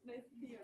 Nice to see you.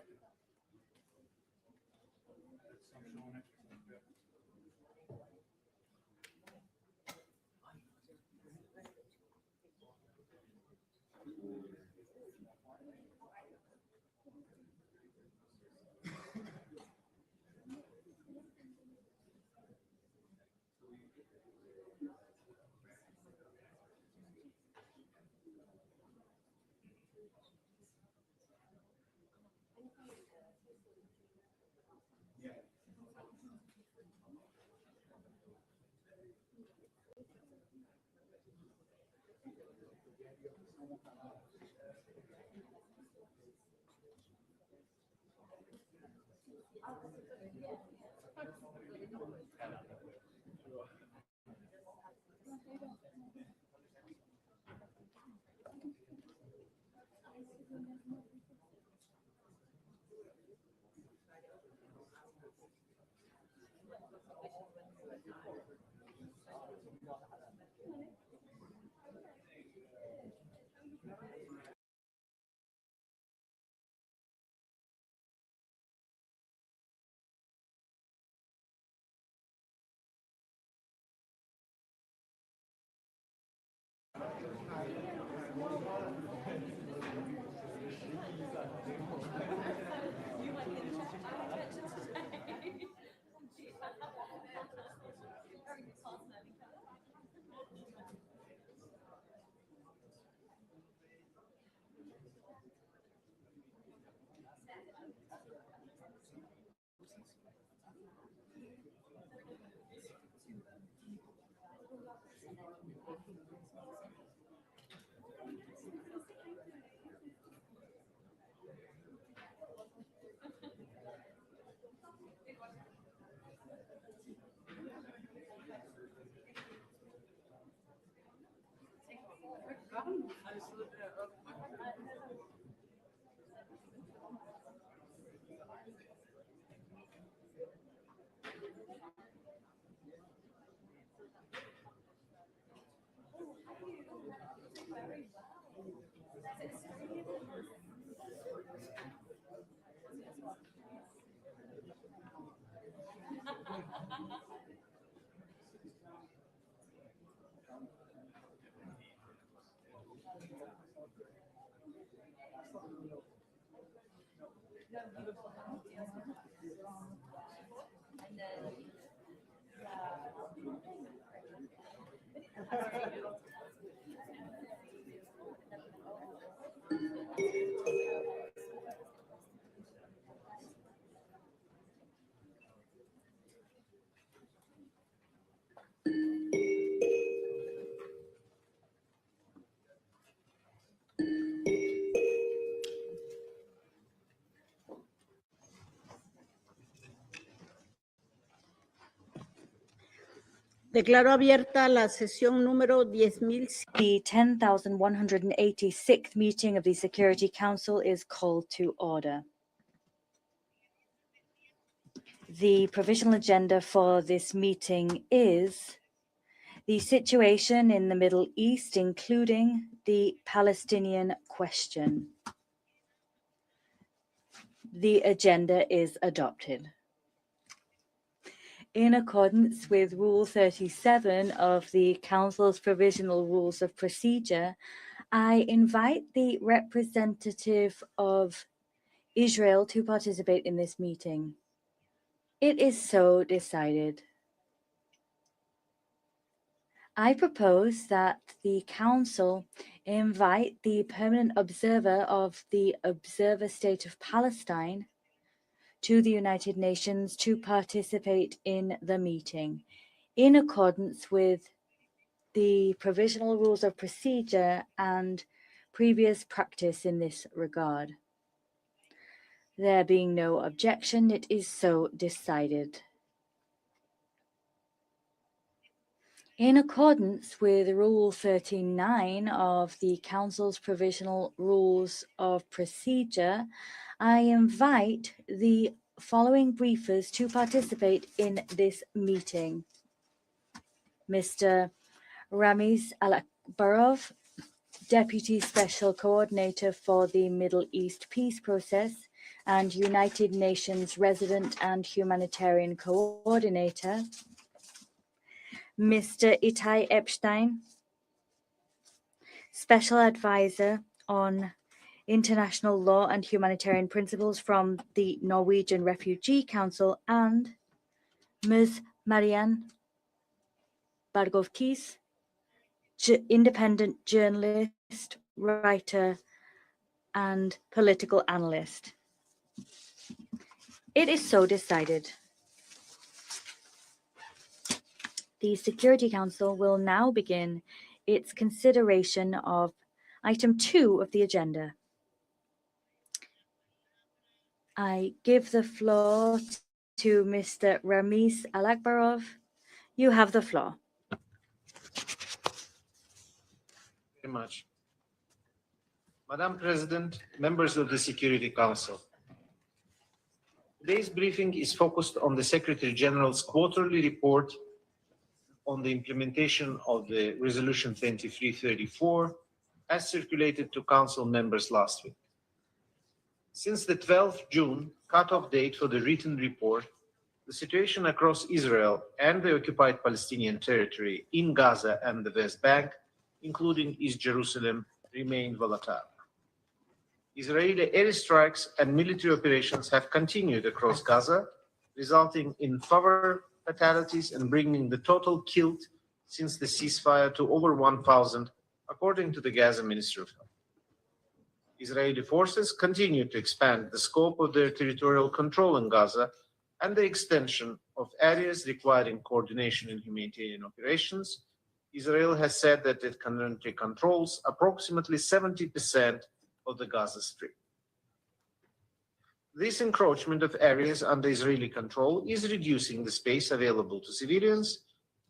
Declaro abierta la sesión número 10.000. The 10,186th meeting of the Security Council is called to order. The provisional agenda for this meeting is the situation in the Middle East, including the Palestinian question. The agenda is adopted. In accordance with Rule 37 of the Council's Provisional Rules of Procedure, I invite the representative of Israel to participate in this meeting. It is so decided. I propose that the Council invite the permanent observer of the Observer State of Palestine to the United Nations to participate in the meeting, in accordance with the Provisional Rules of Procedure and previous practice in this regard. There being no objection, it is so decided. In accordance with Rule 39 of the Council's Provisional Rules of Procedure, I invite the following briefers to participate in this meeting. Mr. Ramiz Alakbarov, Deputy Special Coordinator for the Middle East Peace Process and United Nations Resident and Humanitarian Coordinator. Mr. Itai Epstein, Special Advisor on International Law and Humanitarian Principles from the Norwegian Refugee Council, and Ms. Marianne Bargovkis, independent journalist, writer, and political analyst. It is so decided. The Security Council will now begin its consideration of Item 2 of the agenda. I give the floor to Mr. Ramiz Alakbarov. You have the floor. Very much. Madam President, members of the Security Council. Today's briefing is focused on the Secretary General's quarterly report on the implementation of the Resolution 2334 as circulated to Council members last week. Since the 12th June cutoff date for the written report, the situation across Israel and the occupied Palestinian territory in Gaza and the West Bank, including East Jerusalem, remain volatile. Israeli airstrikes and military operations have continued across Gaza, resulting in further fatalities and bringing the total killed since the ceasefire to over 1,000, according to the Gaza Ministry of Health. Israeli forces continue to expand the scope of their territorial control in Gaza and the extension of areas requiring coordination in humanitarian operations. Israel has said that it currently controls approximately 70% of the Gaza Strip. This encroachment of areas under Israeli control is reducing the space available to civilians.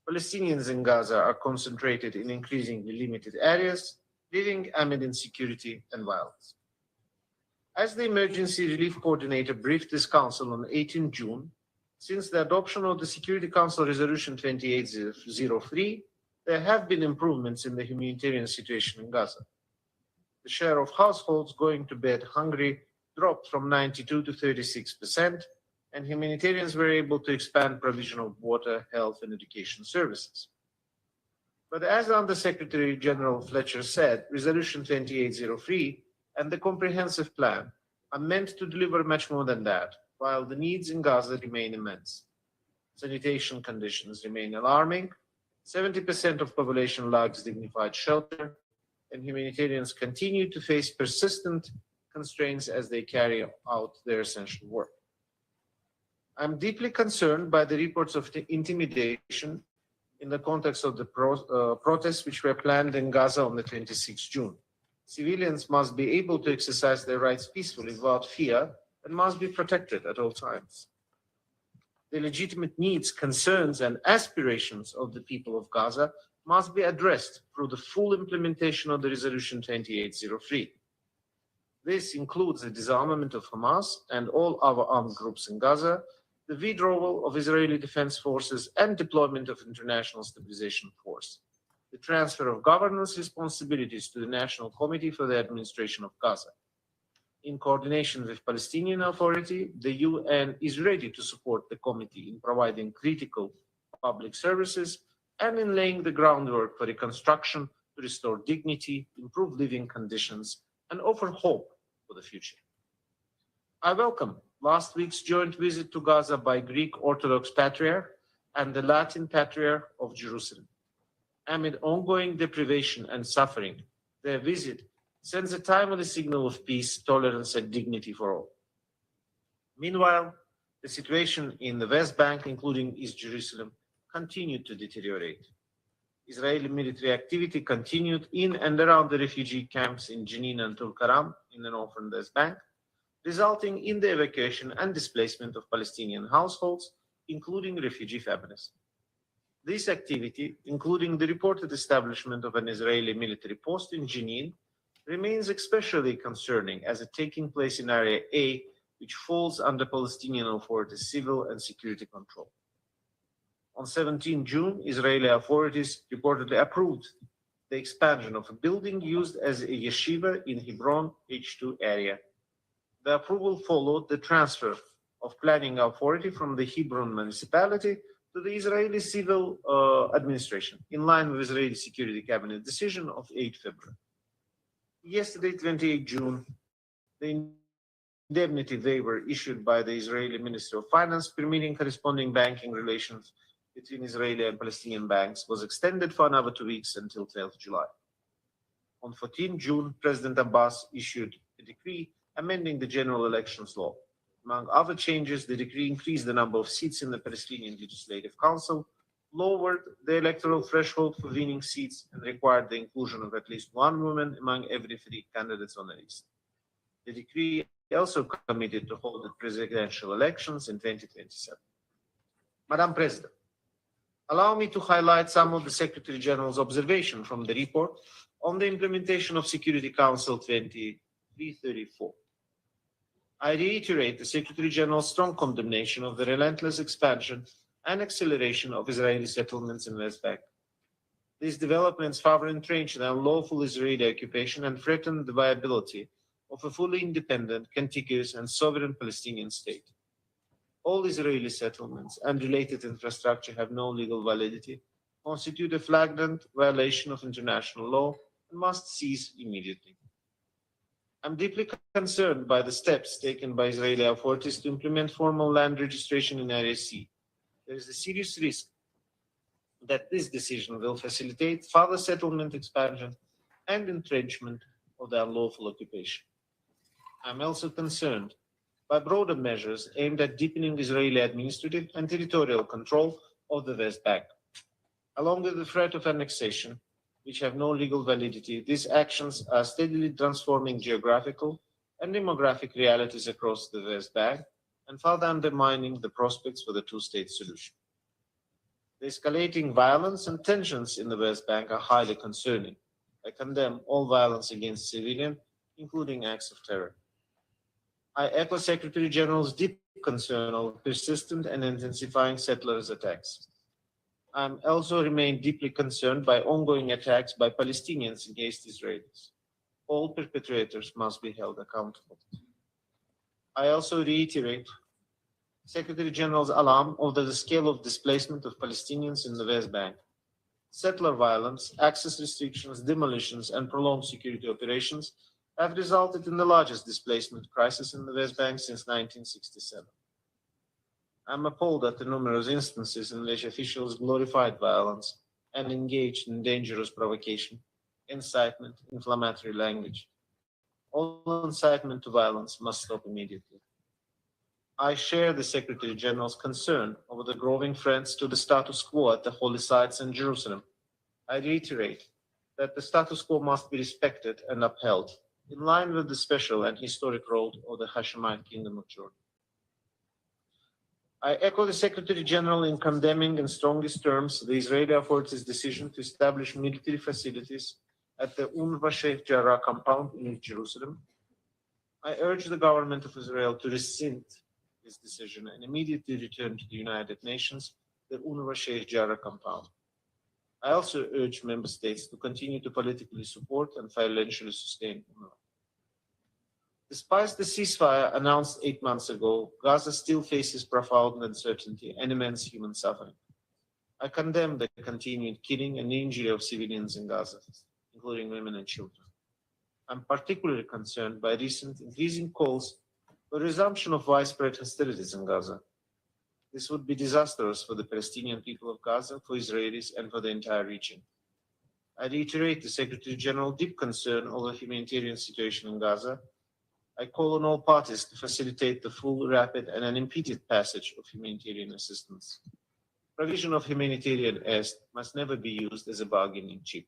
Palestinians in Gaza are concentrated in increasingly limited areas, living amid insecurity and violence. As the Emergency Relief Coordinator briefed this Council on 18 June, since the adoption of the Security Council Resolution 2803, there have been improvements in the humanitarian situation in Gaza. The share of households going to bed hungry dropped from 92 to 36%, and humanitarians were able to expand provision of water, health, and education services. But as Under-Secretary General Fletcher said, Resolution 2803 and the comprehensive plan are meant to deliver much more than that, while the needs in Gaza remain immense. Sanitation conditions remain alarming, 70% of population lacks dignified shelter, and humanitarians continue to face persistent constraints as they carry out their essential work. I'm deeply concerned by the reports of the intimidation in the context of the protests which were planned in Gaza on the 26th June. Civilians must be able to exercise their rights peacefully without fear and must be protected at all times. The legitimate needs, concerns, and aspirations of the people of Gaza must be addressed through the full implementation of the Resolution 2803. This includes the disarmament of Hamas and all other armed groups in Gaza, the withdrawal of Israeli defense forces and deployment of International Stabilization Force, the transfer of governance responsibilities to the National Committee for the Administration of Gaza. In coordination with Palestinian Authority, the UN is ready to support the committee in providing critical public services and in laying the groundwork for reconstruction to restore dignity, improve living conditions, and offer hope for the future. I welcome last week's joint visit to Gaza by Greek Orthodox Patriarch and the Latin Patriarch of Jerusalem. Amid ongoing deprivation and suffering, their visit sends a timely signal of peace, tolerance, and dignity for all. Meanwhile, the situation in the West Bank, including East Jerusalem, continued to deteriorate. Israeli military activity continued in and around the refugee camps in Jenin and Tulkaram in the northern West Bank, resulting in the evacuation and displacement of Palestinian households, including refugee families. This activity, including the reported establishment of an Israeli military post in Jenin, remains especially concerning as it taking place in Area A, which falls under Palestinian Authority's civil and security control. On 17 June, Israeli authorities reportedly approved the expansion of a building used as a yeshiva in Hebron H2 area. The approval followed the transfer of planning authority from the Hebron municipality to the Israeli civil administration, in line with Israeli Security Cabinet decision of 8 February. Yesterday, 28 June, the indemnity waiver issued by the Israeli Ministry of Finance permitting corresponding banking relations between Israeli and Palestinian banks was extended for another 2 weeks until 12 July. On 14 June, President Abbas issued a decree amending the general elections law. Among other changes, the decree increased the number of seats in the Palestinian Legislative Council, lowered the electoral threshold for winning seats and required the inclusion of at least one woman among every 3 candidates on the list. The decree also committed to hold the presidential elections in 2027. Madam President, allow me to highlight some of the Secretary General's observations from the report on the implementation of Security Council 2334. I reiterate the Secretary General's strong condemnation of the relentless expansion and acceleration of Israeli settlements in West Bank. These developments further entrench the unlawful Israeli occupation and threaten the viability of a fully independent, contiguous, and sovereign Palestinian state. All Israeli settlements and related infrastructure have no legal validity, constitute a flagrant violation of international law, and must cease immediately. I'm deeply concerned by the steps taken by Israeli authorities to implement formal land registration in Area C. There is a serious risk that this decision will facilitate further settlement expansion and entrenchment of the unlawful occupation. I'm also concerned by broader measures aimed at deepening Israeli administrative and territorial control of the West Bank. Along with the threat of annexation, which have no legal validity, these actions are steadily transforming geographical and demographic realities across the West Bank and further undermining the prospects for the two-state solution. The escalating violence and tensions in the West Bank are highly concerning. I condemn all violence against civilians, including acts of terror. I echo Secretary General's deep concern over persistent and intensifying settlers' attacks. I also remain deeply concerned by ongoing attacks by Palestinians against Israelis. All perpetrators must be held accountable. I also reiterate Secretary General's alarm over the scale of displacement of Palestinians in the West Bank. Settler violence, access restrictions, demolitions, and prolonged security operations have resulted in the largest displacement crisis in the West Bank since 1967. I'm appalled at the numerous instances in which officials glorified violence and engaged in dangerous provocation, incitement, inflammatory language. All incitement to violence must stop immediately. I share the Secretary General's concern over the growing threats to the status quo at the holy sites in Jerusalem. I reiterate that the status quo must be respected and upheld, in line with the special and historic role of the Hashemite Kingdom of Jordan. I echo the Secretary General in condemning in strongest terms the Israeli authorities' decision to establish military facilities at the UNRWA Sheikh Jarrah compound in East Jerusalem. I urge the government of Israel to rescind this decision and immediately return to the United Nations the UNRWA Sheikh Jarrah compound. I also urge member states to continue to politically support and financially sustain UNRWA. Despite the ceasefire announced 8 months ago, Gaza still faces profound uncertainty and immense human suffering. I condemn the continued killing and injury of civilians in Gaza, including women and children. I'm particularly concerned by recent increasing calls for resumption of widespread hostilities in Gaza. This would be disastrous for the Palestinian people of Gaza, for Israelis, and for the entire region. I reiterate the Secretary General's deep concern over the humanitarian situation in Gaza. I call on all parties to facilitate the full, rapid, and unimpeded passage of humanitarian assistance. Provision of humanitarian aid must never be used as a bargaining chip.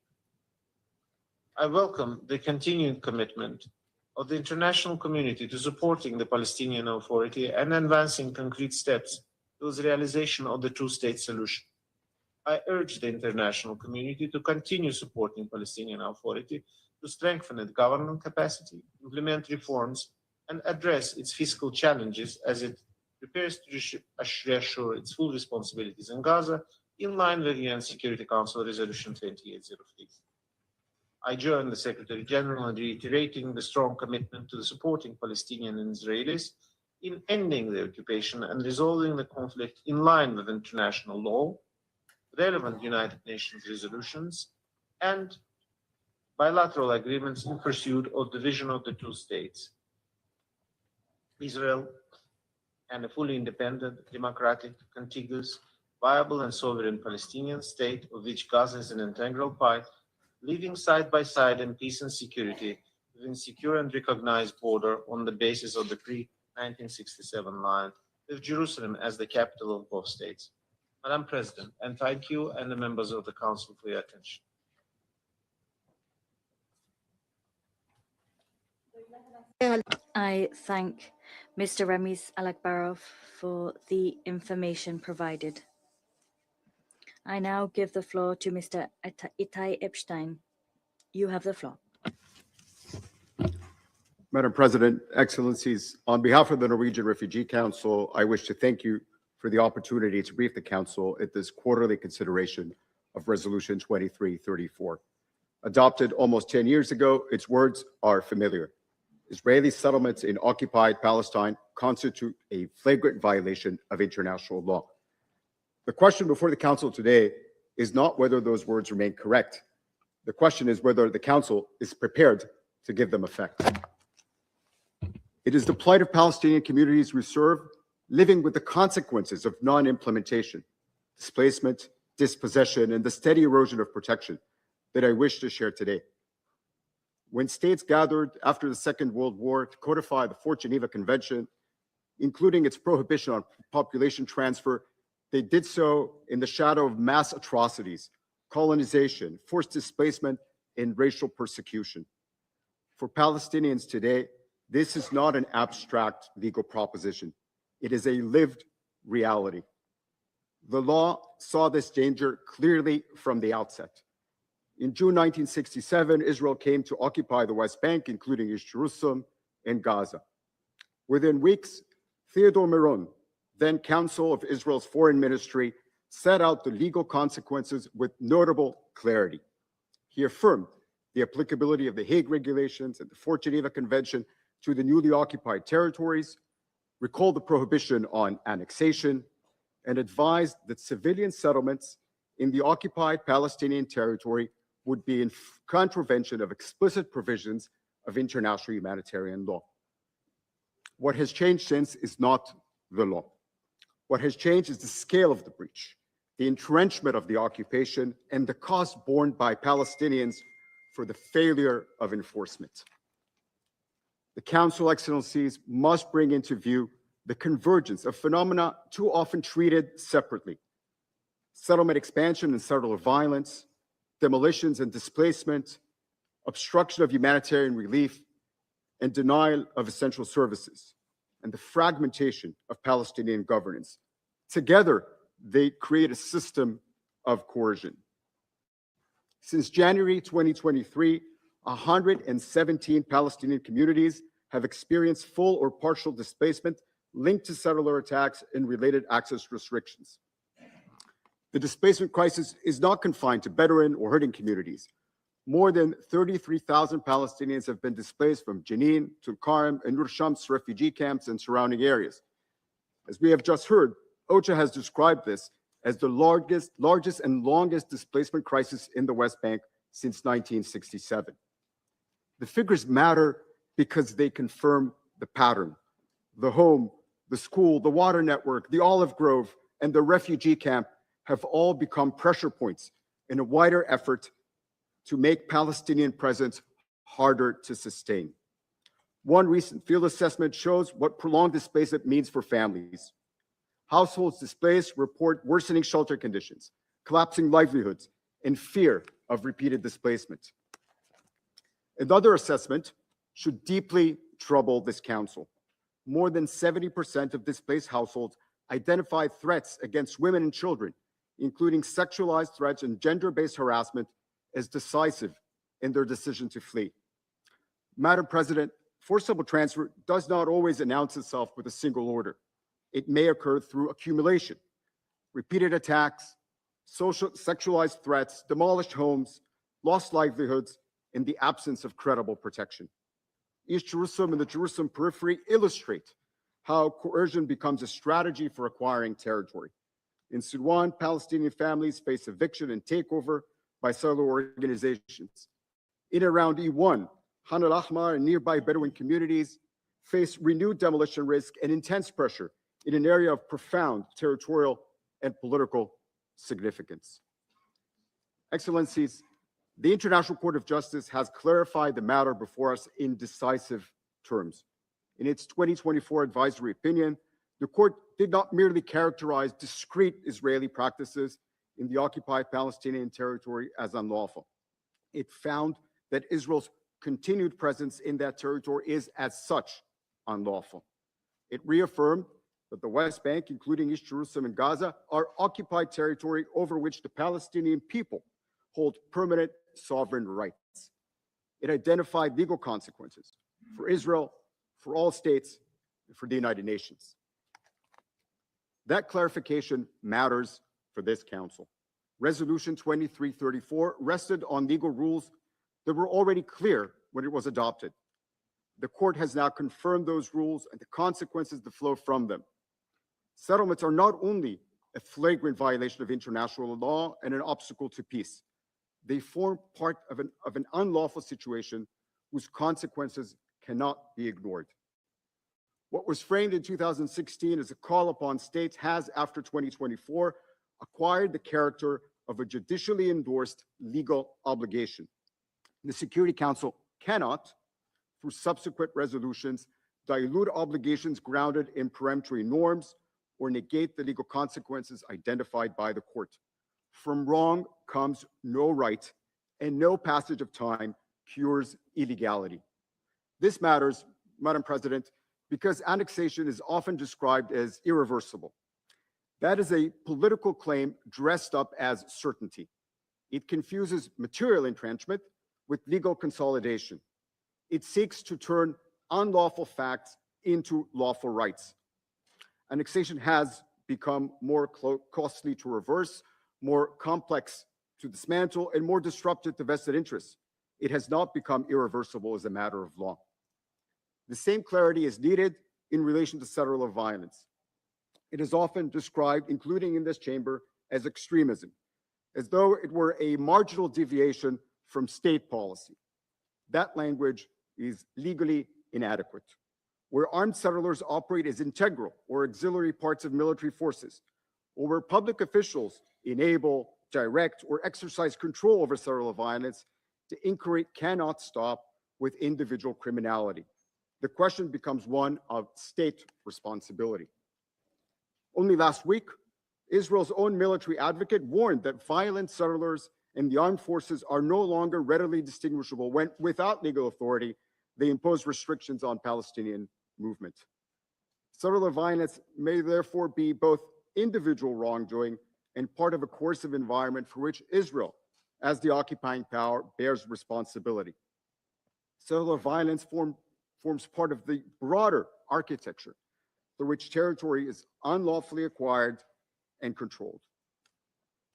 I welcome the continued commitment of the international community to supporting the Palestinian Authority and advancing concrete steps towards the realization of the two-state solution. I urge the international community to continue supporting the Palestinian Authority to strengthen its government capacity, implement reforms, and address its fiscal challenges as it prepares to reassure its full responsibilities in Gaza in line with UN Security Council Resolution 2803. I join the Secretary General in reiterating the strong commitment to supporting Palestinian and Israelis in ending the occupation and resolving the conflict in line with international law, relevant United Nations resolutions, and bilateral agreements in pursuit of the vision of the two states, Israel and a fully independent, democratic, contiguous, viable and sovereign Palestinian state of which Gaza is an integral part, living side by side in peace and security within secure and recognized border on the basis of the pre-1967 line, with Jerusalem as the capital of both states. Madam President, and thank you and the members of the Council for your attention. I thank Mr. Ramiz Alakbarov for the information provided. I now give the floor to Mr. Itai Epstein. You have the floor. Madam President, Excellencies, on behalf of the Norwegian Refugee Council, I wish to thank you for the opportunity to brief the Council at this quarterly consideration of Resolution 2334. Adopted almost 10 years ago, its words are familiar. Israeli settlements in occupied Palestine constitute a flagrant violation of international law. The question before the Council today is not whether those words remain correct. The question is whether the Council is prepared to give them effect. It is the plight of Palestinian communities we serve, living with the consequences of non-implementation, displacement, dispossession, and the steady erosion of protection that I wish to share today. When states gathered after the Second World War to codify the Fourth Geneva Convention, including its prohibition on population transfer, they did so in the shadow of mass atrocities, colonization, forced displacement, and racial persecution. For Palestinians today, this is not an abstract legal proposition. It is a lived reality. The law saw this danger clearly from the outset. In June 1967, Israel came to occupy the West Bank, including East Jerusalem and Gaza. Within weeks, Theodore Meron, then Counsel of Israel's Foreign Ministry, set out the legal consequences with notable clarity. He affirmed the applicability of the Hague Regulations and the Fourth Geneva Convention to the newly occupied territories, recalled the prohibition on annexation, and advised that civilian settlements in the occupied Palestinian territory would be in contravention of explicit provisions of international humanitarian law. What has changed since is not the law. What has changed is the scale of the breach, the entrenchment of the occupation, and the cost borne by Palestinians for the failure of enforcement. The Council, Excellencies, must bring into view the convergence of phenomena too often treated separately: settlement expansion and settler violence, demolitions and displacement, obstruction of humanitarian relief, and denial of essential services, and the fragmentation of Palestinian governance. Together, they create a system of coercion. Since January 2023, 117 Palestinian communities have experienced full or partial displacement linked to settler attacks and related access restrictions. The displacement crisis is not confined to Bedouin or hurting communities. More than 33,000 Palestinians have been displaced from Jenin, Tulkarm, and Nur Shams refugee camps and surrounding areas. As we have just heard, OCHA has described this as the largest and longest displacement crisis in the West Bank since 1967. The figures matter because they confirm the pattern. The home, the school, the water network, the olive grove, and the refugee camp have all become pressure points in a wider effort to make Palestinian presence harder to sustain. One recent field assessment shows what prolonged displacement means for families. Households displaced report worsening shelter conditions, collapsing livelihoods, and fear of repeated displacement. Another assessment should deeply trouble this Council. More than 70% of displaced households identified threats against women and children, including sexualized threats and gender-based harassment, as decisive in their decision to flee. Madam President, forcible transfer does not always announce itself with a single order. It may occur through accumulation, repeated attacks, sexualized threats, demolished homes, lost livelihoods, in the absence of credible protection. East Jerusalem and the Jerusalem periphery illustrate how coercion becomes a strategy for acquiring territory. In Sudan, Palestinian families face eviction and takeover by settler organizations. In and around E1, Han al-Ahmar and nearby Bedouin communities face renewed demolition risk and intense pressure in an area of profound territorial and political significance. Excellencies, the International Court of Justice has clarified the matter before us in decisive terms. In its 2024 advisory opinion, The court did not merely characterize discrete Israeli practices in the occupied Palestinian territory as unlawful. It found that Israel's continued presence in that territory is, as such, unlawful. It reaffirmed that the West Bank, including East Jerusalem and Gaza, are occupied territory over which the Palestinian people hold permanent sovereign rights. It identified legal consequences for Israel, for all states, and for the United Nations. That clarification matters for this Council. Resolution 2334 rested on legal rules that were already clear when it was adopted. The court has now confirmed those rules and the consequences that flow from them. Settlements are not only a flagrant violation of international law and an obstacle to peace. They form part of an unlawful situation whose consequences cannot be ignored. What was framed in 2016 as a call upon states has, after 2024, acquired the character of a judicially endorsed legal obligation. The Security Council cannot, through subsequent resolutions, dilute obligations grounded in peremptory norms or negate the legal consequences identified by the court. From wrong comes no right, and no passage of time cures illegality. This matters, Madam President, because annexation is often described as irreversible. That is a political claim dressed up as certainty. It confuses material entrenchment with legal consolidation. It seeks to turn unlawful facts into lawful rights. Annexation has become more costly to reverse, more complex to dismantle, and more disruptive to vested interests. It has not become irreversible as a matter of law. The same clarity is needed in relation to settler violence. It is often described, including in this chamber, as extremism, as though it were a marginal deviation from state policy. That language is legally inadequate. Where armed settlers operate as integral or auxiliary parts of military forces, or where public officials enable, direct, or exercise control over settler violence, the inquiry cannot stop with individual criminality. The question becomes one of state responsibility. Only last week, Israel's own military advocate warned that violent settlers and the armed forces are no longer readily distinguishable when, without legal authority, they impose restrictions on Palestinian movement. Settler violence may therefore be both individual wrongdoing and part of a coercive environment for which Israel, as the occupying power, bears responsibility. Settler violence forms part of the broader architecture through which territory is unlawfully acquired and controlled.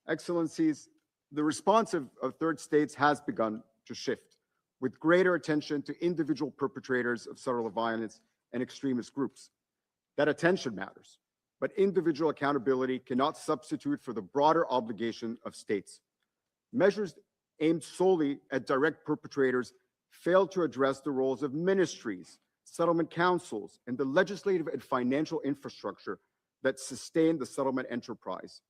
Excellencies, the response of third states has begun to shift, with greater attention to individual perpetrators of settler violence and extremist groups. That attention matters, but individual accountability cannot substitute for the broader obligation of states. Measures aimed solely at direct perpetrators fail to address the roles of ministries, settlement councils, and the legislative and financial infrastructure that sustain the settlement enterprise.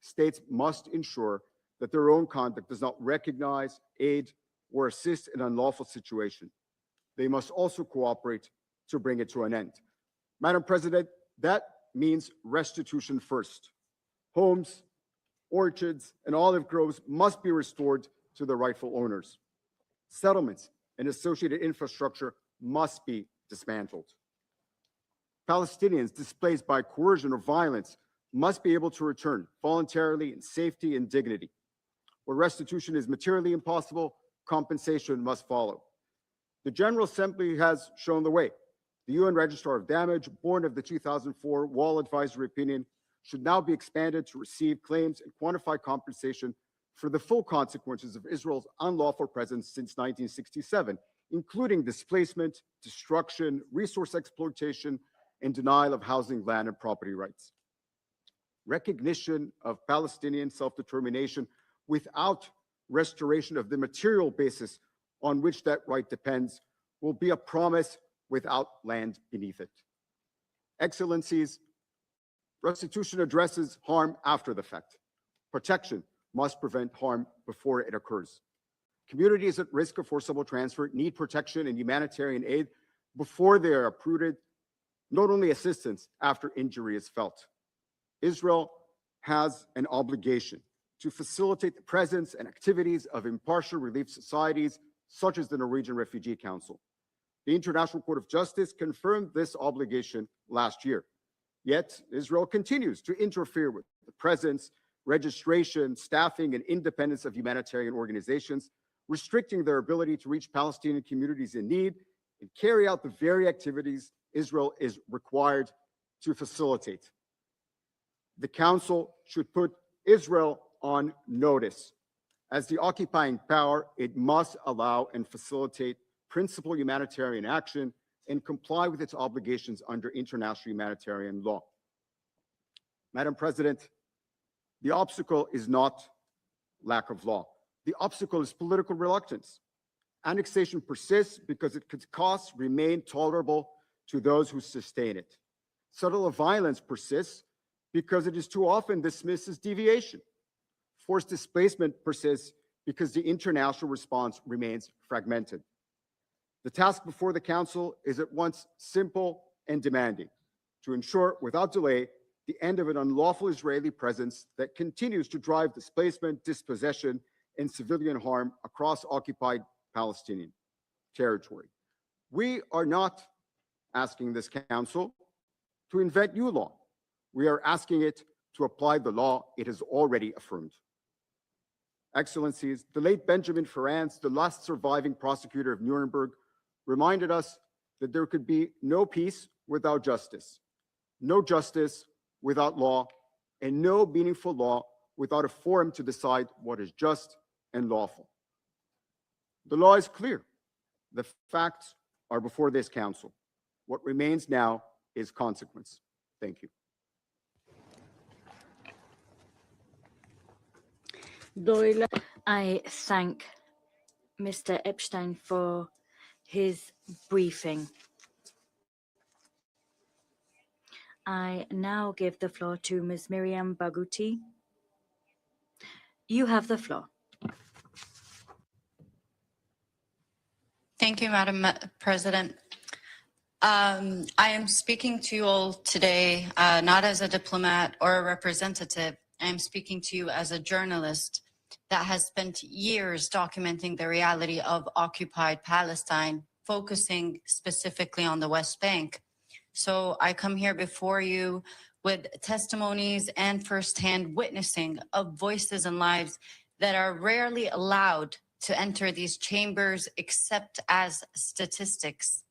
States must ensure that their own conduct does not recognize, aid, or assist in an unlawful situation. They must also cooperate to bring it to an end. Madam President, that means restitution first. Homes, orchards, and olive groves must be restored to their rightful owners. Settlements and associated infrastructure must be dismantled. Palestinians displaced by coercion or violence must be able to return voluntarily in safety and dignity. Where restitution is materially impossible, compensation must follow. The General Assembly has shown the way. The UN Registrar of Damage, born of the 2004 Wall Advisory Opinion, should now be expanded to receive claims and quantify compensation for the full consequences of Israel's unlawful presence since 1967, including displacement, destruction, resource exploitation, and denial of housing, land, and property rights. Recognition of Palestinian self-determination without restoration of the material basis on which that right depends will be a promise without land beneath it. Excellencies, restitution addresses harm after the fact. Protection must prevent harm before it occurs. Communities at risk of forcible transfer need protection and humanitarian aid before they are uprooted not only assistance after injury is felt. Israel has an obligation to facilitate the presence and activities of impartial relief societies such as the Norwegian Refugee Council. The International Court of Justice confirmed this obligation last year. Yet, Israel continues to interfere with the presence, registration, staffing, and independence of humanitarian organizations, restricting their ability to reach Palestinian communities in need and carry out the very activities Israel is required to facilitate. The Council should put Israel on notice. As the occupying power, it must allow and facilitate principal humanitarian action and comply with its obligations under international humanitarian law. Madam President, the obstacle is not lack of law. The obstacle is political reluctance. Annexation persists because its costs remain tolerable to those who sustain it. Subtle violence persists because it is too often dismissed as deviation. Forced displacement persists because the international response remains fragmented. The task before the Council is at once simple and demanding: to ensure without delay the end of an unlawful Israeli presence that continues to drive displacement, dispossession, and civilian harm across occupied Palestinian territory. We are not asking this Council to invent new law. We are asking it to apply the law it has already affirmed. Excellencies, the late Benjamin Ferrance, the last surviving prosecutor of Nuremberg, reminded us that there could be no peace without justice, no justice without law, and no meaningful law without a forum to decide what is just and lawful. The law is clear. The facts are before this Council. What remains now is consequence. Thank you. I thank Mr. Epstein for his briefing. I now give the floor to Ms. Miriam Barghouti. You have the floor. Thank you, Madam President. I am speaking to you all today, not as a diplomat or a representative. I am speaking to you as a journalist that has spent years documenting the reality of occupied Palestine, focusing specifically on the West Bank. So I come here before you with testimonies and firsthand witnessing of voices and lives that are rarely allowed to enter these chambers except as statistics.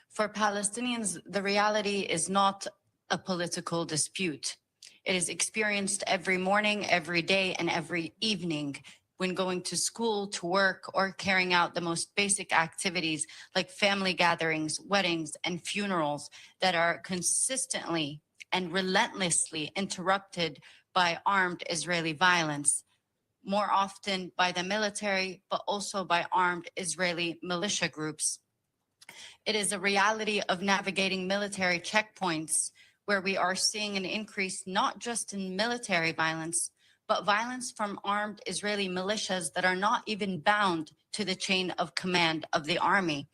For Palestinians, the reality is not a political dispute. It is experienced every morning, every day, and every evening when going to school, to work, or carrying out the most basic activities like family gatherings, weddings, and funerals that are consistently and relentlessly interrupted by armed Israeli violence, more often by the military, but also by armed Israeli militia groups. It is a reality of navigating military checkpoints where we are seeing an increase not just in military violence, but violence from armed Israeli militias that are not even bound to the chain of command of the army.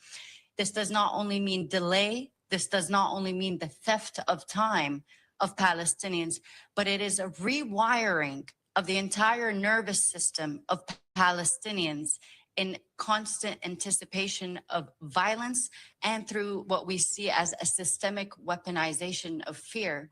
This does not only mean delay, this does not only mean the theft of time of Palestinians, but it is a rewiring of the entire nervous system of Palestinians in constant anticipation of violence and through what we see as a systemic weaponization of fear.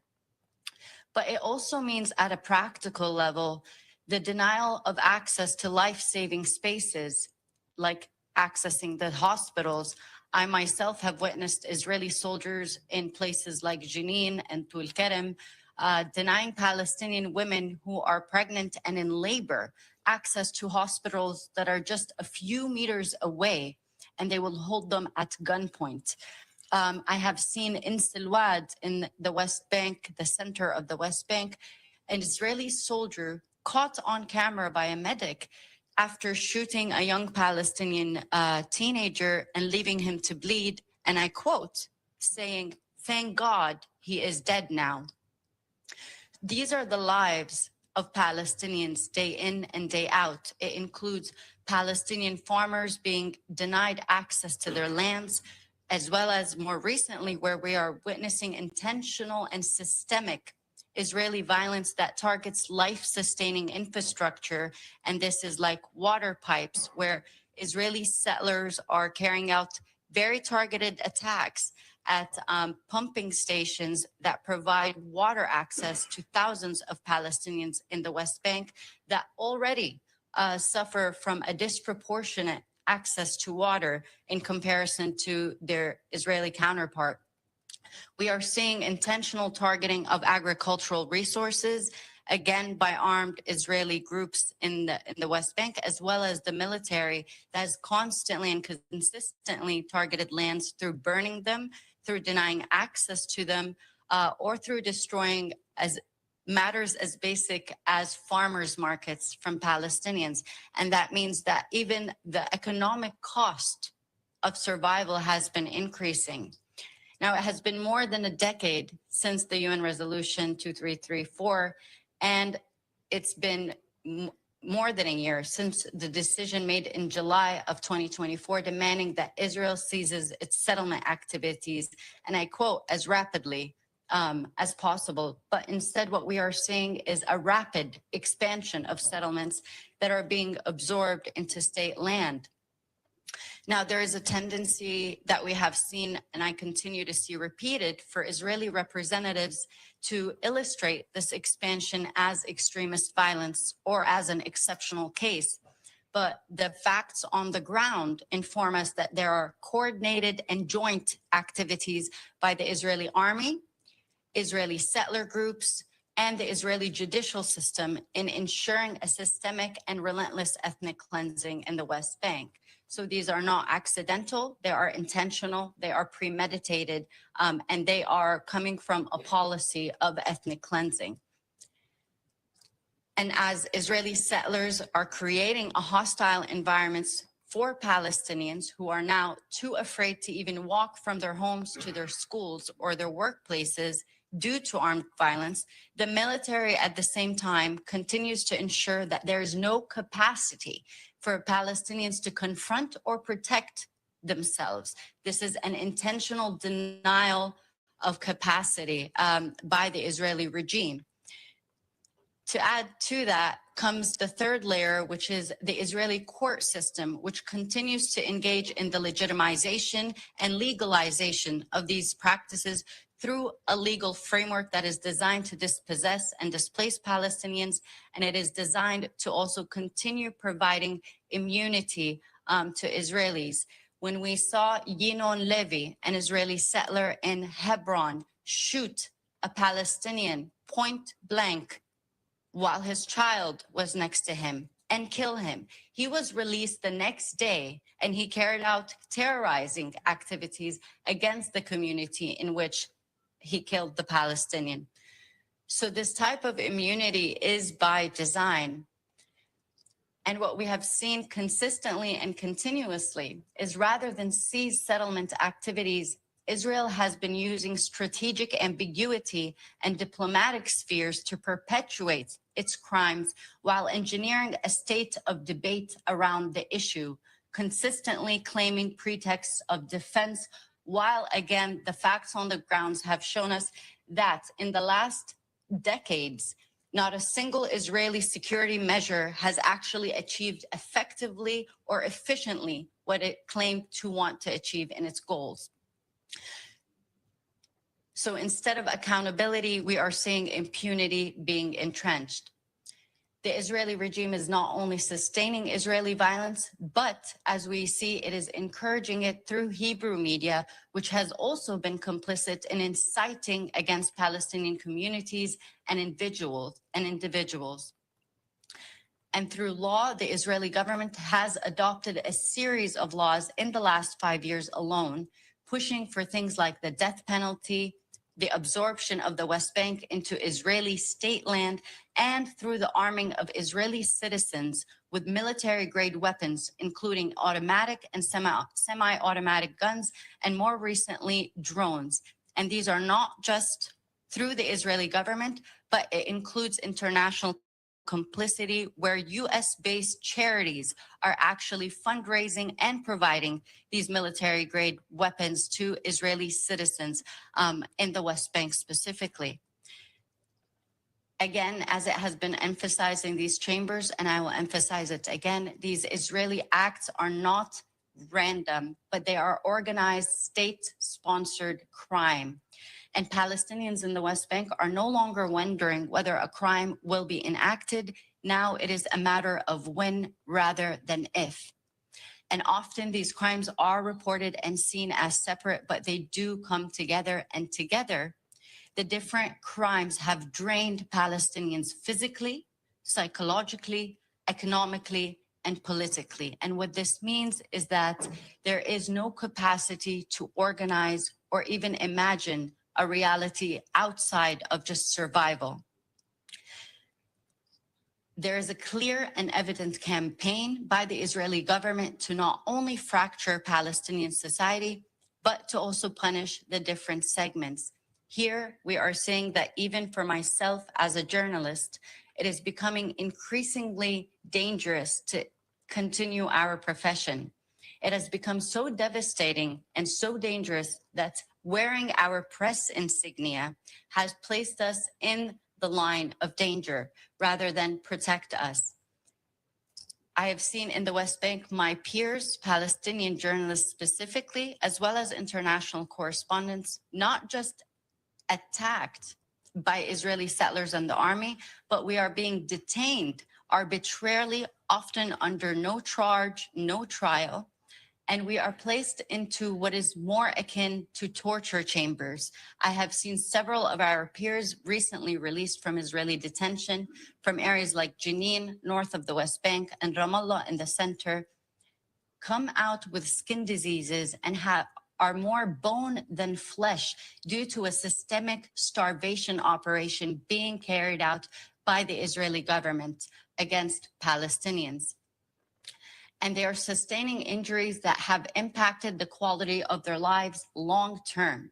But it also means at a practical level, the denial of access to life-saving spaces, like accessing the hospitals. I myself have witnessed Israeli soldiers in places like Jenin and Tul Kerem denying Palestinian women who are pregnant and in labor access to hospitals that are just a few meters away, and they will hold them at gunpoint. I have seen in Silwad, in the West Bank, the center of the West Bank, an Israeli soldier caught on camera by a medic after shooting a young Palestinian teenager and leaving him to bleed, and I quote, saying, "Thank God he is dead now." These are the lives of Palestinians day in and day out. It includes Palestinian farmers being denied access to their lands, as well as more recently, where we are witnessing intentional and systemic Israeli violence that targets life-sustaining infrastructure. And this is like water pipes, where Israeli settlers are carrying out very targeted attacks at pumping stations that provide water access to thousands of Palestinians in the West Bank that already suffer from a disproportionate access to water in comparison to their Israeli counterpart. We are seeing intentional targeting of agricultural resources, again by armed Israeli groups in the West Bank, as well as the military that has constantly and consistently targeted lands through burning them, through denying access to them, or through destroying matters as basic as farmers markets from Palestinians. And that means that even the economic cost of survival has been increasing. Now, it has been more than a decade since the UN Resolution 2334, and it's been more than a year since the decision made in July of 2024 demanding that Israel ceases its settlement activities, and I quote, as rapidly as possible. But instead, what we are seeing is a rapid expansion of settlements that are being absorbed into state land. Now, there is a tendency that we have seen, and I continue to see repeated, for Israeli representatives to illustrate this expansion as extremist violence or as an exceptional case. But the facts on the ground inform us that there are coordinated and joint activities by the Israeli army, Israeli settler groups, and the Israeli judicial system in ensuring a systemic and relentless ethnic cleansing in the West Bank. So these are not accidental, they are intentional, they are premeditated, and they are coming from a policy of ethnic cleansing. And as Israeli settlers are creating a hostile environments for Palestinians who are now too afraid to even walk from their homes to their schools or their workplaces due to armed violence, the military at the same time continues to ensure that there is no capacity for Palestinians to confront or protect themselves. This is an intentional denial of capacity by the Israeli regime. To add to that comes the third layer, which is the Israeli court system, which continues to engage in the legitimization and legalization of these practices through a legal framework that is designed to dispossess and displace Palestinians, and it is designed to also continue providing immunity to Israelis. When we saw Yinon Levy, an Israeli settler in Hebron, shoot a Palestinian point blank while his child was next to him and kill him, he was released the next day, and he carried out terrorizing activities against the community in which he killed the Palestinian. So this type of immunity is by design. And what we have seen consistently and continuously is, rather than seize settlement activities, Israel has been using strategic ambiguity and diplomatic spheres to perpetuate its crimes while engineering a state of debate around the issue, consistently claiming pretexts of defense, while again, the facts on the grounds have shown us that in the last decades, not a single Israeli security measure has actually achieved effectively or efficiently what it claimed to want to achieve in its goals. So instead of accountability, we are seeing impunity being entrenched. The Israeli regime is not only sustaining Israeli violence, but as we see, it is encouraging it through Hebrew media, which has also been complicit in inciting against Palestinian communities and individuals. And through law, the Israeli government has adopted a series of laws in the last 5 years alone, pushing for things like the death penalty, the absorption of the West Bank into Israeli state land, and through the arming of Israeli citizens with military-grade weapons, including automatic and semi-automatic guns, and more recently, drones. And these are not just through the Israeli government, but it includes international complicity where US-based charities are actually fundraising and providing these military-grade weapons to Israeli citizens in the West Bank specifically. Again, as it has been emphasized in these chambers, and I will emphasize it again, these Israeli acts are not random, but they are organized state-sponsored crime. And Palestinians in the West Bank are no longer wondering whether a crime will be enacted. Now it is a matter of when rather than if. And often these crimes are reported and seen as separate, but they do come together, and together the different crimes have drained Palestinians physically, psychologically, economically, and politically. And what this means is that there is no capacity to organize or even imagine a reality outside of just survival. There is a clear and evident campaign by the Israeli government to not only fracture Palestinian society, but to also punish the different segments. Here, we are seeing that even for myself as a journalist, it is becoming increasingly dangerous to continue our profession. It has become so devastating and so dangerous that wearing our press insignia has placed us in the line of danger rather than protect us. I have seen in the West Bank my peers, Palestinian journalists specifically, as well as international correspondents, not just attacked by Israeli settlers and the army, but we are being detained arbitrarily, often under no charge, no trial, and we are placed into what is more akin to torture chambers. I have seen several of our peers recently released from Israeli detention from areas like Jenin, north of the West Bank, and Ramallah in the center, come out with skin diseases and are more bone than flesh due to a systemic starvation operation being carried out by the Israeli government against Palestinians. And they are sustaining injuries that have impacted the quality of their lives long term.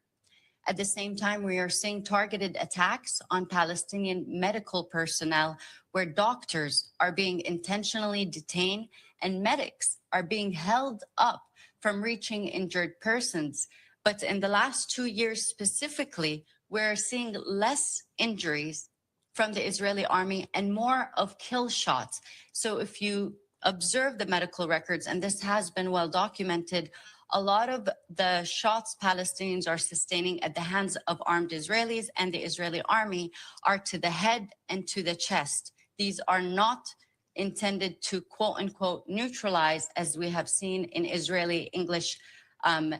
At the same time, we are seeing targeted attacks on Palestinian medical personnel where doctors are being intentionally detained and medics are being held up from reaching injured persons. But in the last 2 years specifically, we're seeing less injuries from the Israeli army and more of kill shots. So if you observe the medical records, and this has been well documented, a lot of the shots Palestinians are sustaining at the hands of armed Israelis and the Israeli army are to the head and to the chest. These are not intended to quote unquote neutralize, as we have seen in Israeli English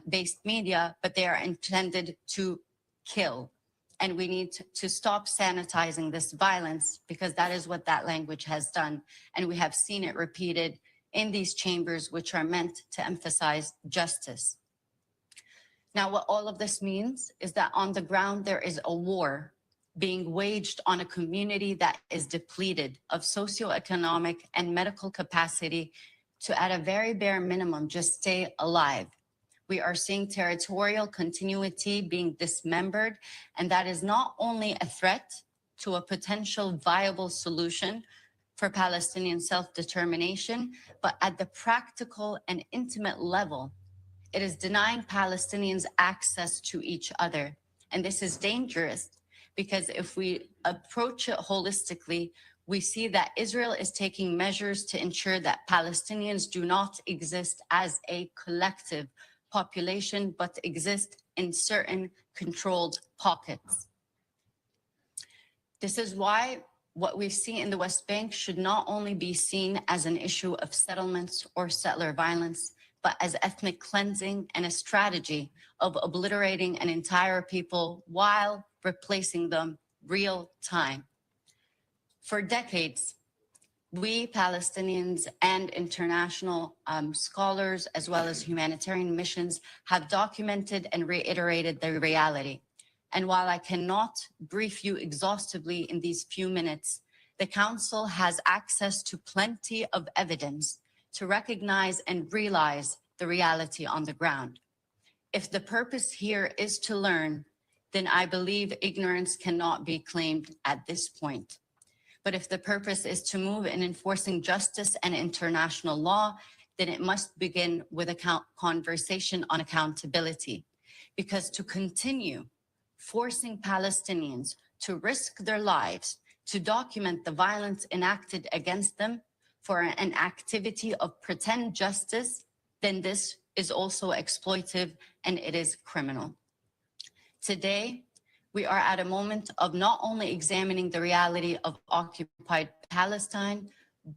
based media, but they are intended to kill. And we need to stop sanitizing this violence, because that is what that language has done. And we have seen it repeated in these chambers, which are meant to emphasize justice. Now, what all of this means is that on the ground, there is a war being waged on a community that is depleted of socioeconomic and medical capacity to, at a very bare minimum, just stay alive. We are seeing territorial continuity being dismembered, and that is not only a threat to a potential viable solution for Palestinian self-determination, but at the practical and intimate level, it is denying Palestinians access to each other. And this is dangerous, because if we approach it holistically, we see that Israel is taking measures to ensure that Palestinians do not exist as a collective population, but exist in certain controlled pockets. This is why what we see in the West Bank should not only be seen as an issue of settlements or settler violence, but as ethnic cleansing and a strategy of obliterating an entire people while replacing them real time. For decades, we Palestinians and international scholars, as well as humanitarian missions, have documented and reiterated the reality. And while I cannot brief you exhaustively in these few minutes, the Council has access to plenty of evidence to recognize and realize the reality on the ground. If the purpose here is to learn, then I believe ignorance cannot be claimed at this point. But if the purpose is to move in enforcing justice and international law, then it must begin with a conversation on accountability. Because to continue forcing Palestinians to risk their lives to document the violence enacted against them for an activity of pretend justice, then this is also exploitive and it is criminal. Today, we are at a moment of not only examining the reality of occupied Palestine,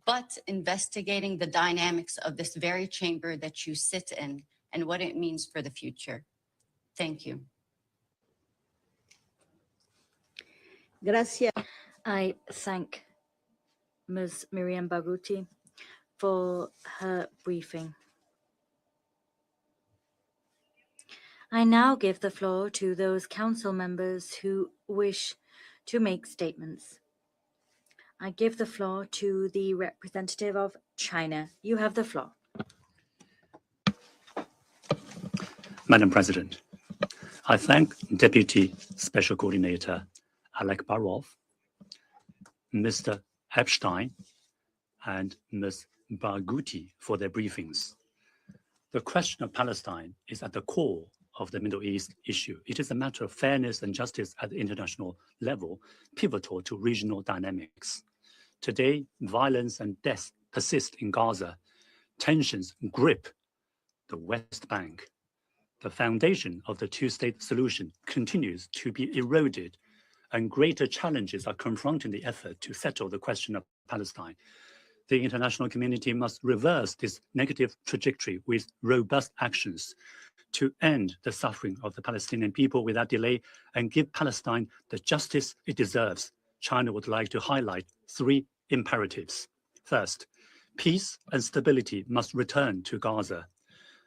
but investigating the dynamics of this very chamber that you sit in and what it means for the future. Thank you. Gracias. I thank Ms. Miriam Barghouti for her briefing. I now give the floor to those council members who wish to make statements. I give the floor to the representative of China. You have the floor. Madam President, I thank Deputy Special Coordinator Alek Barov, Mr. Epstein, and Ms. Barghouti for their briefings. The question of Palestine is at the core of the Middle East issue. It is a matter of fairness and justice at the international level, pivotal to regional dynamics. Today, violence and death persist in Gaza. Tensions grip the West Bank. The foundation of the two-state solution continues to be eroded, and greater challenges are confronting the effort to settle the question of Palestine. The international community must reverse this negative trajectory with robust actions to end the suffering of the Palestinian people without delay and give Palestine the justice it deserves. China would like to highlight three imperatives. First, peace and stability must return to Gaza.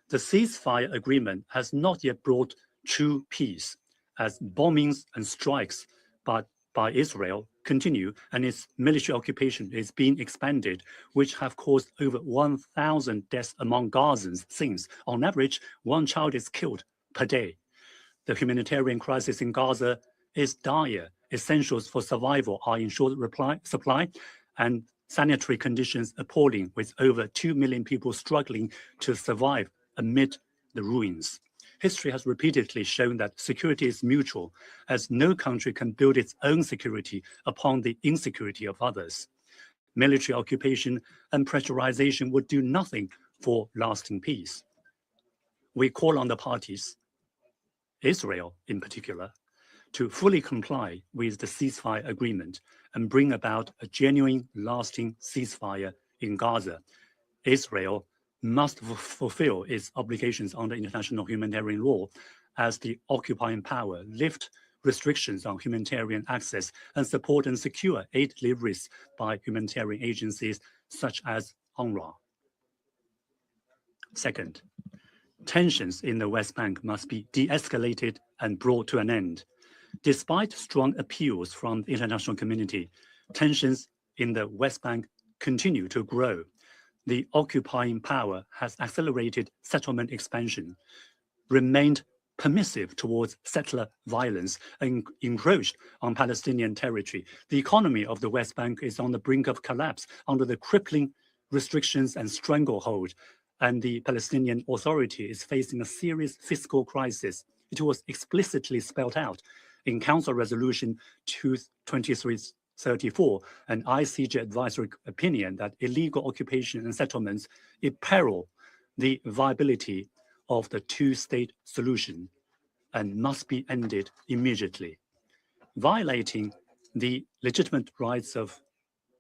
The ceasefire agreement has not yet brought true peace, as bombings and strikes by Israel continue and its military occupation is being expanded, which have caused over 1,000 deaths among Gazans since, on average, one child is killed per day. The humanitarian crisis in Gaza is dire. Essentials for survival are in short supply, and sanitary conditions appalling, with over 2 million people struggling to survive amid the ruins. History has repeatedly shown that security is mutual, as no country can build its own security upon the insecurity of others. Military occupation and pressurization would do nothing for lasting peace. We call on the parties, Israel in particular, to fully comply with the ceasefire agreement and bring about a genuine, lasting ceasefire in Gaza. Israel must fulfill its obligations under international humanitarian law as the occupying power, lift restrictions on humanitarian access, and support and secure aid deliveries by humanitarian agencies such as UNRWA. Second, tensions in the West Bank must be de-escalated and brought to an end. Despite strong appeals from the international community, tensions in the West Bank continue to grow. The occupying power has accelerated settlement expansion, remained permissive towards settler violence, and encroached on Palestinian territory. The economy of the West Bank is on the brink of collapse under the crippling restrictions and stranglehold, and the Palestinian Authority is facing a serious fiscal crisis. It was explicitly spelled out in Council Resolution 2334, an ICJ advisory opinion that illegal occupation and settlements imperil the viability of the two-state solution and must be ended immediately. Violating the legitimate rights of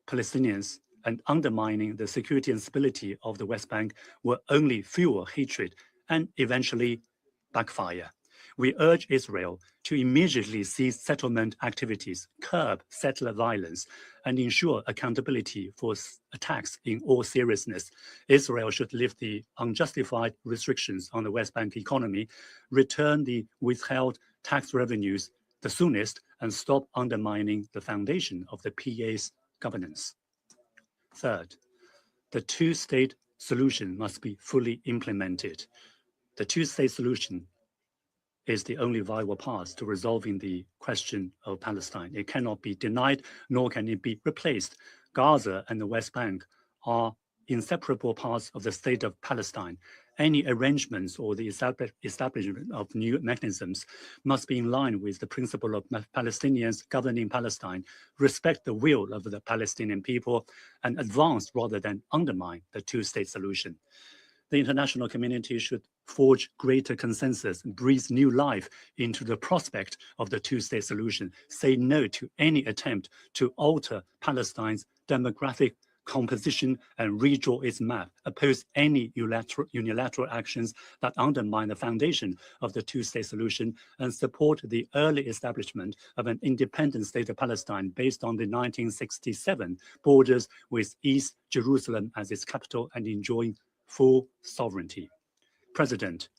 Palestinians and undermining the security and stability of the West Bank will only fuel hatred and eventually backfire. We urge Israel to immediately cease settlement activities, curb settler violence, and ensure accountability for attacks in all seriousness. Israel should lift the unjustified restrictions on the West Bank economy, return the withheld tax revenues the soonest, and stop undermining the foundation of the PA's governance. Third, the two-state solution must be fully implemented. The two-state solution is the only viable path to resolving the question of Palestine. It cannot be denied, nor can it be replaced. Gaza and the West Bank are inseparable parts of the state of Palestine. Any arrangements or the establishment of new mechanisms must be in line with the principle of Palestinians governing Palestine, respect the will of the Palestinian people, and advance rather than undermine the two-state solution. The international community should forge greater consensus, breathe new life into the prospect of the two-state solution, say no to any attempt to alter Palestine's demographic composition and redraw its map, oppose any unilateral actions that undermine the foundation of the two-state solution, and support the early establishment of an independent state of Palestine based on the 1967 borders with East Jerusalem as its capital and enjoying full sovereignty. President,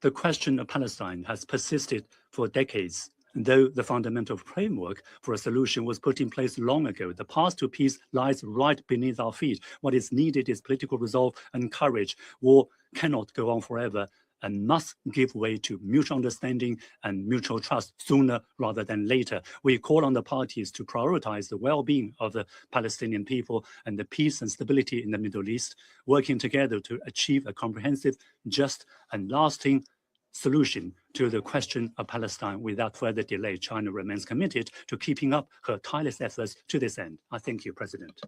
the question of Palestine has persisted for decades. Though the fundamental framework for a solution was put in place long ago, the path to peace lies right beneath our feet. What is needed is political resolve and courage. War cannot go on forever and must give way to mutual understanding and mutual trust sooner rather than later. We call on the parties to prioritize the well-being of the Palestinian people and the peace and stability in the Middle East, working together to achieve a comprehensive, just, and lasting solution to the question of Palestine. Without further delay, China remains committed to keeping up her tireless efforts to this end. I thank you, President.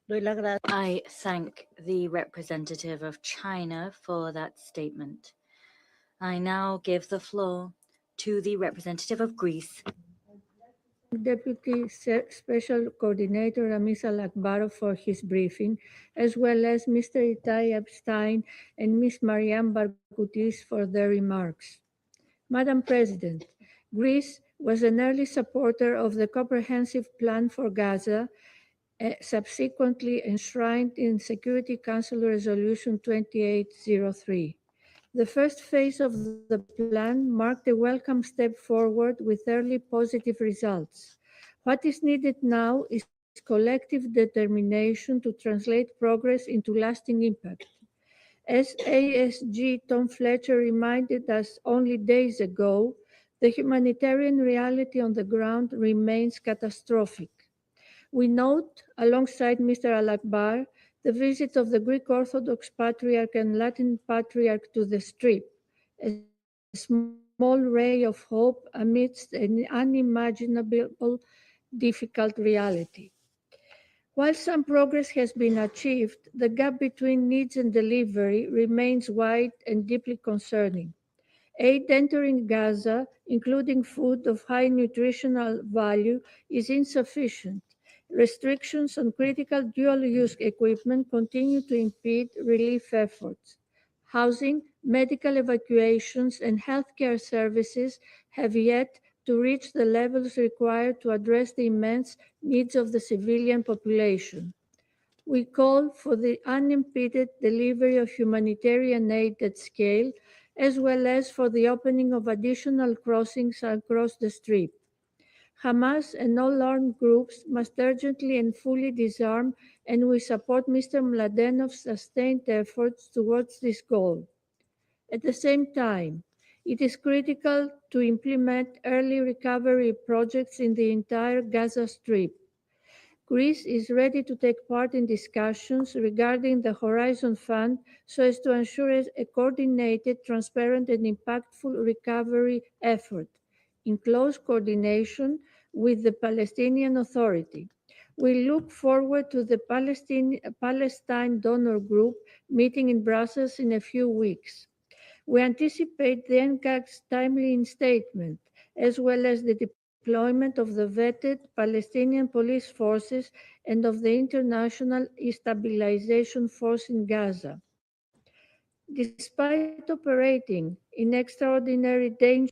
I thank the representative of China for that statement. I now give the floor to the representative of Greece. Deputy Special Coordinator Ramis Al-Akbarov for his briefing, as well as Mr. Itai Epstein and Ms. Mariam Barkoutis for their remarks. Madam President, Greece was an early supporter of the Comprehensive Plan for Gaza, subsequently enshrined in Security Council Resolution 2803. The first phase of the plan marked a welcome step forward with early positive results. What is needed now is collective determination to translate progress into lasting impact. As ASG Tom Fletcher reminded us only days ago, the humanitarian reality on the ground remains catastrophic. We note, alongside Mr. Al-Akbar, the visit of the Greek Orthodox Patriarch and Latin Patriarch to the Strip, a small ray of hope amidst an unimaginable difficult reality. While some progress has been achieved, the gap between needs and delivery remains wide and deeply concerning. Aid entering Gaza, including food of high nutritional value, is insufficient. Restrictions on critical dual-use equipment continue to impede relief efforts. Housing, medical evacuations, and healthcare services have yet to reach the levels required to address the immense needs of the civilian population. We call for the unimpeded delivery of humanitarian aid at scale, as well as for the opening of additional crossings across the Strip. Hamas and all armed groups must urgently and fully disarm, and we support Mr. Mladenov's sustained efforts towards this goal. At the same time, it is critical to implement early recovery projects in the entire Gaza Strip. Greece is ready to take part in discussions regarding the Horizon Fund so as to ensure a coordinated, transparent, and impactful recovery effort in close coordination with the Palestinian Authority. We look forward to the Palestine Donor Group meeting in Brussels in a few weeks. We anticipate the NCAC's timely statement, as well as the deployment of the vetted Palestinian police forces and of the International Stabilization Force in Gaza. Despite operating in extraordinary danger,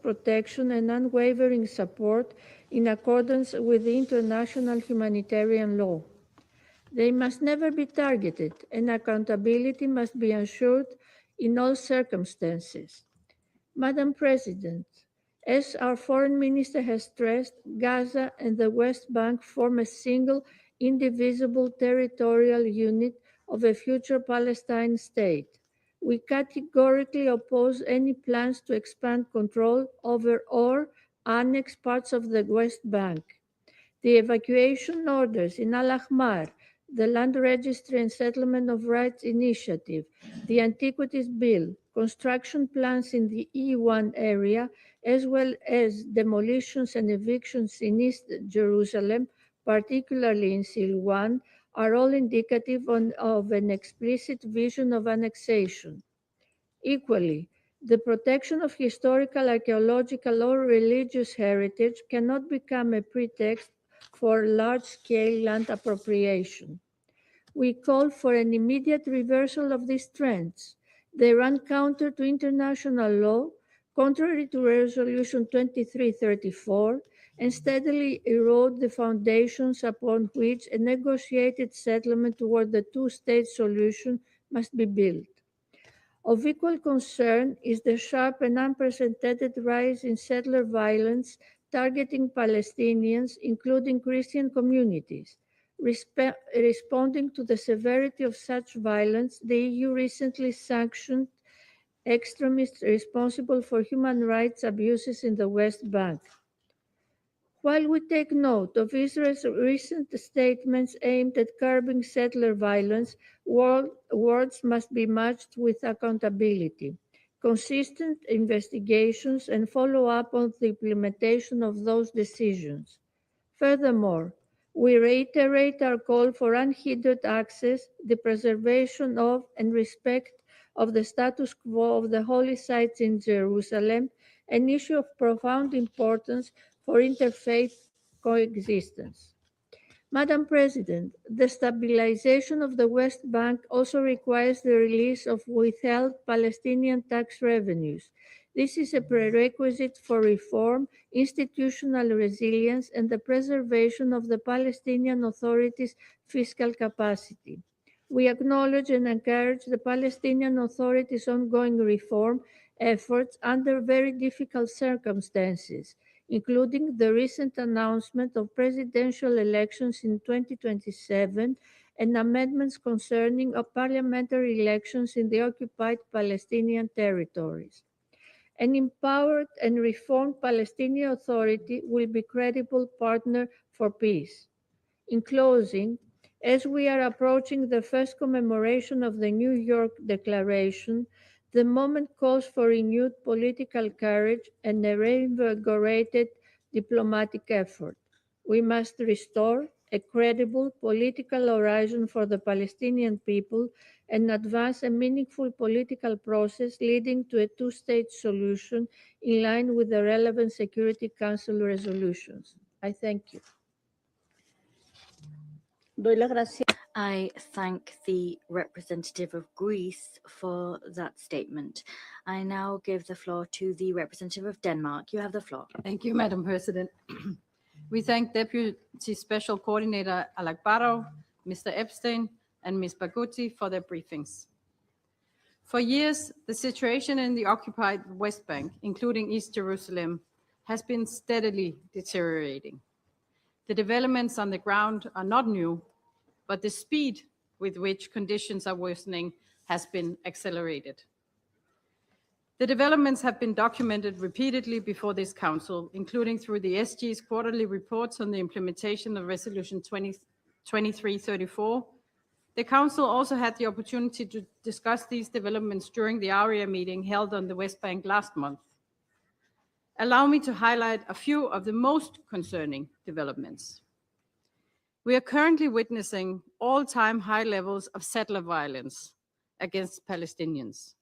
protection and unwavering support in accordance with the international humanitarian law. They must never be targeted, and accountability must be ensured in all circumstances. Madam President, As our foreign minister has stressed, Gaza and the West Bank form a single, indivisible territorial unit of a future Palestine state. We categorically oppose any plans to expand control over or annex parts of the West Bank. The evacuation orders in Al-Ahmar, the Land Registry and Settlement of Rights Initiative, the Antiquities Bill, construction plans in the E1 area, as well as demolitions and evictions in East Jerusalem, particularly in Silwan, are all indicative of an explicit vision of annexation. Equally, the protection of historical, archaeological, or religious heritage cannot become a pretext for large-scale land appropriation. We call for an immediate reversal of these trends. They run counter to international law, contrary to Resolution 2334, and steadily erode the foundations upon which a negotiated settlement toward the two-state solution must be built. Of equal concern is the sharp and unprecedented rise in settler violence targeting Palestinians, including Christian communities. Responding to the severity of such violence, the EU recently sanctioned extremists responsible for human rights abuses in the West Bank. While we take note of Israel's recent statements aimed at curbing settler violence, words must be matched with accountability, consistent investigations, and follow-up on the implementation of those decisions. Furthermore, we reiterate our call for unhindered access, the preservation of and respect of the status quo of the holy sites in Jerusalem, an issue of profound importance for interfaith coexistence. Madam President, the stabilization of the West Bank also requires the release of withheld Palestinian tax revenues. This is a prerequisite for reform, institutional resilience, and the preservation of the Palestinian Authority's fiscal capacity. We acknowledge and encourage the Palestinian Authority's ongoing reform efforts under very difficult circumstances, including the recent announcement of presidential elections in 2027 and amendments concerning parliamentary elections in the occupied Palestinian territories. An empowered and reformed Palestinian Authority will be a credible partner for peace. In closing, as we are approaching the first commemoration of the New York Declaration, the moment calls for renewed political courage and a reinvigorated diplomatic effort. We must restore a credible political horizon for the Palestinian people and advance a meaningful political process leading to a two-state solution in line with the relevant Security Council resolutions. I thank you. Doy las gracias. I thank the representative of Greece for that statement. I now give the floor to the representative of Denmark. You have the floor. Thank you, Madam President. We thank Deputy Special Coordinator Alakbarov, Mr. Epstein, and Ms. Barghouti for their briefings. For years, the situation in the occupied West Bank, including East Jerusalem, has been steadily deteriorating. The developments on the ground are not new, but the speed with which conditions are worsening has been accelerated. The developments have been documented repeatedly before this Council, including through the SG's quarterly reports on the implementation of Resolution 2334. The Council also had the opportunity to discuss these developments during the ARIA meeting held on the West Bank last month. Allow me to highlight a few of the most concerning developments. We are currently witnessing all-time high levels of settler violence against Palestinians.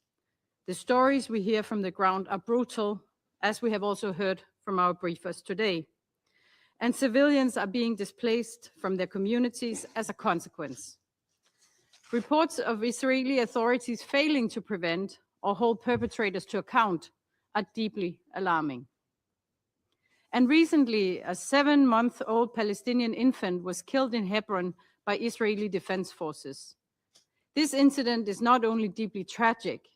The stories we hear from the ground are brutal, as we have also heard from our briefers today, and civilians are being displaced from their communities as a consequence. Reports of Israeli authorities failing to prevent or hold perpetrators to account are deeply alarming. And recently, a 7-month-old Palestinian infant was killed in Hebron by Israeli defense forces. This incident is not only deeply tragic,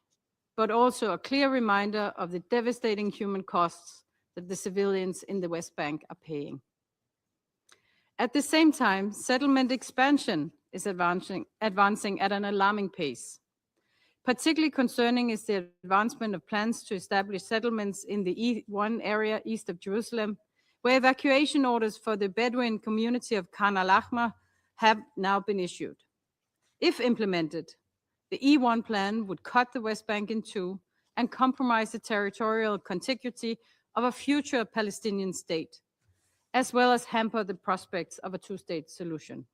but also a clear reminder of the devastating human costs that the civilians in the West Bank are paying. At the same time, settlement expansion is advancing at an alarming pace. Particularly concerning is the advancement of plans to establish settlements in the E1 area east of Jerusalem, where evacuation orders for the Bedouin community of Khan al-Ahmar have now been issued. If implemented, the E1 plan would cut the West Bank in two and compromise the territorial contiguity of a future Palestinian state, as well as hamper the prospects of a two-state solution.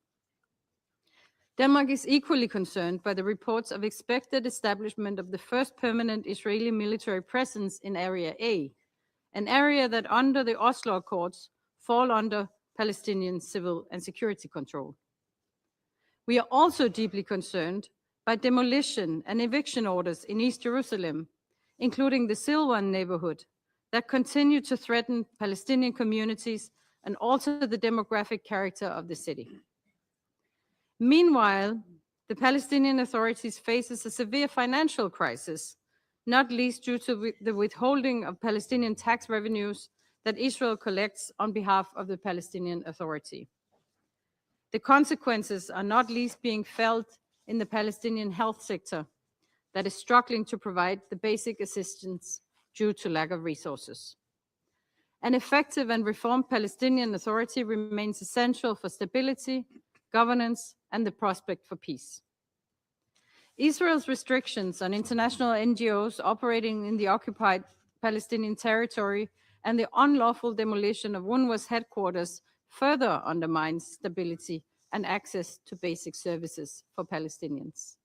Denmark is equally concerned by the reports of expected establishment of the first permanent Israeli military presence in Area A, an area that under the Oslo Accords fall under Palestinian civil and security control. We are also deeply concerned by demolition and eviction orders in East Jerusalem, including the Silwan neighborhood, that continue to threaten Palestinian communities and alter the demographic character of the city. Meanwhile, the Palestinian authorities faces a severe financial crisis, not least due to the withholding of Palestinian tax revenues that Israel collects on behalf of the Palestinian Authority. The consequences are not least being felt in the Palestinian health sector that is struggling to provide the basic assistance due to lack of resources. An effective and reformed Palestinian Authority remains essential for stability, governance, and the prospect for peace. Israel's restrictions on international NGOs operating in the occupied Palestinian territory and the unlawful demolition of UNRWA's headquarters further undermines stability and access to basic services for Palestinians.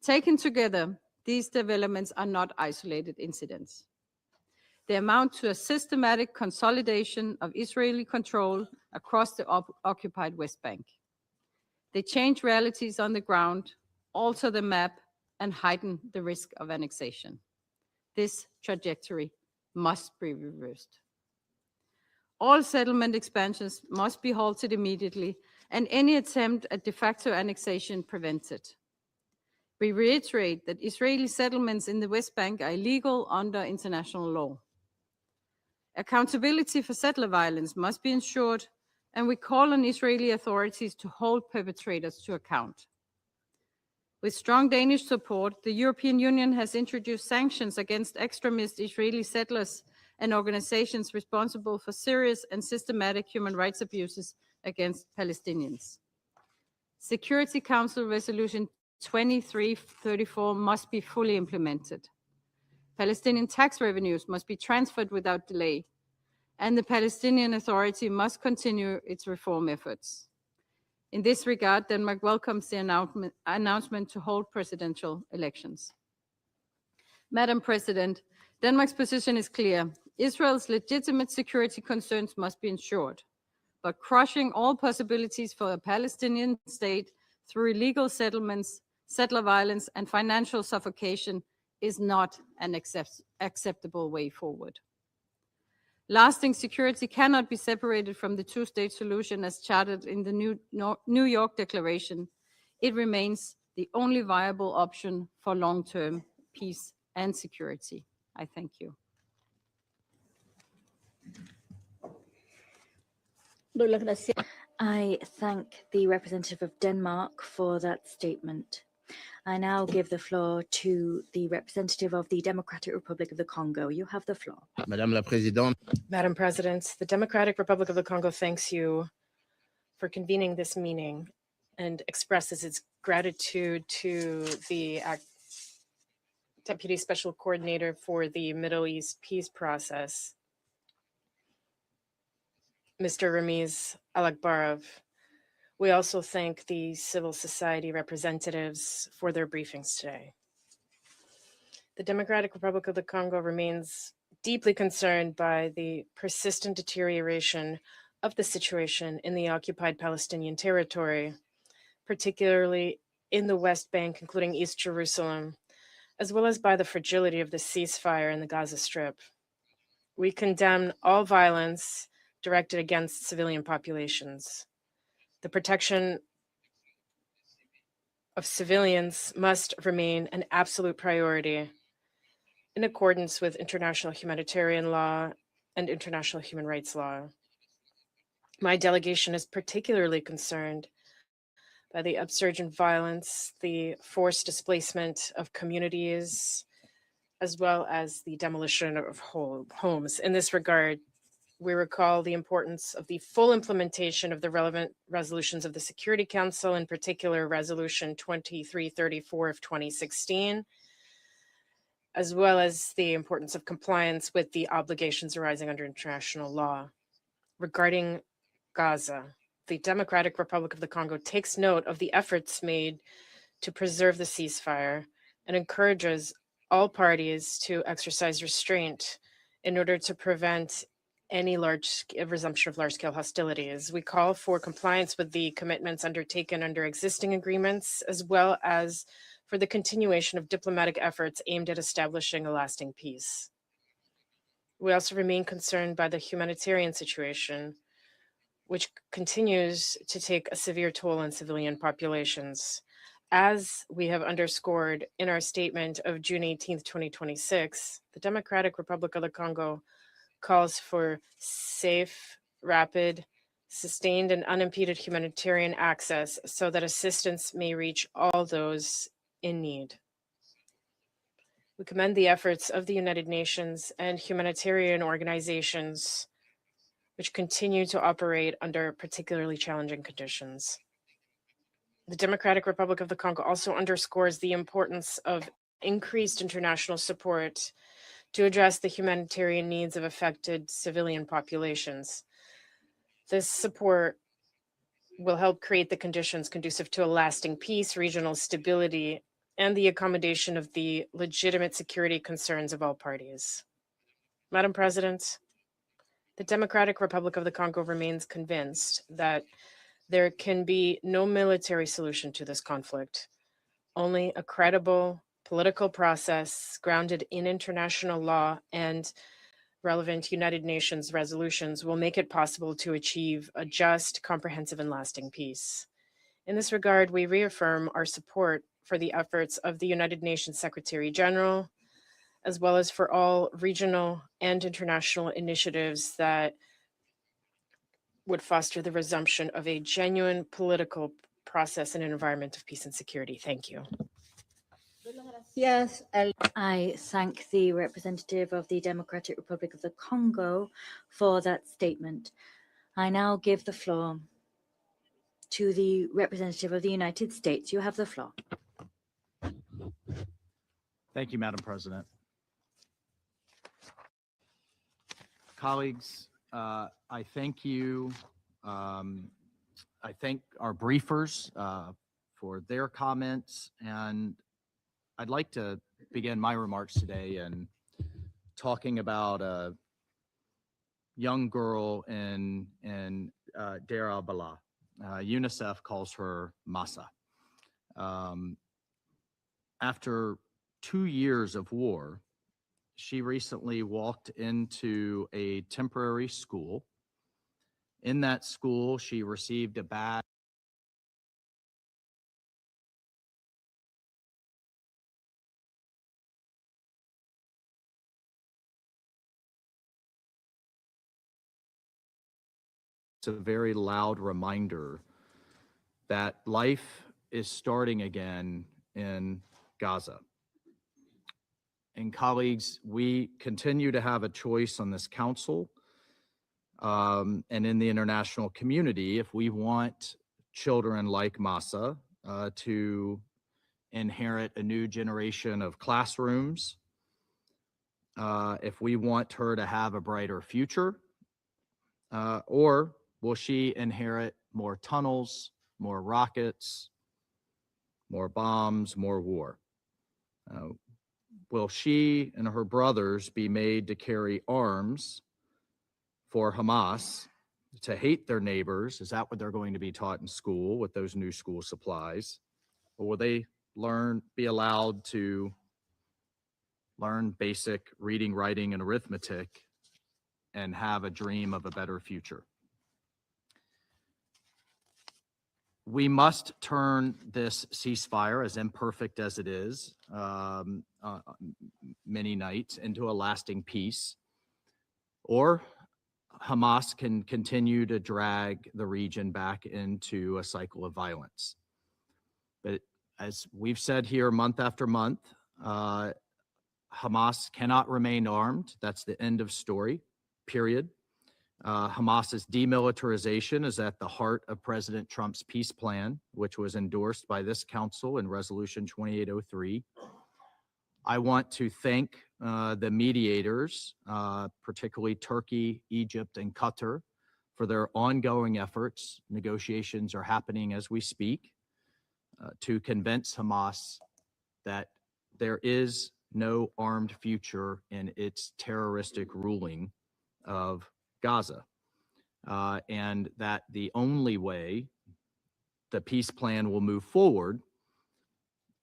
Taken together, these developments are not isolated incidents. They amount to a systematic consolidation of Israeli control across the occupied West Bank. They change realities on the ground, alter the map, and heighten the risk of annexation. This trajectory must be reversed. All settlement expansions must be halted immediately, and any attempt at de facto annexation prevented. We reiterate that Israeli settlements in the West Bank are illegal under international law. Accountability for settler violence must be ensured, and we call on Israeli authorities to hold perpetrators to account. With strong Danish support, the European Union has introduced sanctions against extremist Israeli settlers and organizations responsible for serious and systematic human rights abuses against Palestinians. Security Council Resolution 2334 must be fully implemented. Palestinian tax revenues must be transferred without delay, and the Palestinian Authority must continue its reform efforts. In this regard, Denmark welcomes the announcement to hold presidential elections. Madam President, Denmark's position is clear. Israel's legitimate security concerns must be ensured, but crushing all possibilities for a Palestinian state through illegal settlements, settler violence, and financial suffocation is not an acceptable way forward. Lasting security cannot be separated from the two-state solution as chartered in the New York Declaration. It remains the only viable option for long-term peace and security. I thank you. Doy las gracias. I thank the representative of Denmark for that statement. I now give the floor to the representative of the Democratic Republic of the Congo. You have the floor. Madame la Présidente. Madam President, the Democratic Republic of the Congo thanks you for convening this meeting and expresses its gratitude to the Deputy Special Coordinator for the Middle East Peace Process, Mr. Ramiz Alakbarov. We also thank the civil society representatives for their briefings today. The Democratic Republic of the Congo remains deeply concerned by the persistent deterioration of the situation in the occupied Palestinian territory, particularly in the West Bank, including East Jerusalem, as well as by the fragility of the ceasefire in the Gaza Strip. We condemn all violence directed against civilian populations. The protection of civilians must remain an absolute priority in accordance with international humanitarian law and international human rights law. My delegation is particularly concerned by the upsurge in violence, the forced displacement of communities, as well as the demolition of whole homes. In this regard, we recall the importance of the full implementation of the relevant resolutions of the Security Council, in particular Resolution 2334 of 2016, as well as the importance of compliance with the obligations arising under international law. Regarding Gaza, the Democratic Republic of the Congo takes note of the efforts made to preserve the ceasefire and encourages all parties to exercise restraint in order to prevent any resumption of large-scale hostilities. We call for compliance with the commitments undertaken under existing agreements, as well as for the continuation of diplomatic efforts aimed at establishing a lasting peace. We also remain concerned by the humanitarian situation, which continues to take a severe toll on civilian populations. As we have underscored in our statement of June 18th, 2026, the Democratic Republic of the Congo calls for safe, rapid, sustained, and unimpeded humanitarian access so that assistance may reach all those in need. We commend the efforts of the United Nations and humanitarian organizations which continue to operate under particularly challenging conditions. The Democratic Republic of the Congo also underscores the importance of increased international support to address the humanitarian needs of affected civilian populations. This support will help create the conditions conducive to a lasting peace, regional stability, and the accommodation of the legitimate security concerns of all parties. Madam President, the Democratic Republic of the Congo remains convinced that there can be no military solution to this conflict. Only a credible political process grounded in international law and relevant United Nations resolutions will make it possible to achieve a just, comprehensive, and lasting peace. In this regard, we reaffirm our support for the efforts of the United Nations Secretary General, as well as for all regional and international initiatives that would foster the resumption of a genuine political process in an environment of peace and security. Thank you. Yes, I thank the representative of the Democratic Republic of the Congo for that statement. I now give the floor to the representative of the United States. You have the floor. Thank you, Madam President. Colleagues, I thank you. I thank our briefers for their comments, and I'd like to begin my remarks today in talking about a young girl in Deir al-Balah. UNICEF calls her Masa. After 2 years of war, she recently walked into a temporary school. In that school, she received a badge a very loud reminder that life is starting again in Gaza. And colleagues, we continue to have a choice on this council and in the international community if we want children like Masa to inherit a new generation of classrooms, if we want her to have a brighter future, or will she inherit more tunnels, more rockets, more bombs, more war? Will she and her brothers be made to carry arms for Hamas, to hate their neighbors? Is that what they're going to be taught in school with those new school supplies? Or will they be allowed to learn basic reading, writing, and arithmetic and have a dream of a better future? We must turn this ceasefire, as imperfect as it is, many nights, into a lasting peace. or Hamas can continue to drag the region back into a cycle of violence. But as we've said here month after month, Hamas cannot remain armed. That's the end of story, period. Hamas's demilitarization is at the heart of President Trump's peace plan, which was endorsed by this council in Resolution 2803. I want to thank the mediators, particularly Turkey, Egypt, and Qatar, for their ongoing efforts. Negotiations are happening as we speak to convince Hamas that there is no armed future in its terroristic ruling of Gaza, and that the only way the peace plan will move forward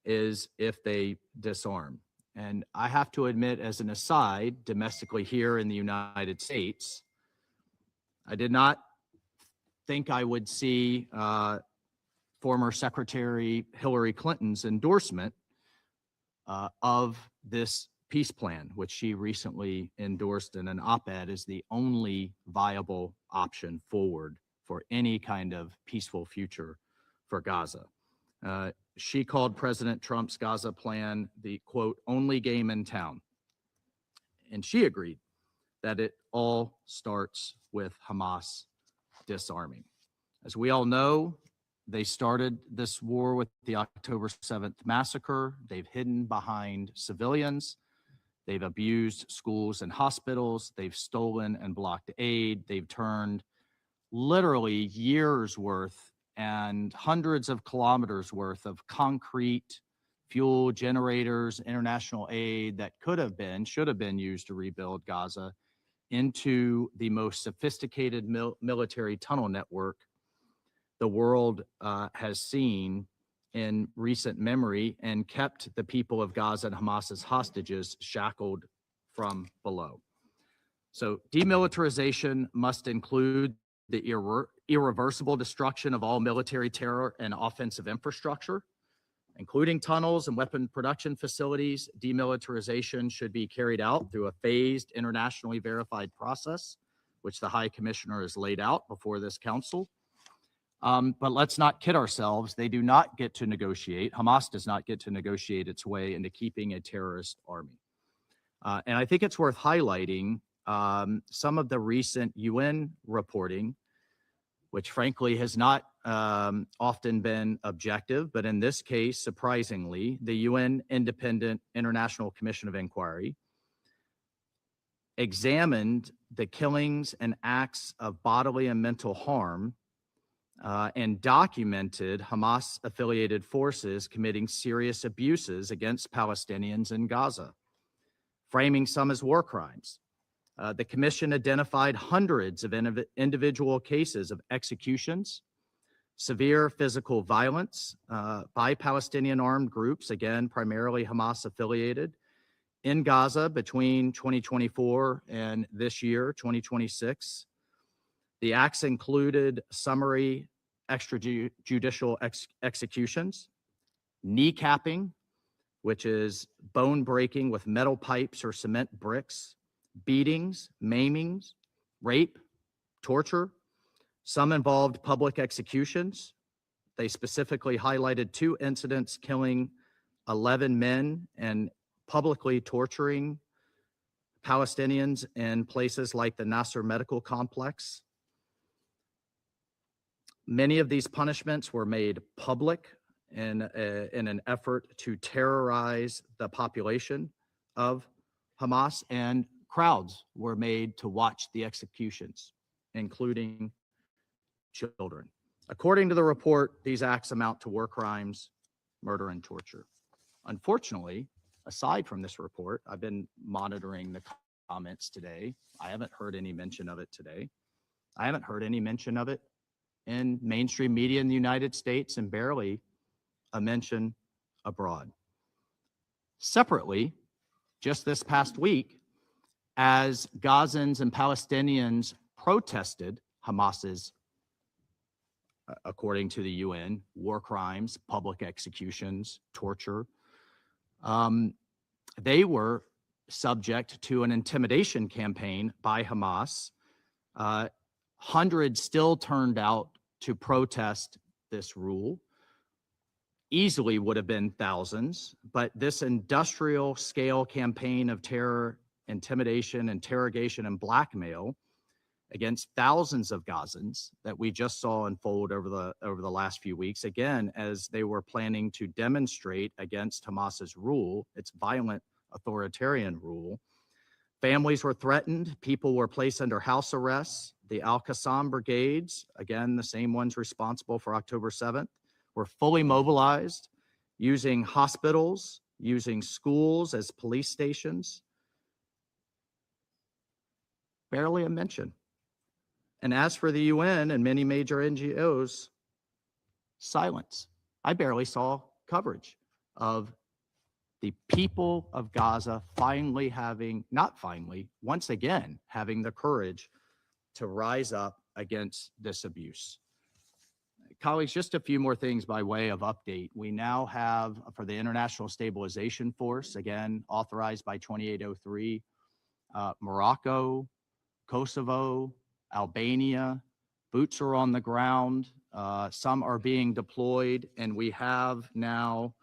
is if they disarm. And I have to admit, as an aside, domestically here in the United States, I did not think I would see former Secretary Hillary Clinton's endorsement of this peace plan, which she recently endorsed in an op-ed as the only viable option forward for any kind of peaceful future for Gaza. She called President Trump's Gaza plan the, quote, only game in town. And she agreed that it all starts with Hamas disarming. As we all know, they started this war with the October 7th massacre. They've hidden behind civilians. They've abused schools and hospitals. They've stolen and blocked aid. They've turned literally years worth and hundreds of kilometers worth of concrete, fuel, generators, international aid that could have been, should have been used to rebuild Gaza into the most sophisticated military tunnel network the world has seen in recent memory, and kept the people of Gaza and Hamas's hostages shackled from below. So demilitarization must include the irreversible destruction of all military terror and offensive infrastructure, including tunnels and weapon production facilities. Demilitarization should be carried out through a phased, internationally verified process, which the High Commissioner has laid out before this council. But let's not kid ourselves. They do not get to negotiate. Hamas does not get to negotiate its way into keeping a terrorist army. And I think it's worth highlighting some of the recent UN reporting, which frankly has not often been objective, but in this case, surprisingly, the UN Independent International Commission of Inquiry examined the killings and acts of bodily and mental harm and documented Hamas-affiliated forces committing serious abuses against Palestinians in Gaza, framing some as war crimes. The commission identified hundreds of individual cases of executions, severe physical violence by Palestinian armed groups, again, primarily Hamas-affiliated, in Gaza between 2024 and this year, 2026. The acts included summary extrajudicial executions, kneecapping, which is bone breaking with metal pipes or cement bricks, beatings, maimings, rape, torture. Some involved public executions. They specifically highlighted 2 incidents killing 11 men and publicly torturing Palestinians in places like the Nasser Medical Complex. Many of these punishments were made public in an effort to terrorize the population of Hamas, and crowds were made to watch the executions, including children. According to the report, these acts amount to war crimes, murder, and torture. Unfortunately, aside from this report, I've been monitoring the comments today. I haven't heard any mention of it today. I haven't heard any mention of it in mainstream media in the United States, and barely a mention abroad. Separately, just this past week, as Gazans and Palestinians protested Hamas's, according to the UN, war crimes, public executions, torture, they were subject to an intimidation campaign by Hamas. Hundreds still turned out to protest this rule. Easily would have been thousands, but this industrial scale campaign of terror, intimidation, interrogation, and blackmail against thousands of Gazans that we just saw unfold over the last few weeks, again, as they were planning to demonstrate against Hamas's rule, its violent authoritarian rule. Families were threatened, people were placed under house arrests. The Al-Qassam brigades, again, the same ones responsible for October 7th, were fully mobilized, using hospitals, using schools as police stations. Barely a mention. And as for the UN and many major NGOs, silence. I barely saw coverage of the people of Gaza finally having, not finally, once again, having the courage to rise up against this abuse. Colleagues, just a few more things by way of update. We now have, for the International Stabilization Force, again, authorized by 2803, Morocco, Kosovo, Albania, boots are on the ground. Some are being deployed, and we have now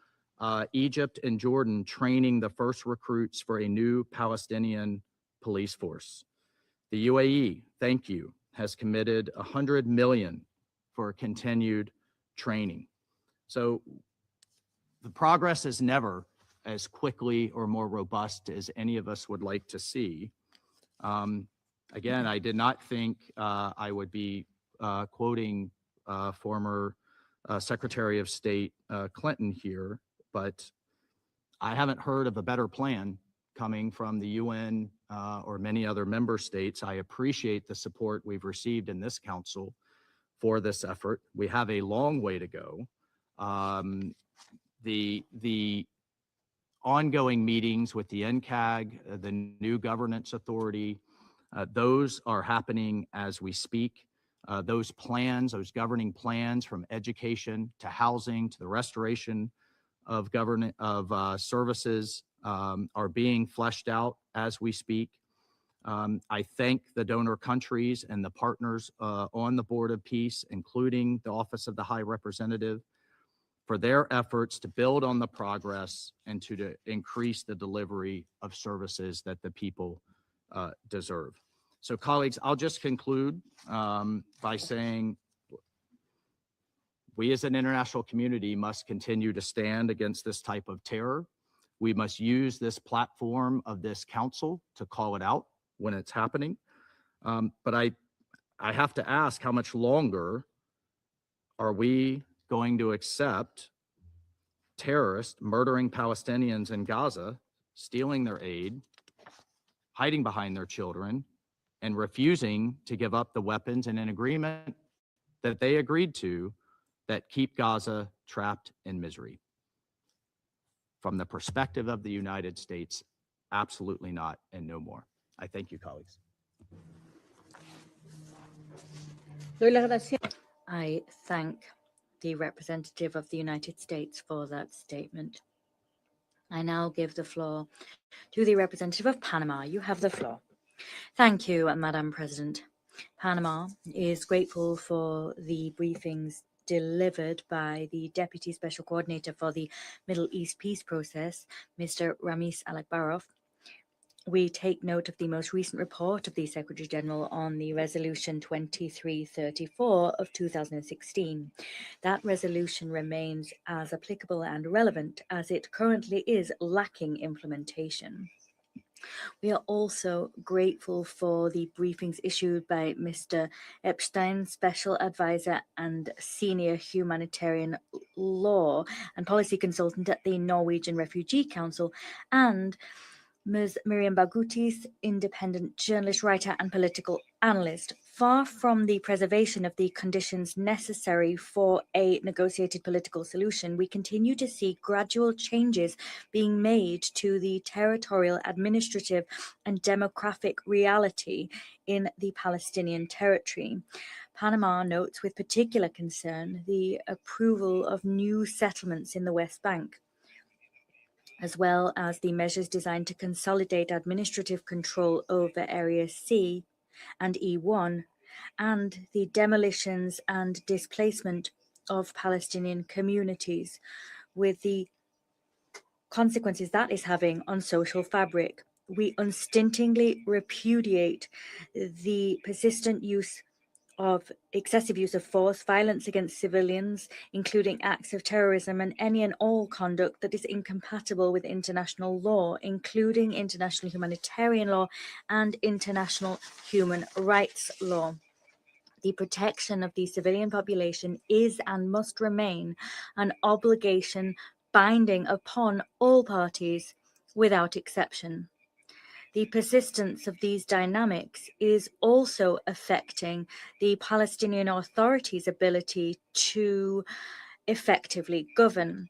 Egypt and Jordan training the first recruits for a new Palestinian police force. The UAE, thank you, has committed $100 million for continued training. So the progress is never as quickly or more robust as any of us would like to see. Again, I did not think I would be quoting former Secretary of State Clinton here, but I haven't heard of a better plan coming from the UN or many other member states. I appreciate the support we've received in this council for this effort. We have a long way to go. The ongoing meetings with the NCAG, the new governance authority, those are happening as we speak. Those plans, those governing plans, from education to housing to the restoration of services, are being fleshed out as we speak. I thank the donor countries and the partners on the Board of Peace, including the Office of the High Representative, for their efforts to build on the progress and to increase the delivery of services that the people deserve. So colleagues, I'll just conclude by saying we as an international community must continue to stand against this type of terror. We must use this platform of this council to call it out when it's happening. But I have to ask, how much longer are we going to accept terrorists murdering Palestinians in Gaza, stealing their aid, hiding behind their children, and refusing to give up the weapons in an agreement that they agreed to that keep Gaza trapped in misery? From the perspective of the United States, absolutely not, and no more. I thank you, colleagues. Doy las gracias. I thank the representative of the United States for that statement. I now give the floor to the representative of Panama. You have the floor. Thank you, Madam President. Panama is grateful for the briefings delivered by the Deputy Special Coordinator for the Middle East Peace Process, Mr. Ramis Alakbarov. We take note of the most recent report of the Secretary General on the Resolution 2334 of 2016. That resolution remains as applicable and relevant as it currently is lacking implementation. We are also grateful for the briefings issued by Mr. Epstein, Special Advisor and Senior Humanitarian Law and Policy Consultant at the Norwegian Refugee Council, and Ms. Miriam Barghoutis, independent journalist, writer, and political analyst. Far from the preservation of the conditions necessary for a negotiated political solution, we continue to see gradual changes being made to the territorial, administrative, and demographic reality in the Palestinian territory. Panama notes with particular concern the approval of new settlements in the West Bank. as well as the measures designed to consolidate administrative control over Area C and E1, and the demolitions and displacement of Palestinian communities, with the consequences that is having on social fabric. We unstintingly repudiate the persistent excessive use of force, violence against civilians, including acts of terrorism, and any and all conduct that is incompatible with international law, including international humanitarian law and international human rights law. The protection of the civilian population is and must remain an obligation binding upon all parties without exception. The persistence of these dynamics is also affecting the Palestinian Authority's ability to effectively govern.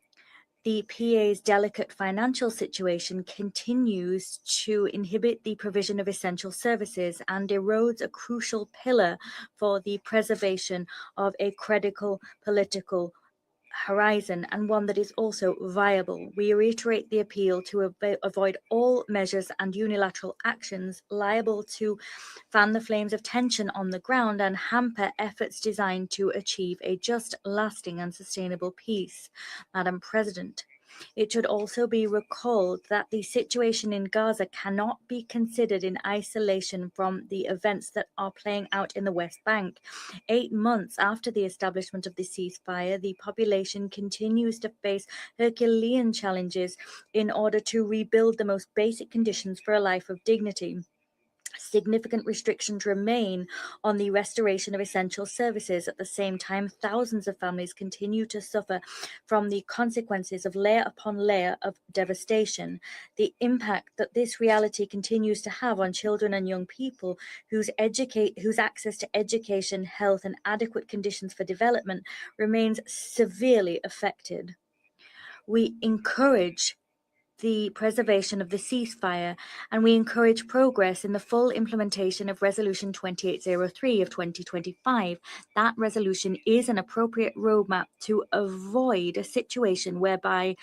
The PA's delicate financial situation continues to inhibit the provision of essential services and erodes a crucial pillar for the preservation of a credible political horizon, and one that is also viable. We reiterate the appeal to avoid all measures and unilateral actions liable to fan the flames of tension on the ground and hamper efforts designed to achieve a just, lasting and sustainable peace. Madam President, it should also be recalled that the situation in Gaza cannot be considered in isolation from the events that are playing out in the West Bank. 8 months after the establishment of the ceasefire, the population continues to face Herculean challenges in order to rebuild the most basic conditions for a life of dignity. Significant restrictions remain on the restoration of essential services. At the same time, thousands of families continue to suffer from the consequences of layer upon layer of devastation. The impact that this reality continues to have on children and young people whose access to education, health, and adequate conditions for development remains severely affected. We encourage the preservation of the ceasefire, and we encourage progress in the full implementation of Resolution 2803 of 2025. That resolution is an appropriate roadmap to avoid a situation whereby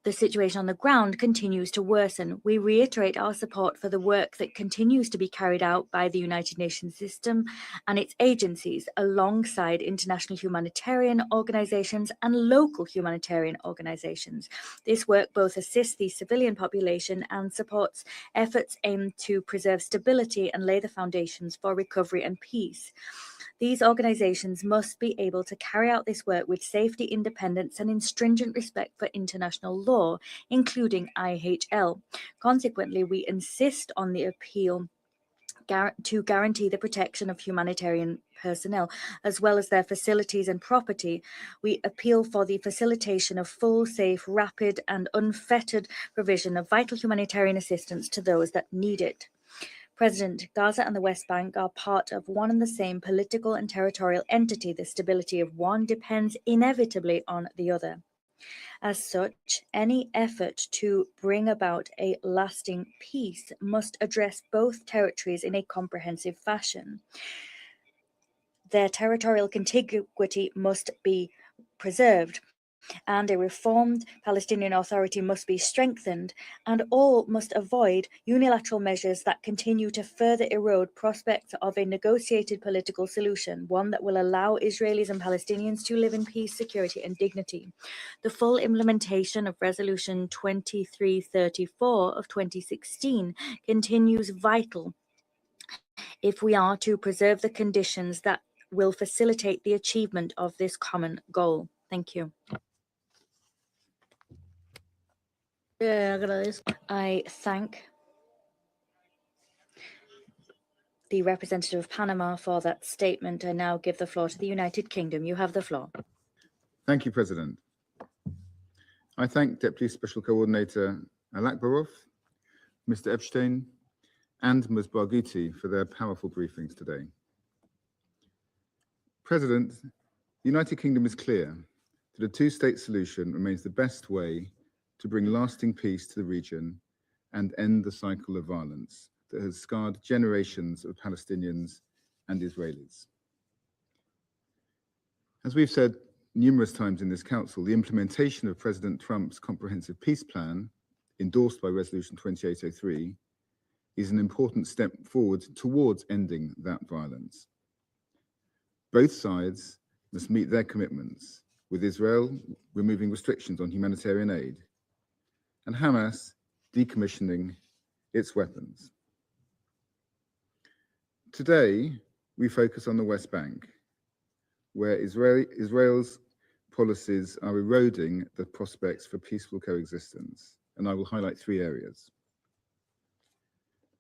the situation on the ground continues to worsen. We reiterate our support for the work that continues to be carried out by the United Nations system and its agencies, alongside international humanitarian organizations and local humanitarian organizations. This work both assists the civilian population and supports efforts aimed to preserve stability and lay the foundations for recovery and peace. These organizations must be able to carry out this work with safety, independence, and in stringent respect for international law, including IHL. Consequently, we insist on the appeal to guarantee the protection of humanitarian personnel, as well as their facilities and property. We appeal for the facilitation of full, safe, rapid, and unfettered provision of vital humanitarian assistance to those that need it. President, Gaza and the West Bank are part of one and the same political and territorial entity. The stability of one depends inevitably on the other. As such, any effort to bring about a lasting peace must address both territories in a comprehensive fashion. Their territorial contiguity must be preserved, and a reformed Palestinian Authority must be strengthened, and all must avoid unilateral measures that continue to further erode prospects of a negotiated political solution, one that will allow Israelis and Palestinians to live in peace, security, and dignity. The full implementation of Resolution 2334 of 2016 continues vital if we are to preserve the conditions that will facilitate the achievement of this common goal. Thank you. I thank the representative of Panama for that statement. I now give the floor to the United Kingdom. You have the floor. Thank you, President. I thank Deputy Special Coordinator Alakbarov, Mr. Epstein, and Ms. Barghouti for their powerful briefings today. President, the United Kingdom is clear that a two-state solution remains the best way to bring lasting peace to the region and end the cycle of violence that has scarred generations of Palestinians and Israelis. As we've said numerous times in this council, the implementation of President Trump's comprehensive peace plan, endorsed by Resolution 2803, is an important step forward towards ending that violence. Both sides must meet their commitments, with Israel removing restrictions on humanitarian aid and Hamas decommissioning its weapons. Today, we focus on the West Bank, where Israel's policies are eroding the prospects for peaceful coexistence, and I will highlight three areas.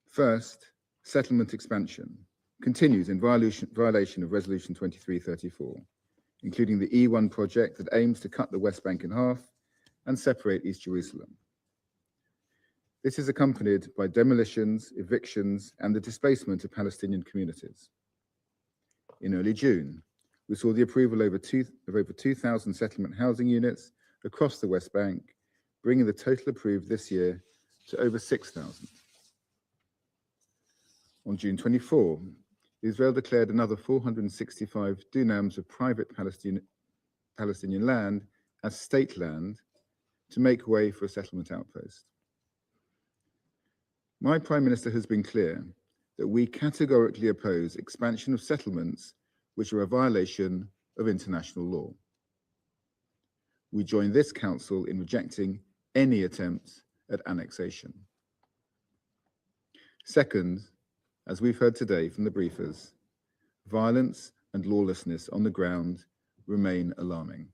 First, settlement expansion continues in violation of Resolution 2334, including the E1 project that aims to cut the West Bank in half and separate East Jerusalem. This is accompanied by demolitions, evictions, and the displacement of Palestinian communities. In early June, we saw the approval of over 2,000 settlement housing units across the West Bank, bringing the total approved this year to over 6,000. On June 24, Israel declared another 465 dunams of private Palestinian land as state land to make way for a settlement outpost. My Prime Minister has been clear that we categorically oppose expansion of settlements which are a violation of international law. We join this Council in rejecting any attempt at annexation. Second, as we've heard today from the briefers, violence and lawlessness on the ground remain alarming.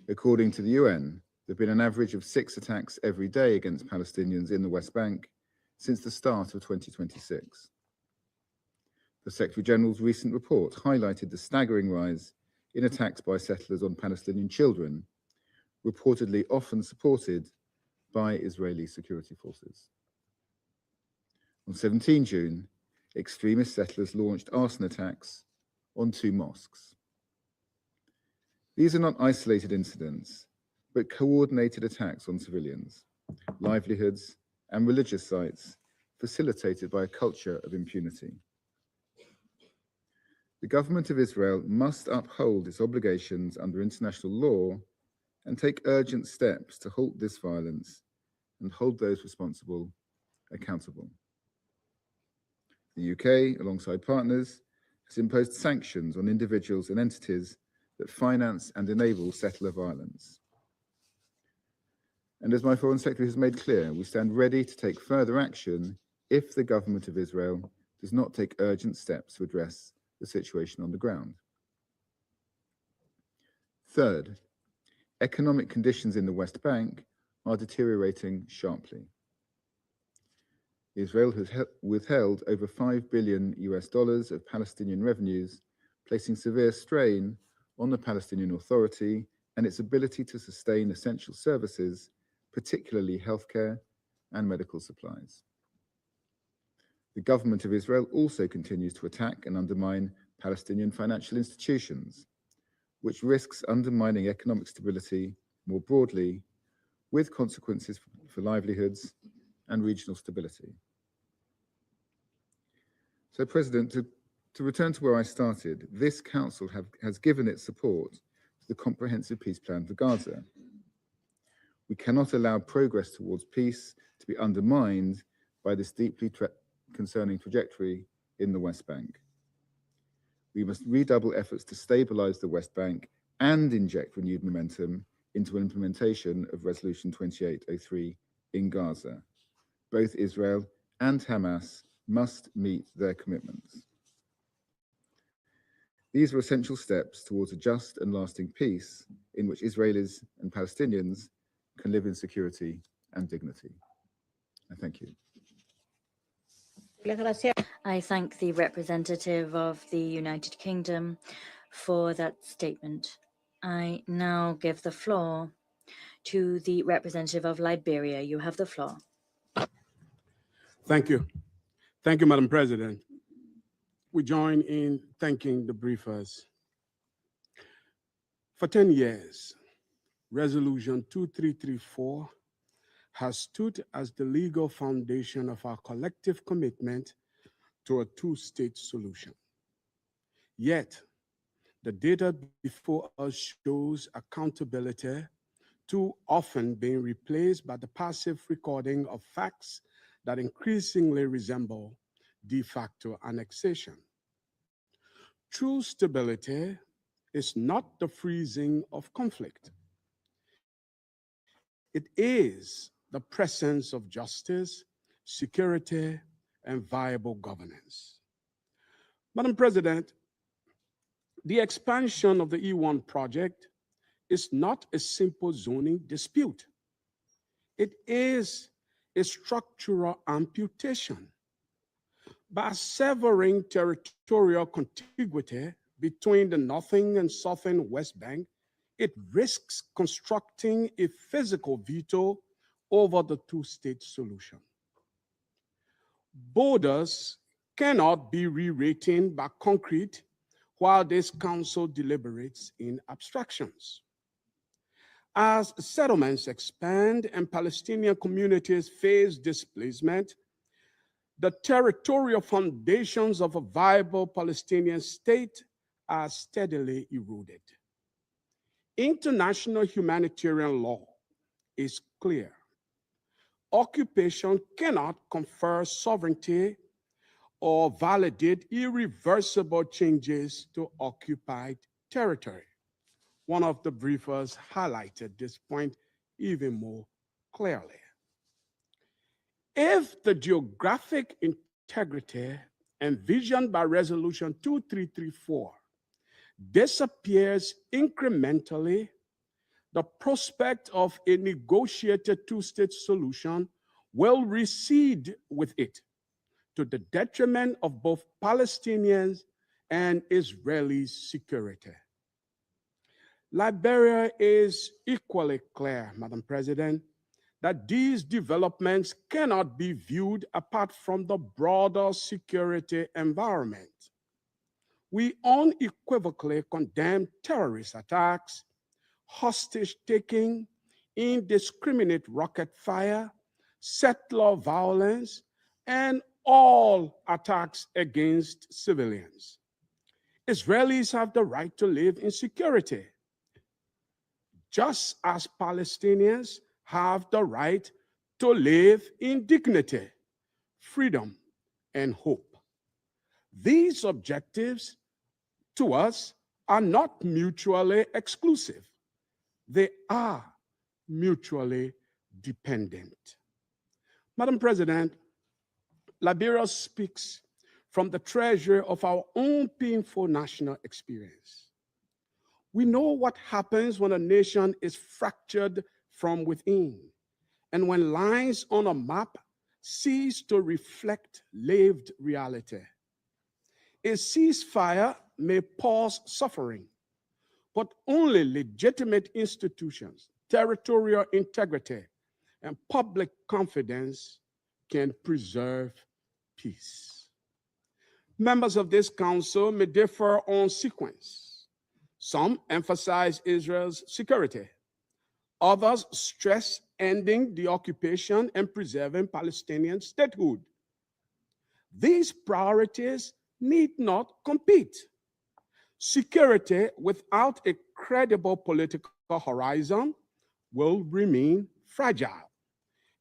According to the UN, there have been an average of 6 attacks every day against Palestinians in the West Bank since the start of 2026. The Secretary General's recent report highlighted the staggering rise in attacks by settlers on Palestinian children, reportedly often supported by Israeli security forces. On 17 June, extremist settlers launched arson attacks on 2 mosques. These are not isolated incidents, but coordinated attacks on civilians, livelihoods, and religious sites facilitated by a culture of impunity. The government of Israel must uphold its obligations under international law and take urgent steps to halt this violence and hold those responsible accountable. The UK, alongside partners, has imposed sanctions on individuals and entities that finance and enable settler violence. And as my Foreign Secretary has made clear, we stand ready to take further action if the government of Israel does not take urgent steps to address the situation on the ground. Third, economic conditions in the West Bank are deteriorating sharply. Israel has withheld over $5 billion of Palestinian revenues, placing severe strain on the Palestinian Authority and its ability to sustain essential services, particularly healthcare and medical supplies. The government of Israel also continues to attack and undermine Palestinian financial institutions, which risks undermining economic stability more broadly, with consequences for livelihoods and regional stability. So, President, to return to where I started, this Council has given its support to the Comprehensive Peace Plan for Gaza. We cannot allow progress towards peace to be undermined by this deeply concerning trajectory in the West Bank. We must redouble efforts to stabilize the West Bank and inject renewed momentum into implementation of Resolution 2803 in Gaza. Both Israel and Hamas must meet their commitments. These are essential steps towards a just and lasting peace in which Israelis and Palestinians can live in security and dignity. I thank you. I thank the representative of the United Kingdom for that statement. I now give the floor to the representative of Liberia. You have the floor. Thank you. Thank you, Madam President. We join in thanking the briefers. For 10 years, Resolution 2334 has stood as the legal foundation of our collective commitment to a two-state solution. Yet, The data before us shows accountability too often being replaced by the passive recording of facts that increasingly resemble de facto annexation. True stability is not the freezing of conflict. It is the presence of justice, security, and viable governance. Madam President, the expansion of the E1 project is not a simple zoning dispute. It is a structural amputation. By severing territorial contiguity between the northern and southern West Bank, it risks constructing a physical veto over the two-state solution. Borders cannot be rewritten by concrete while this council deliberates in abstractions. As settlements expand and Palestinian communities face displacement, the territorial foundations of a viable Palestinian state are steadily eroded. International humanitarian law is clear. Occupation cannot confer sovereignty or validate irreversible changes to occupied territory. One of the briefers highlighted this point even more clearly. If the geographic integrity envisioned by Resolution 2334 disappears incrementally, the prospect of a negotiated two-state solution will recede with it, to the detriment of both Palestinians and Israeli security. Liberia is equally clear, Madam President, that these developments cannot be viewed apart from the broader security environment. We unequivocally condemn terrorist attacks, hostage-taking, indiscriminate rocket fire, settler violence, and all attacks against civilians. Israelis have the right to live in security, just as Palestinians have the right to live in dignity, freedom, and hope. These objectives, to us, are not mutually exclusive. They are mutually dependent. Madam President, Liberia speaks from the treasure of our own painful national experience. We know what happens when a nation is fractured from within, and when lines on a map cease to reflect lived reality. A ceasefire may pause suffering, but only legitimate institutions, territorial integrity, and public confidence can preserve peace. Members of this council may differ on sequence. Some emphasize Israel's security. Others stress ending the occupation and preserving Palestinian statehood. These priorities need not compete. Security without a credible political horizon will remain fragile.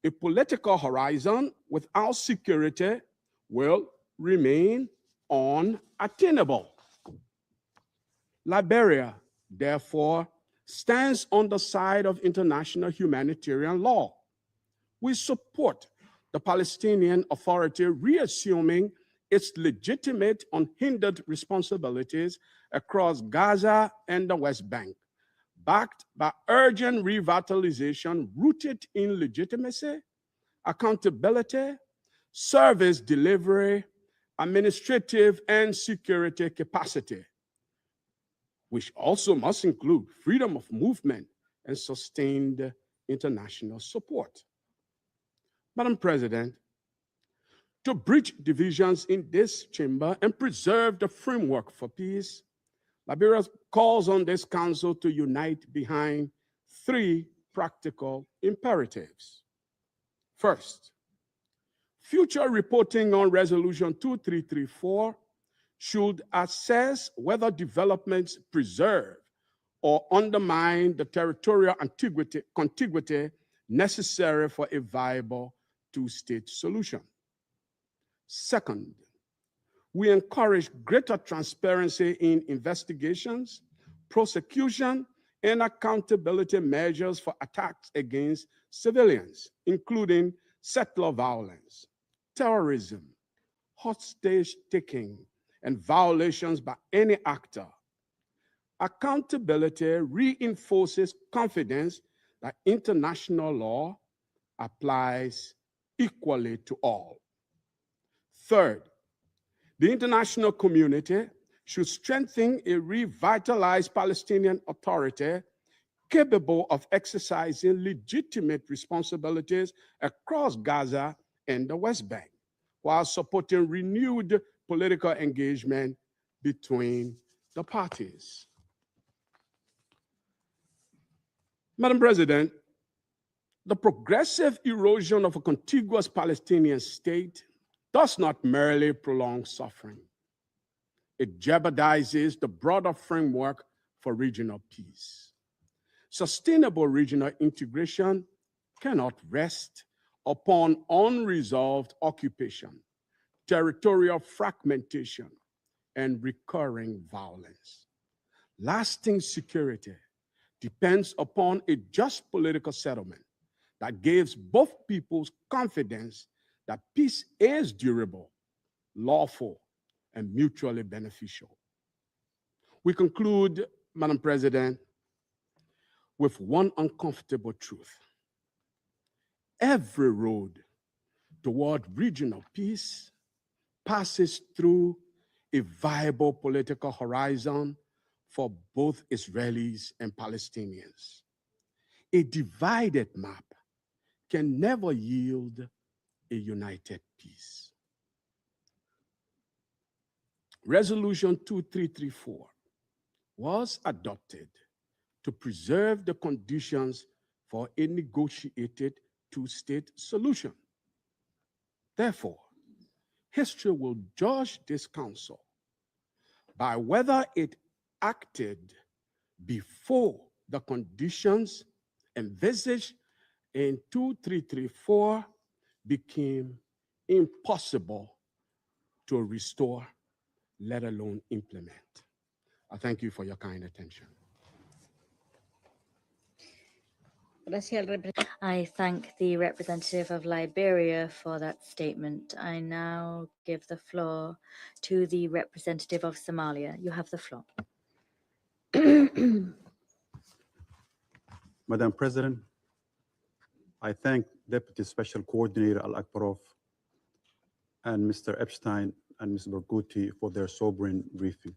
A political horizon without security will remain unattainable. Liberia, therefore, stands on the side of international humanitarian law. We support the Palestinian Authority reassuming its legitimate, unhindered responsibilities across Gaza and the West Bank, backed by urgent revitalization rooted in legitimacy, accountability, service delivery, administrative and security capacity, which also must include freedom of movement and sustained international support. Madam President, to bridge divisions in this chamber and preserve the framework for peace, Liberia calls on this council to unite behind three practical imperatives. First, future reporting on Resolution 2334 should assess whether developments preserve or undermine the territorial contiguity necessary for a viable two-state solution. Second, we encourage greater transparency in investigations, prosecution, and accountability measures for attacks against civilians, including settler violence, terrorism, hostage-taking, and violations by any actor. Accountability reinforces confidence that international law applies equally to all. Third, the international community should strengthen a revitalized Palestinian Authority capable of exercising legitimate responsibilities across Gaza and the West Bank, while supporting renewed political engagement between the parties. Madam President, the progressive erosion of a contiguous Palestinian state does not merely prolong suffering. It jeopardizes the broader framework for regional peace. Sustainable regional integration cannot rest upon unresolved occupation, territorial fragmentation, and recurring violence. Lasting security depends upon a just political settlement that gives both peoples confidence that peace is durable, lawful, and mutually beneficial. We conclude, Madam President, with one uncomfortable truth. Every road toward regional peace passes through a viable political horizon for both Israelis and Palestinians. A divided map can never yield a united peace. Resolution 2334 was adopted to preserve the conditions for a negotiated two-state solution. Therefore, history will judge this council by whether it acted before the conditions envisaged in 2334 became impossible to restore, let alone implement. I thank you for your kind attention. I thank the representative of Liberia for that statement. I now give the floor to the representative of Somalia. You have the floor. Madam President, I thank Deputy Special Coordinator Al-Akbarov and Mr. Epstein and Ms. Barghouti for their sobering briefing.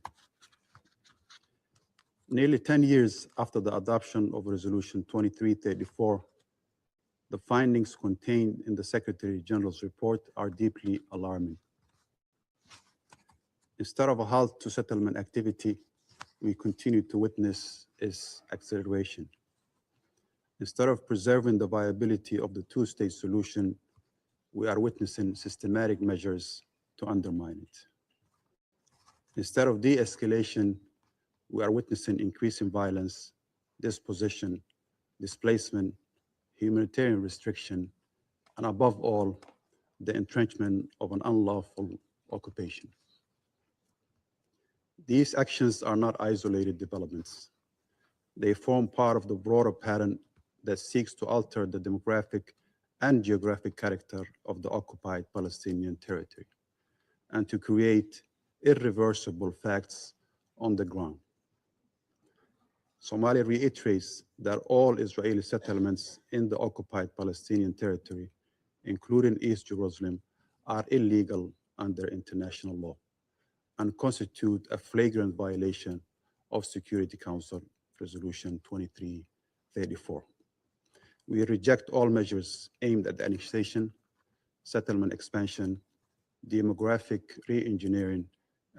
Nearly 10 years after the adoption of Resolution 2334, the findings contained in the Secretary General's report are deeply alarming. Instead of a halt to settlement activity, we continue to witness its acceleration. Instead of preserving the viability of the two-state solution, we are witnessing systematic measures to undermine it. Instead of de-escalation, we are witnessing increasing violence, dispossession, displacement, humanitarian restriction, and above all, the entrenchment of an unlawful occupation. These actions are not isolated developments. They form part of the broader pattern that seeks to alter the demographic and geographic character of the occupied Palestinian territory and to create irreversible facts on the ground. Somalia reiterates that all Israeli settlements in the occupied Palestinian territory, including East Jerusalem, are illegal under international law and constitute a flagrant violation of Security Council Resolution 2334. We reject all measures aimed at the annexation, settlement expansion, demographic re-engineering,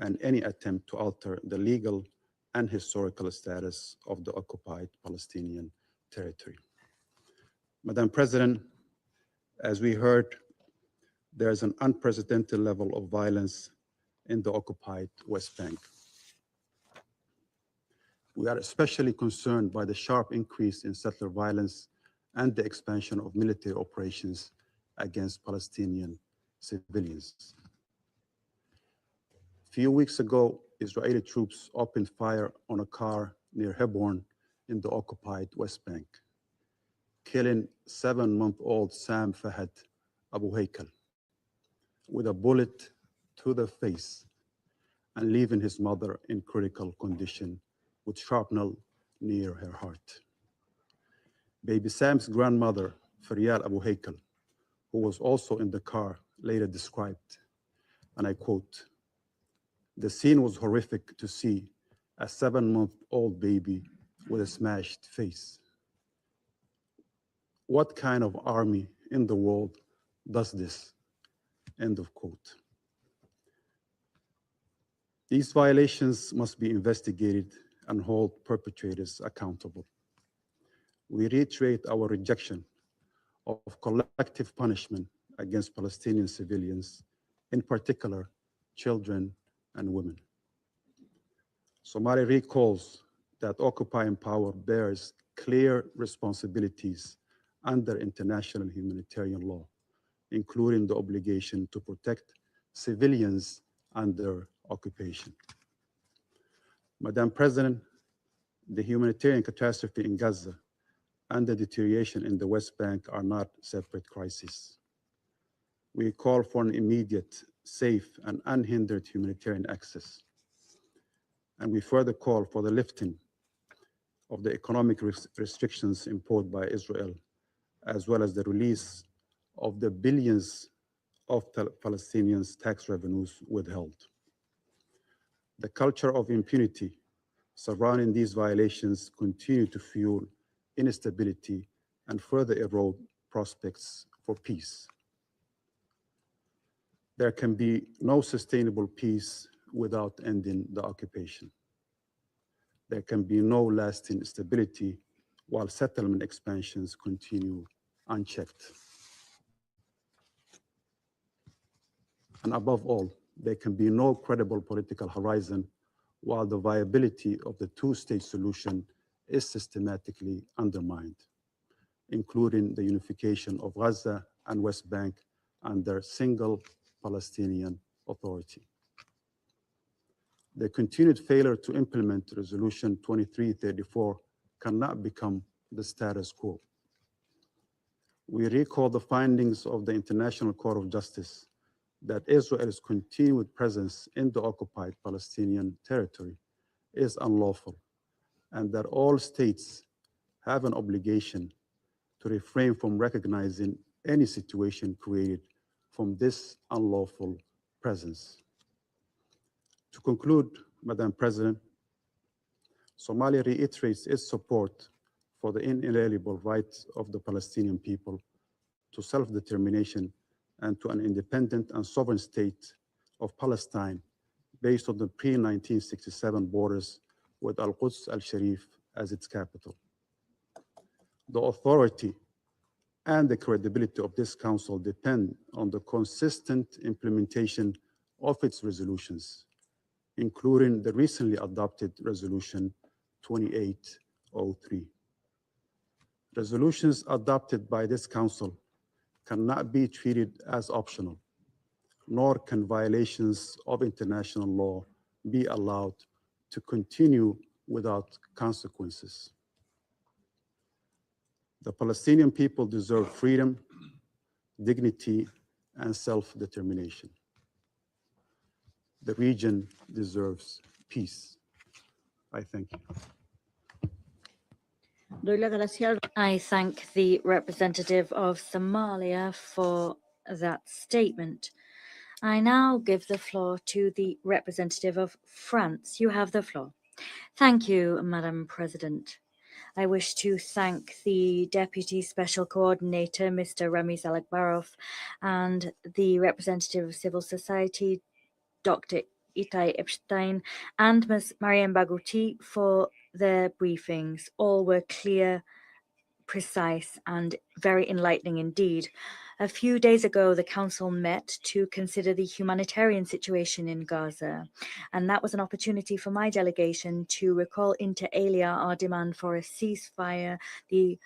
and any attempt to alter the legal and historical status of the occupied Palestinian territory. Madam President, as we heard, there is an unprecedented level of violence in the occupied West Bank. We are especially concerned by the sharp increase in settler violence and the expansion of military operations against Palestinian civilians. A few weeks ago, Israeli troops opened fire on a car near Hebron in the occupied West Bank, killing 7-month-old Sam Fahad Abu Haykal with a bullet to the face and leaving his mother in critical condition with shrapnel near her heart. Baby Sam's grandmother, Faryal Abu Haykal, who was also in the car, later described, and I quote, "The scene was horrific to see a 7-month-old baby with a smashed face. What kind of army in the world does this?" End of quote. These violations must be investigated and hold perpetrators accountable. We reiterate our rejection of collective punishment against Palestinian civilians, in particular, children and women. Somalia recalls that occupying power bears clear responsibilities under international humanitarian law, including the obligation to protect civilians under occupation. Madam President, the humanitarian catastrophe in Gaza and the deterioration in the West Bank are not separate crises. We call for an immediate, safe, and unhindered humanitarian access. And we further call for the lifting of the economic restrictions imposed by Israel, as well as the release of the billions of Palestinians' tax revenues withheld. The culture of impunity surrounding these violations continue to fuel instability and further erode prospects for peace. There can be no sustainable peace without ending the occupation. There can be no lasting stability while settlement expansions continue unchecked. And above all, there can be no credible political horizon while the viability of the two-state solution is systematically undermined, including the unification of Gaza and West Bank under single Palestinian Authority. The continued failure to implement Resolution 2334 cannot become the status quo. We recall the findings of the International Court of Justice that Israel's continued presence in the occupied Palestinian territory is unlawful, and that all states have an obligation to refrain from recognizing any situation created from this unlawful presence. To conclude, Madam President, Somalia reiterates its support for the inalienable rights of the Palestinian people to self-determination and to an independent and sovereign state of Palestine based on the pre-1967 borders with Al-Quds al-Sharif as its capital. The authority and the credibility of this council depend on the consistent implementation of its resolutions, including the recently adopted Resolution 2803. Resolutions adopted by this council cannot be treated as optional, nor can violations of international law be allowed to continue without consequences. The Palestinian people deserve freedom, dignity, and self-determination. The region deserves peace. I thank you. Doy la gracia al I thank the representative of Somalia for that statement. I now give the floor to the representative of France. You have the floor. Thank you, Madam President. I wish to thank the Deputy Special Coordinator, Mr. Ramiz Alakbarov, and the representative of civil society, Dr. Itai Epstein, and Ms. Mariam Bagouti for their briefings. All were clear precise and very enlightening indeed. A few days ago, the Council met to consider the humanitarian situation in Gaza, and that was an opportunity for my delegation to recall inter alia our demand for a ceasefire, the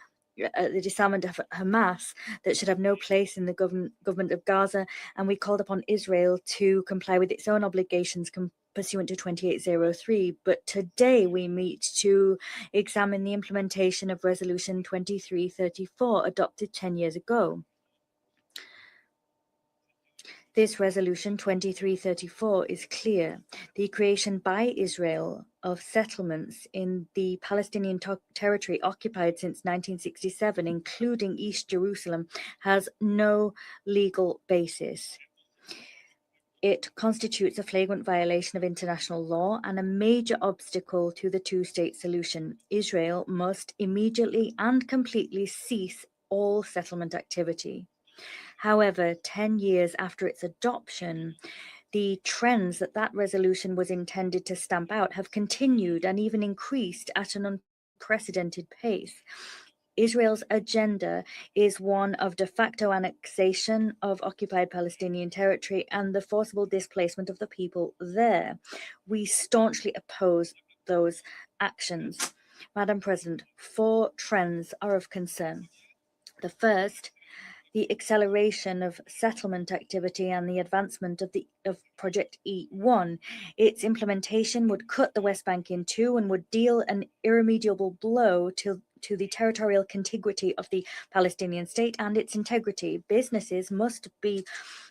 disarmament of Hamas that should have no place in the government of Gaza, and we called upon Israel to comply with its own obligations pursuant to 2803. But today we meet to examine the implementation of Resolution 2334, adopted 10 years ago. This resolution 2334 is clear. The creation by Israel of settlements in the Palestinian territory occupied since 1967, including East Jerusalem, has no legal basis. It constitutes a flagrant violation of international law and a major obstacle to the two-state solution. Israel must immediately and completely cease all settlement activity. However, 10 years after its adoption, the trends that resolution was intended to stamp out have continued and even increased at an unprecedented pace. Israel's agenda is one of de facto annexation of occupied Palestinian territory and the forcible displacement of the people there. We staunchly oppose those actions. Madam President, 4 trends are of concern. The first, the acceleration of settlement activity and the advancement of Project E1. Its implementation would cut the West Bank in two and would deal an irremediable blow to the territorial contiguity of the Palestinian state and its integrity. Businesses must be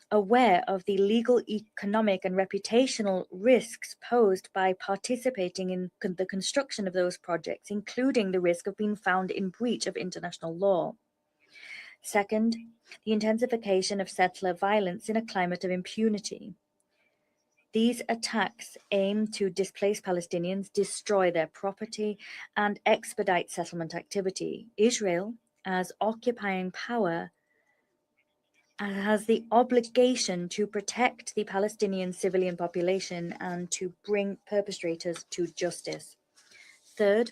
aware of the legal, economic, and reputational risks posed by participating in the construction of those projects, including the risk of being found in breach of international law. Second, the intensification of settler violence in a climate of impunity. These attacks aim to displace Palestinians, destroy their property, and expedite settlement activity. Israel, as occupying power, has the obligation to protect the Palestinian civilian population and to bring perpetrators to justice. Third,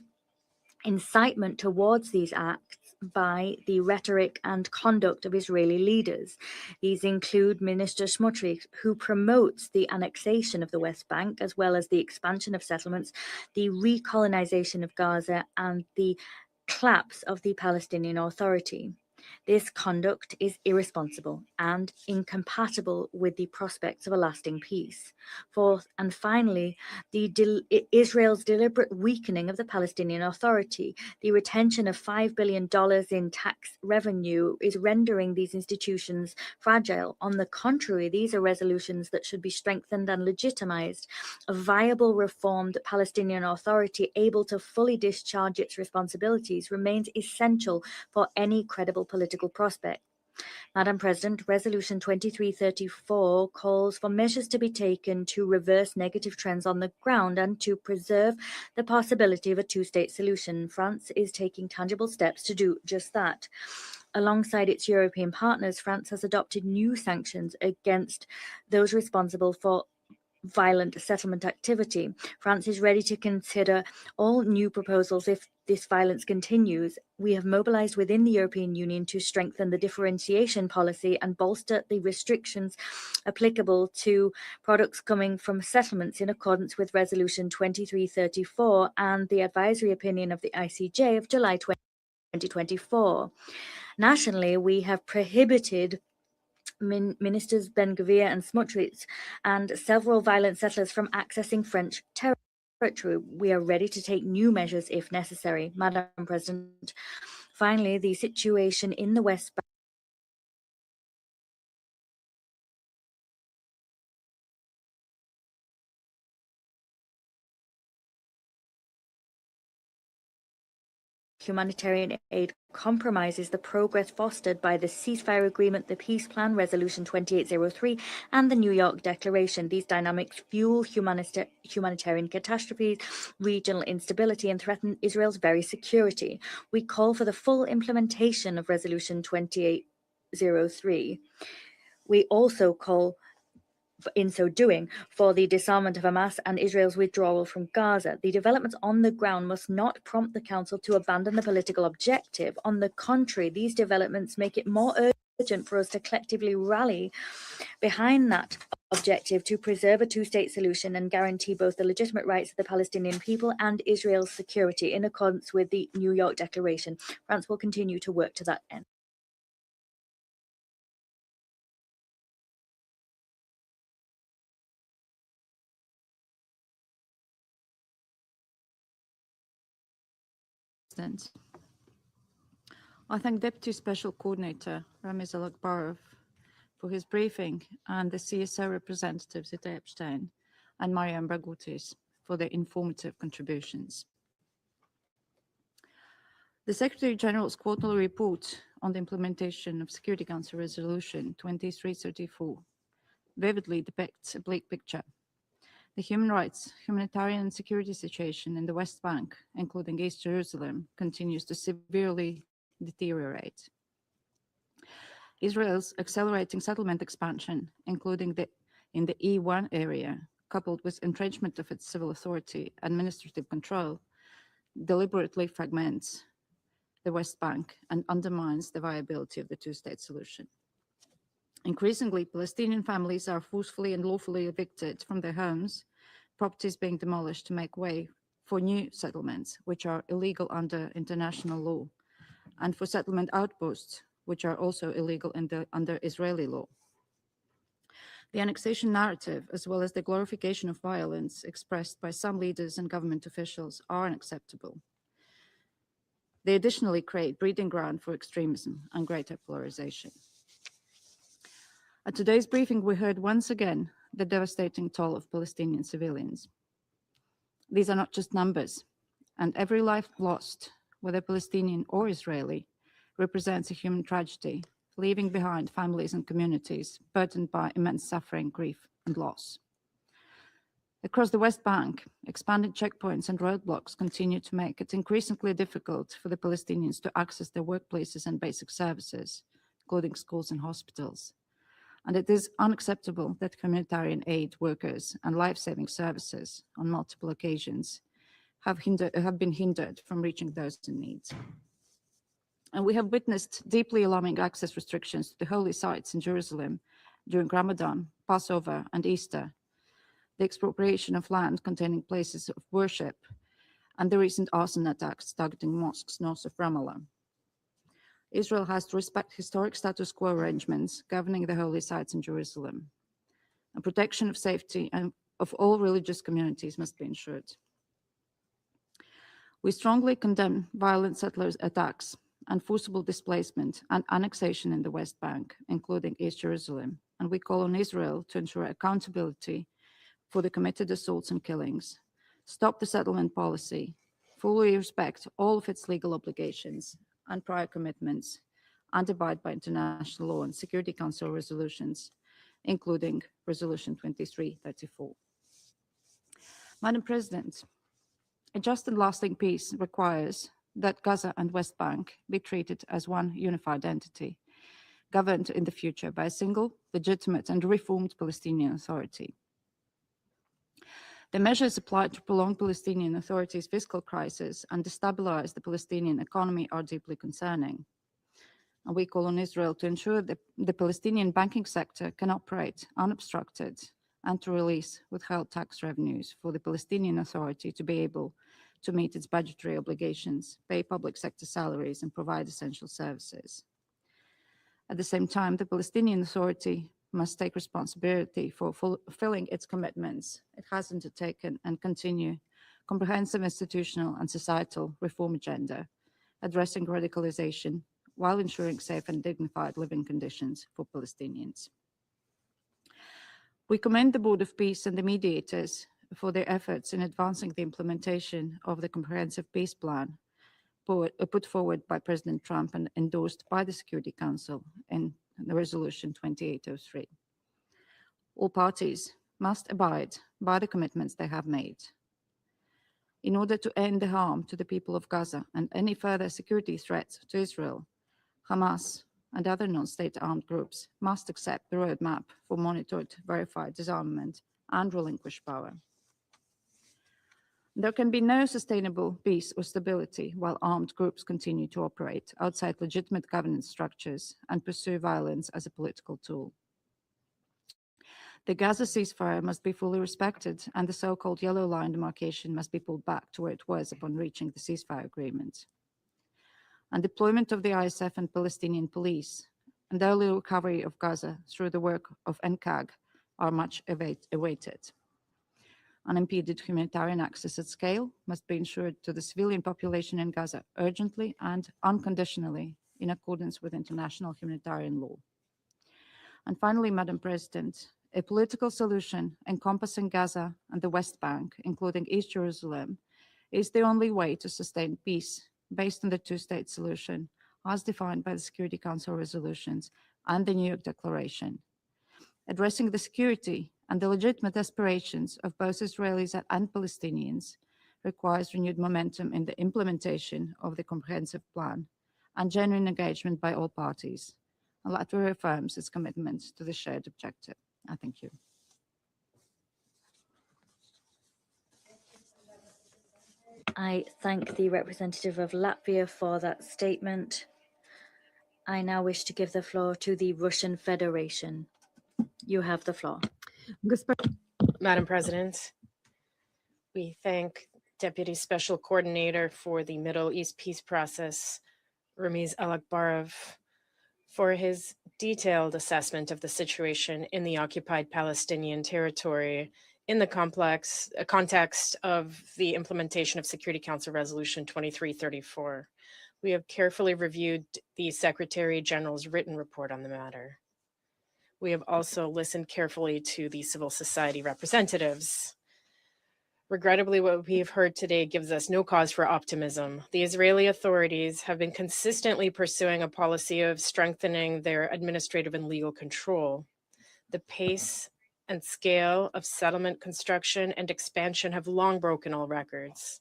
incitement towards these acts by the rhetoric and conduct of Israeli leaders. These include Minister Smotrich, who promotes the annexation of the West Bank, as well as the expansion of settlements, the recolonization of Gaza, and the collapse of the Palestinian Authority. This conduct is irresponsible and incompatible with the prospects of a lasting peace. Fourth, and finally, Israel's deliberate weakening of the Palestinian Authority. The retention of $5 billion in tax revenue is rendering these institutions fragile. On the contrary, these are resolutions that should be strengthened and legitimized. A viable, reformed Palestinian Authority able to fully discharge its responsibilities remains essential for any credible political prospect. Madam President, Resolution 2334 calls for measures to be taken to reverse negative trends on the ground and to preserve the possibility of a two-state solution. France is taking tangible steps to do just that. Alongside its European partners, France has adopted new sanctions against those responsible for violent settlement activity. France is ready to consider all new proposals if this violence continues. We have mobilized within the European Union to strengthen the differentiation policy and bolster the restrictions applicable to products coming from settlements in accordance with Resolution 2334 and the advisory opinion of the ICJ of July 2024. Nationally, we have prohibited Ministers Ben-Gvir and Smotrich and several violent settlers from accessing French territory. We are ready to take new measures if necessary. Madam President, finally, the situation in the West Bank humanitarian aid compromises the progress fostered by the ceasefire agreement, the peace plan, Resolution 2803, and the New York Declaration. These dynamics fuel humanitarian catastrophes, regional instability, and threaten Israel's very security. We call for the full implementation of Resolution 2803. We also call in so doing, for the disarmament of Hamas and Israel's withdrawal from Gaza. The developments on the ground must not prompt the Council to abandon the political objective. On the contrary, these developments make it more urgent for us to collectively rally behind that objective to preserve a two-state solution and guarantee both the legitimate rights of the Palestinian people and Israel's security in accordance with the New York Declaration. France will continue to work to that end. I thank Deputy Special Coordinator Ramiz Alakbarov for his briefing and the CSO representatives Ita Epstein and Mariam Barghoutis for their informative contributions. The Secretary General's quarterly report on the implementation of Security Council Resolution 2334 vividly depicts a bleak picture. The human rights, humanitarian and security situation in the West Bank, including East Jerusalem, continues to severely deteriorate. Israel's accelerating settlement expansion, including in the E1 area, coupled with entrenchment of its civil authority administrative control, deliberately fragments the West Bank and undermines the viability of the two-state solution. Increasingly, Palestinian families are forcefully and lawfully evicted from their homes, properties being demolished to make way for new settlements, which are illegal under international law, and for settlement outposts, which are also illegal under Israeli law. The annexation narrative, as well as the glorification of violence expressed by some leaders and government officials, are unacceptable. They additionally create breeding ground for extremism and greater polarization. At today's briefing, we heard once again the devastating toll of Palestinian civilians. These are not just numbers, and every life lost, whether Palestinian or Israeli, represents a human tragedy, leaving behind families and communities burdened by immense suffering, grief, and loss. Across the West Bank, expanded checkpoints and roadblocks continue to make it increasingly difficult for the Palestinians to access their workplaces and basic services, including schools and hospitals. And it is unacceptable that humanitarian aid workers and life-saving services on multiple occasions have been hindered from reaching those in need. And we have witnessed deeply alarming access restrictions to the holy sites in Jerusalem during Ramadan, Passover, and Easter, the expropriation of land containing places of worship, and the recent arson attacks targeting mosques north of Ramallah. Israel has to respect historic status quo arrangements governing the holy sites in Jerusalem. And protection of safety and of all religious communities must be ensured. We strongly condemn violent settlers' attacks and forcible displacement and annexation in the West Bank, including East Jerusalem, and we call on Israel to ensure accountability for the committed assaults and killings, stop the settlement policy, fully respect all of its legal obligations and prior commitments, and abide by international law and Security Council resolutions, including Resolution 2334. Madam President, a just and lasting peace requires that Gaza and West Bank be treated as one unified entity, governed in the future by a single, legitimate, and reformed Palestinian Authority. The measures applied to prolong Palestinian Authority's fiscal crisis and destabilize the Palestinian economy are deeply concerning. And we call on Israel to ensure that the Palestinian banking sector can operate unobstructed and to release withheld tax revenues for the Palestinian Authority to be able to meet its budgetary obligations, pay public sector salaries, and provide essential services. At the same time, the Palestinian Authority must take responsibility for fulfilling its commitments it has undertaken and continue comprehensive institutional and societal reform agenda, addressing radicalization while ensuring safe and dignified living conditions for Palestinians. We commend the Board of Peace and the mediators for their efforts in advancing the implementation of the Comprehensive Peace Plan put forward by President Trump and endorsed by the Security Council in the Resolution 2803. All parties must abide by the commitments they have made. In order to end the harm to the people of Gaza and any further security threats to Israel, Hamas and other non-state armed groups must accept the roadmap for monitored, verified disarmament and relinquish power. There can be no sustainable peace or stability while armed groups continue to operate outside legitimate governance structures and pursue violence as a political tool. The Gaza ceasefire must be fully respected, and the so-called yellow line demarcation must be pulled back to where it was upon reaching the ceasefire agreement. And deployment of the ISF and Palestinian police and the early recovery of Gaza through the work of NCAG are much awaited. Unimpeded humanitarian access at scale must be ensured to the civilian population in Gaza urgently and unconditionally in accordance with international humanitarian law. And finally, Madam President, a political solution encompassing Gaza and the West Bank, including East Jerusalem, is the only way to sustain peace based on the two-state solution as defined by the Security Council resolutions and the New York Declaration. Addressing the security and the legitimate aspirations of both Israelis and Palestinians requires renewed momentum in the implementation of the comprehensive plan and genuine engagement by all parties. And Latvia reaffirms its commitment to the shared objective. I thank you. I thank the representative of Latvia for that statement. I now wish to give the floor to the Russian Federation. You have the floor. Madam President, we thank Deputy Special Coordinator for the Middle East Peace Process, Ramiz Alakbarov, for his detailed assessment of the situation in the occupied Palestinian territory in the context of the implementation of Security Council Resolution 2334. We have carefully reviewed the Secretary General's written report on the matter. We have also listened carefully to the civil society representatives. Regrettably, what we have heard today gives us no cause for optimism. The Israeli authorities have been consistently pursuing a policy of strengthening their administrative and legal control. The pace and scale of settlement construction and expansion have long broken all records.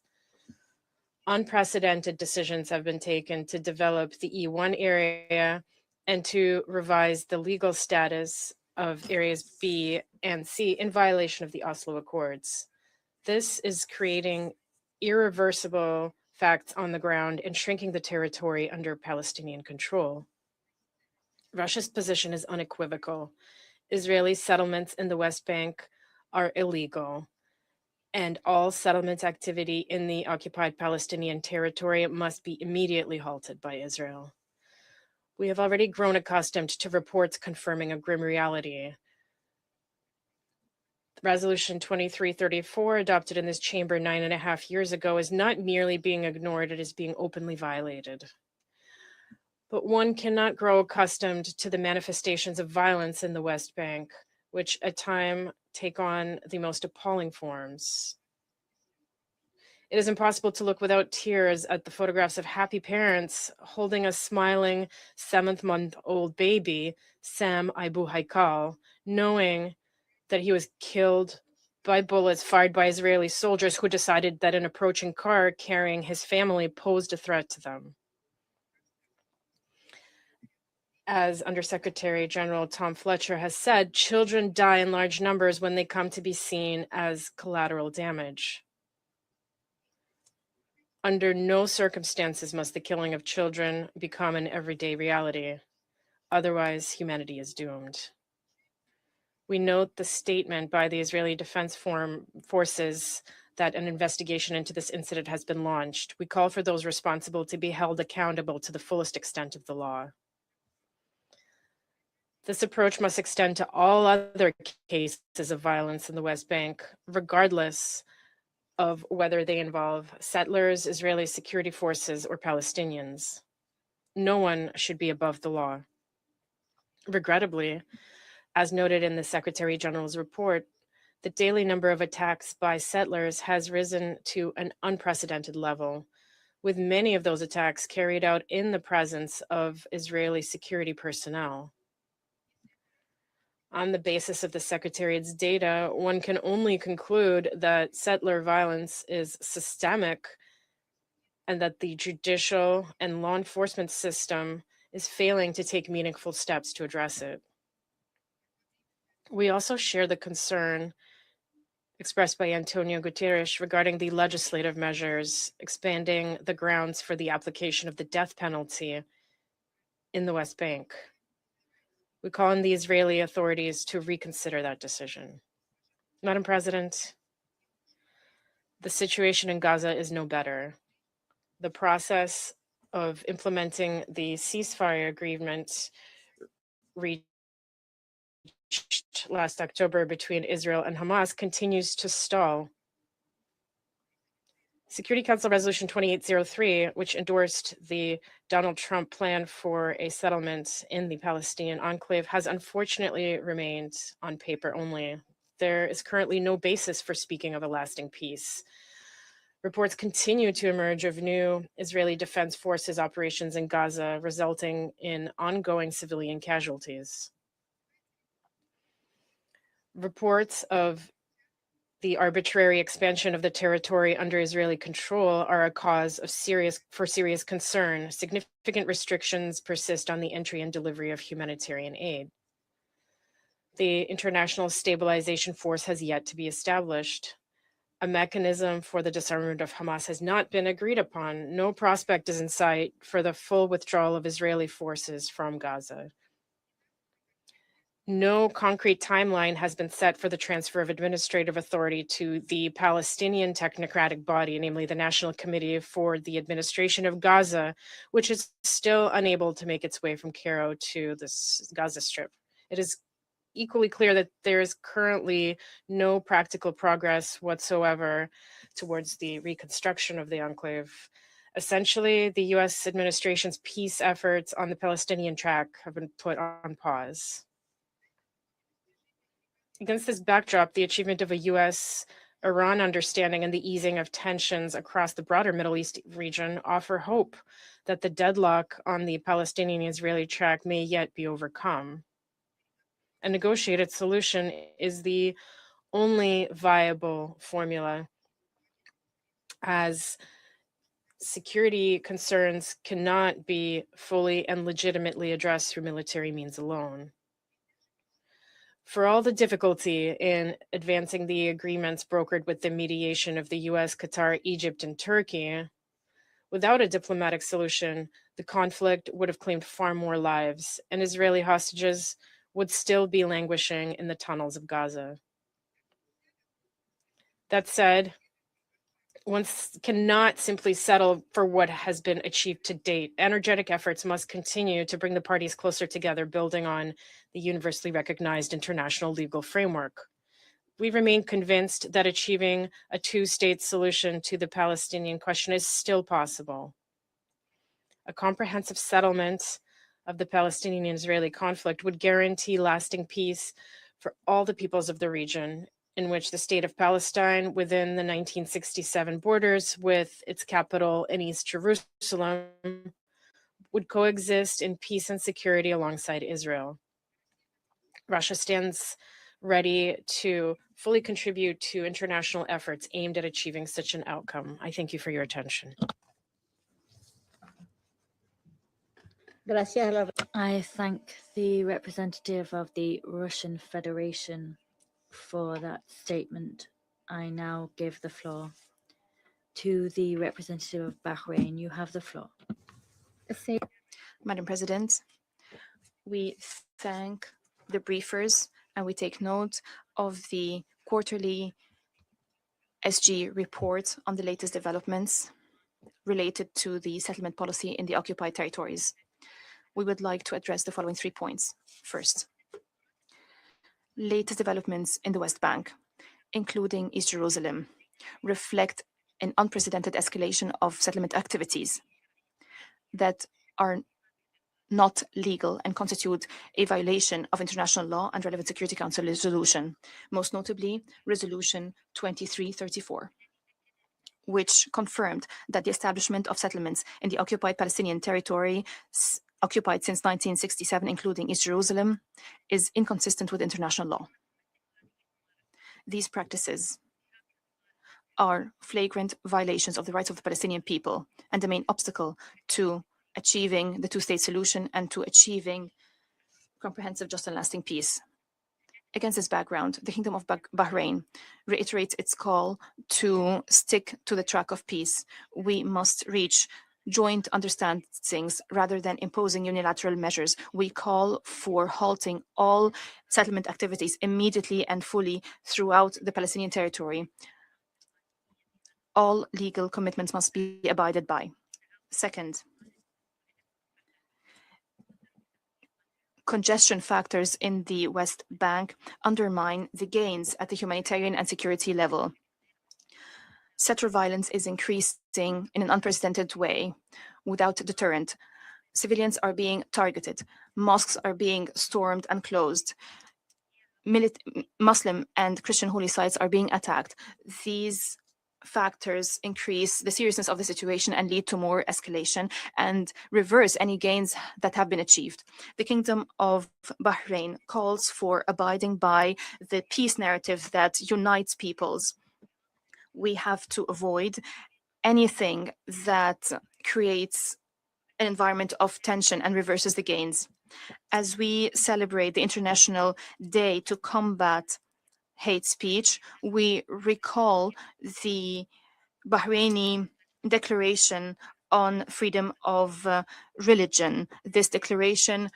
Unprecedented decisions have been taken to develop the E1 area and to revise the legal status of areas B and C in violation of the Oslo Accords. This is creating irreversible facts on the ground and shrinking the territory under Palestinian control. Russia's position is unequivocal. Israeli settlements in the West Bank are illegal, and all settlement activity in the occupied Palestinian territory must be immediately halted by Israel. We have already grown accustomed to reports confirming a grim reality. Resolution 2334, adopted in this chamber 9.5 years ago, is not merely being ignored, it is being openly violated. But one cannot grow accustomed to the manifestations of violence in the West Bank, which at times take on the most appalling forms. It is impossible to look without tears at the photographs of happy parents holding a smiling 7-month-old baby, Sam Abu Haikal, knowing that he was killed by bullets fired by Israeli soldiers who decided that an approaching car carrying his family posed a threat to them. As Undersecretary General Tom Fletcher has said, children die in large numbers when they come to be seen as collateral damage. Under no circumstances must the killing of children become an everyday reality. Otherwise, humanity is doomed. We note the statement by the Israeli Defense Forces that an investigation into this incident has been launched. We call for those responsible to be held accountable to the fullest extent of the law. This approach must extend to all other cases of violence in the West Bank, regardless of whether they involve settlers, Israeli security forces, or Palestinians. No one should be above the law. Regrettably, as noted in the Secretary General's report, the daily number of attacks by settlers has risen to an unprecedented level, with many of those attacks carried out in the presence of Israeli security personnel. On the basis of the Secretariat's data, one can only conclude that settler violence is systemic and that the judicial and law enforcement system is failing to take meaningful steps to address it. We also share the concern expressed by Antonio Guterres regarding the legislative measures expanding the grounds for the application of the death penalty in the West Bank. We call on the Israeli authorities to reconsider that decision. Madam President, the situation in Gaza is no better. The process of implementing the ceasefire agreement reached last October between Israel and Hamas continues to stall. Security Council Resolution 2803, which endorsed the Donald Trump plan for a settlement in the Palestinian enclave, has unfortunately remained on paper only. There is currently no basis for speaking of a lasting peace. Reports continue to emerge of new Israeli Defense Forces operations in Gaza, resulting in ongoing civilian casualties. Reports of the arbitrary expansion of the territory under Israeli control are a cause of serious concern. Significant restrictions persist on the entry and delivery of humanitarian aid. The International Stabilization Force has yet to be established. A mechanism for the disarmament of Hamas has not been agreed upon. No prospect is in sight for the full withdrawal of Israeli forces from Gaza. No concrete timeline has been set for the transfer of administrative authority to the Palestinian technocratic body, namely the National Committee for the Administration of Gaza, which is still unable to make its way from Cairo to the Gaza Strip. It is equally clear that there is currently no practical progress whatsoever towards the reconstruction of the enclave. Essentially, the US administration's peace efforts on the Palestinian track have been put on pause. Against this backdrop, the achievement of a US-Iran understanding and the easing of tensions across the broader Middle East region offer hope that the deadlock on the Palestinian-Israeli track may yet be overcome. A negotiated solution is the only viable formula, as security concerns cannot be fully and legitimately addressed through military means alone. For all the difficulty in advancing the agreements brokered with the mediation of the US, Qatar, Egypt, and Turkey, without a diplomatic solution, the conflict would have claimed far more lives, and Israeli hostages would still be languishing in the tunnels of Gaza. That said, one cannot simply settle for what has been achieved to date. Energetic efforts must continue to bring the parties closer together, building on the universally recognized international legal framework. We remain convinced that achieving a two-state solution to the Palestinian question is still possible. A comprehensive settlement of the Palestinian-Israeli conflict would guarantee lasting peace for all the peoples of the region, in which the state of Palestine within the 1967 borders with its capital in East Jerusalem would coexist in peace and security alongside Israel. Russia stands ready to fully contribute to international efforts aimed at achieving such an outcome. I thank you for your attention. I thank the representative of the Russian Federation for that statement. I now give the floor to the representative of Bahrain. You have the floor. Madam President, we thank the briefers and we take note of the quarterly SG report on the latest developments related to the settlement policy in the occupied territories. We would like to address the following 3 points. First, latest developments in the West Bank, including East Jerusalem, reflect an unprecedented escalation of settlement activities that are not legal and constitute a violation of international law and relevant Security Council resolution, most notably Resolution 2334, which confirmed that the establishment of settlements in the occupied Palestinian territory occupied since 1967, including East Jerusalem, is inconsistent with international law. These practices are flagrant violations of the rights of the Palestinian people and the main obstacle to achieving the two-state solution and to achieving comprehensive, just and lasting peace. Against this background, the Kingdom of Bahrain reiterates its call to stick to the track of peace. We must reach joint understandings rather than imposing unilateral measures. We call for halting all settlement activities immediately and fully throughout the Palestinian territory. All legal commitments must be abided by. Second, congestion factors in the West Bank undermine the gains at the humanitarian and security level. Settler violence is increasing in an unprecedented way without deterrent. Civilians are being targeted. Mosques are being stormed and closed. Muslim and Christian holy sites are being attacked. These factors increase the seriousness of the situation and lead to more escalation and reverse any gains that have been achieved. The Kingdom of Bahrain calls for abiding by the peace narrative that unites peoples. We have to avoid anything that creates an environment of tension and reverses the gains. As we celebrate the International Day to combat hate speech, we recall the Bahraini Declaration on Freedom of Religion. This declaration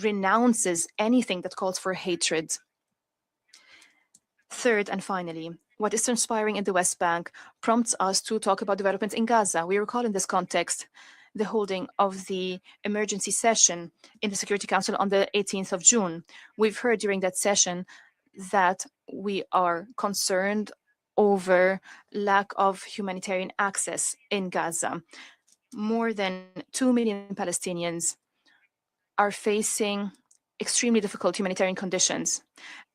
renounces anything that calls for hatred. Third and finally, what is transpiring in the West Bank prompts us to talk about developments in Gaza. We recall in this context the holding of the emergency session in the Security Council on the 18th of June. We've heard during that session that we are concerned over lack of humanitarian access in Gaza. More than 2 million Palestinians are facing extremely difficult humanitarian conditions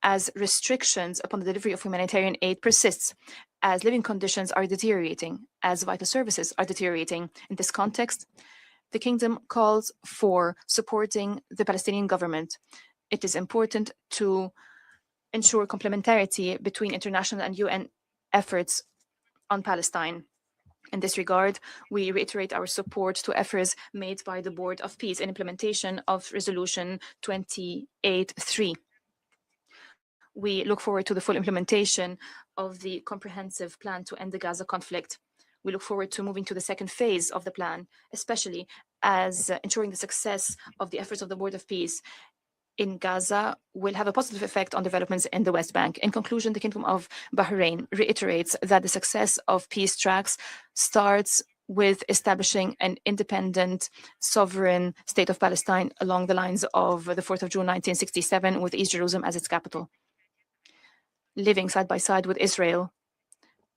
as restrictions upon the delivery of humanitarian aid persists, as living conditions are deteriorating, as vital services are deteriorating. In this context, the Kingdom calls for supporting the Palestinian government. It is important to ensure complementarity between international and UN efforts on Palestine. In this regard, we reiterate our support to efforts made by the Board of Peace in implementation of Resolution 28.3. We look forward to the full implementation of the comprehensive plan to end the Gaza conflict. We look forward to moving to the second phase of the plan, especially as ensuring the success of the efforts of the Board of Peace in Gaza will have a positive effect on developments in the West Bank. In conclusion, the Kingdom of Bahrain reiterates that the success of peace tracks starts with establishing an independent, sovereign state of Palestine along the lines of the 4th of June 1967, with East Jerusalem as its capital, living side by side with Israel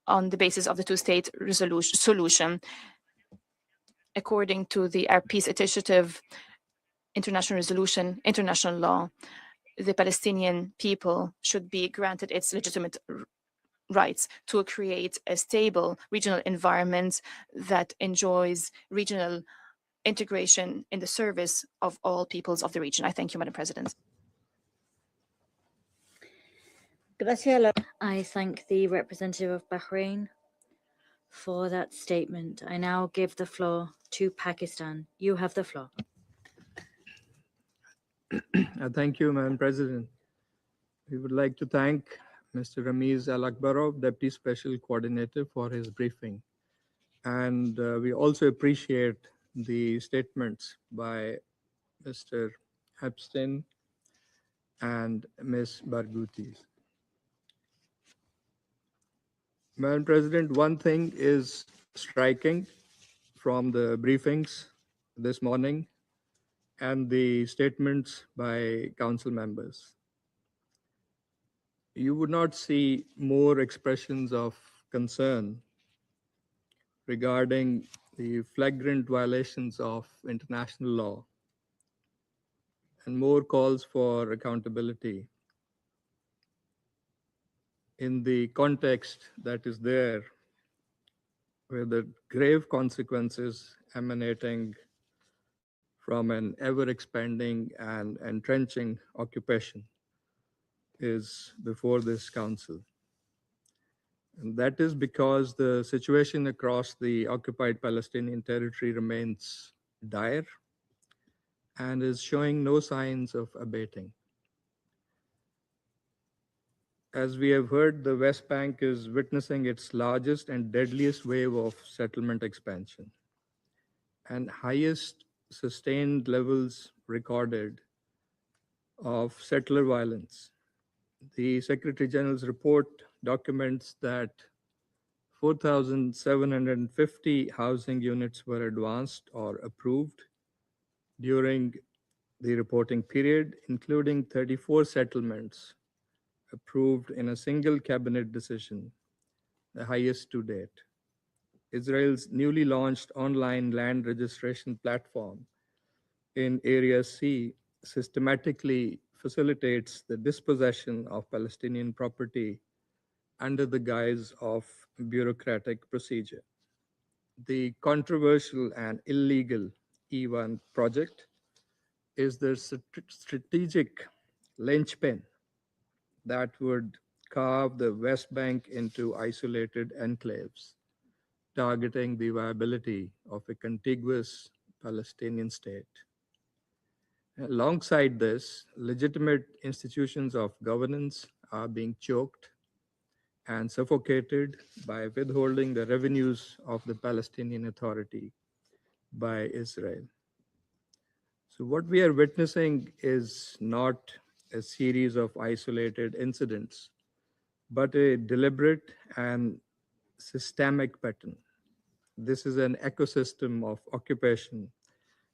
on the basis of the two-state solution. According to the Arab Peace Initiative, international resolution, international law, the Palestinian people should be granted its legitimate rights to create a stable regional environment that enjoys regional integration in the service of all peoples of the region. I thank you, Madam President. I thank the representative of Bahrain for that statement. I now give the floor to Pakistan. You have the floor. Thank you, Madam President. We would like to thank Mr. Ramiz Al-Akbarov, Deputy Special Coordinator, for his briefing. And we also appreciate the statements by Mr. Epstein and Ms. Barghouti. Madam President, one thing is striking from the briefings this morning and the statements by council members. You would not see more expressions of concern regarding the flagrant violations of international law and more calls for accountability in the context that is there, where the grave consequences emanating from an ever-expanding and entrenching occupation is before this council. And that is because the situation across the occupied Palestinian territory remains dire and is showing no signs of abating. As we have heard, the West Bank is witnessing its largest and deadliest wave of settlement expansion and highest sustained levels recorded of settler violence. The Secretary General's report documents that 4,750 housing units were advanced or approved during the reporting period, including 34 settlements approved in a single cabinet decision, the highest to date. Israel's newly launched online land registration platform in Area C systematically facilitates the dispossession of Palestinian property under the guise of bureaucratic procedure. The controversial and illegal E1 project is the strategic linchpin that would carve the West Bank into isolated enclaves, targeting the viability of a contiguous Palestinian state. Alongside this, legitimate institutions of governance are being choked and suffocated by withholding the revenues of the Palestinian Authority by Israel. So what we are witnessing is not a series of isolated incidents, but a deliberate and systemic pattern. This is an ecosystem of occupation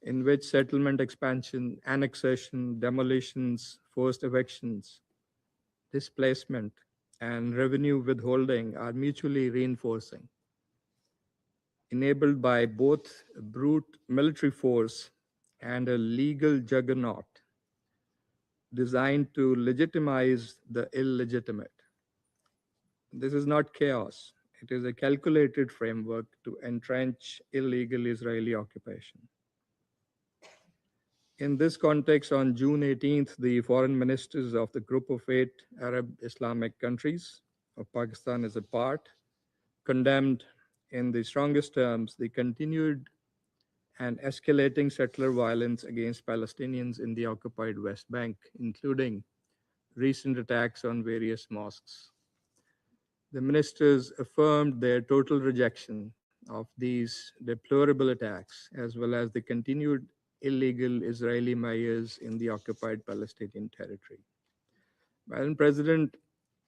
in which settlement expansion, annexation, demolitions, forced evictions, displacement, and revenue withholding are mutually reinforcing, enabled by both brute military force and a legal juggernaut designed to legitimize the illegitimate. This is not chaos. It is a calculated framework to entrench illegal Israeli occupation. In this context, on June 18th, the foreign ministers of the Group of 8 Arab Islamic countries, of Pakistan as a part, condemned in the strongest terms the continued and escalating settler violence against Palestinians in the occupied West Bank, including recent attacks on various mosques. The ministers affirmed their total rejection of these deplorable attacks, as well as the continued illegal Israeli measures in the occupied Palestinian territory. Madam President,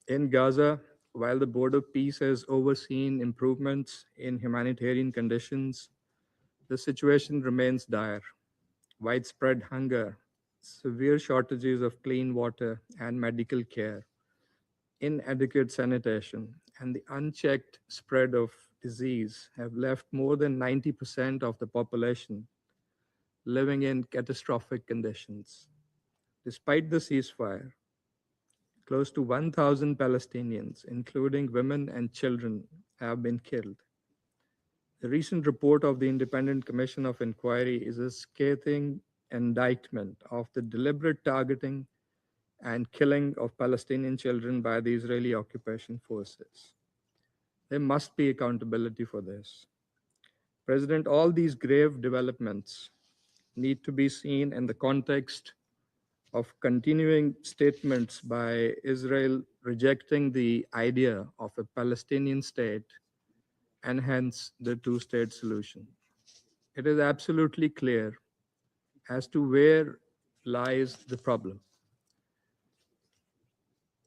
in Gaza, while the Board of Peace has overseen improvements in humanitarian conditions, the situation remains dire. Widespread hunger, severe shortages of clean water and medical care, inadequate sanitation, and the unchecked spread of disease have left more than 90% of the population living in catastrophic conditions. Despite the ceasefire, close to 1,000 Palestinians, including women and children, have been killed. The recent report of the Independent Commission of Inquiry is a scathing indictment of the deliberate targeting and killing of Palestinian children by the Israeli occupation forces. There must be accountability for this. President, all these grave developments need to be seen in the context of continuing statements by Israel rejecting the idea of a Palestinian state and hence the two-state solution. It is absolutely clear as to where lies the problem.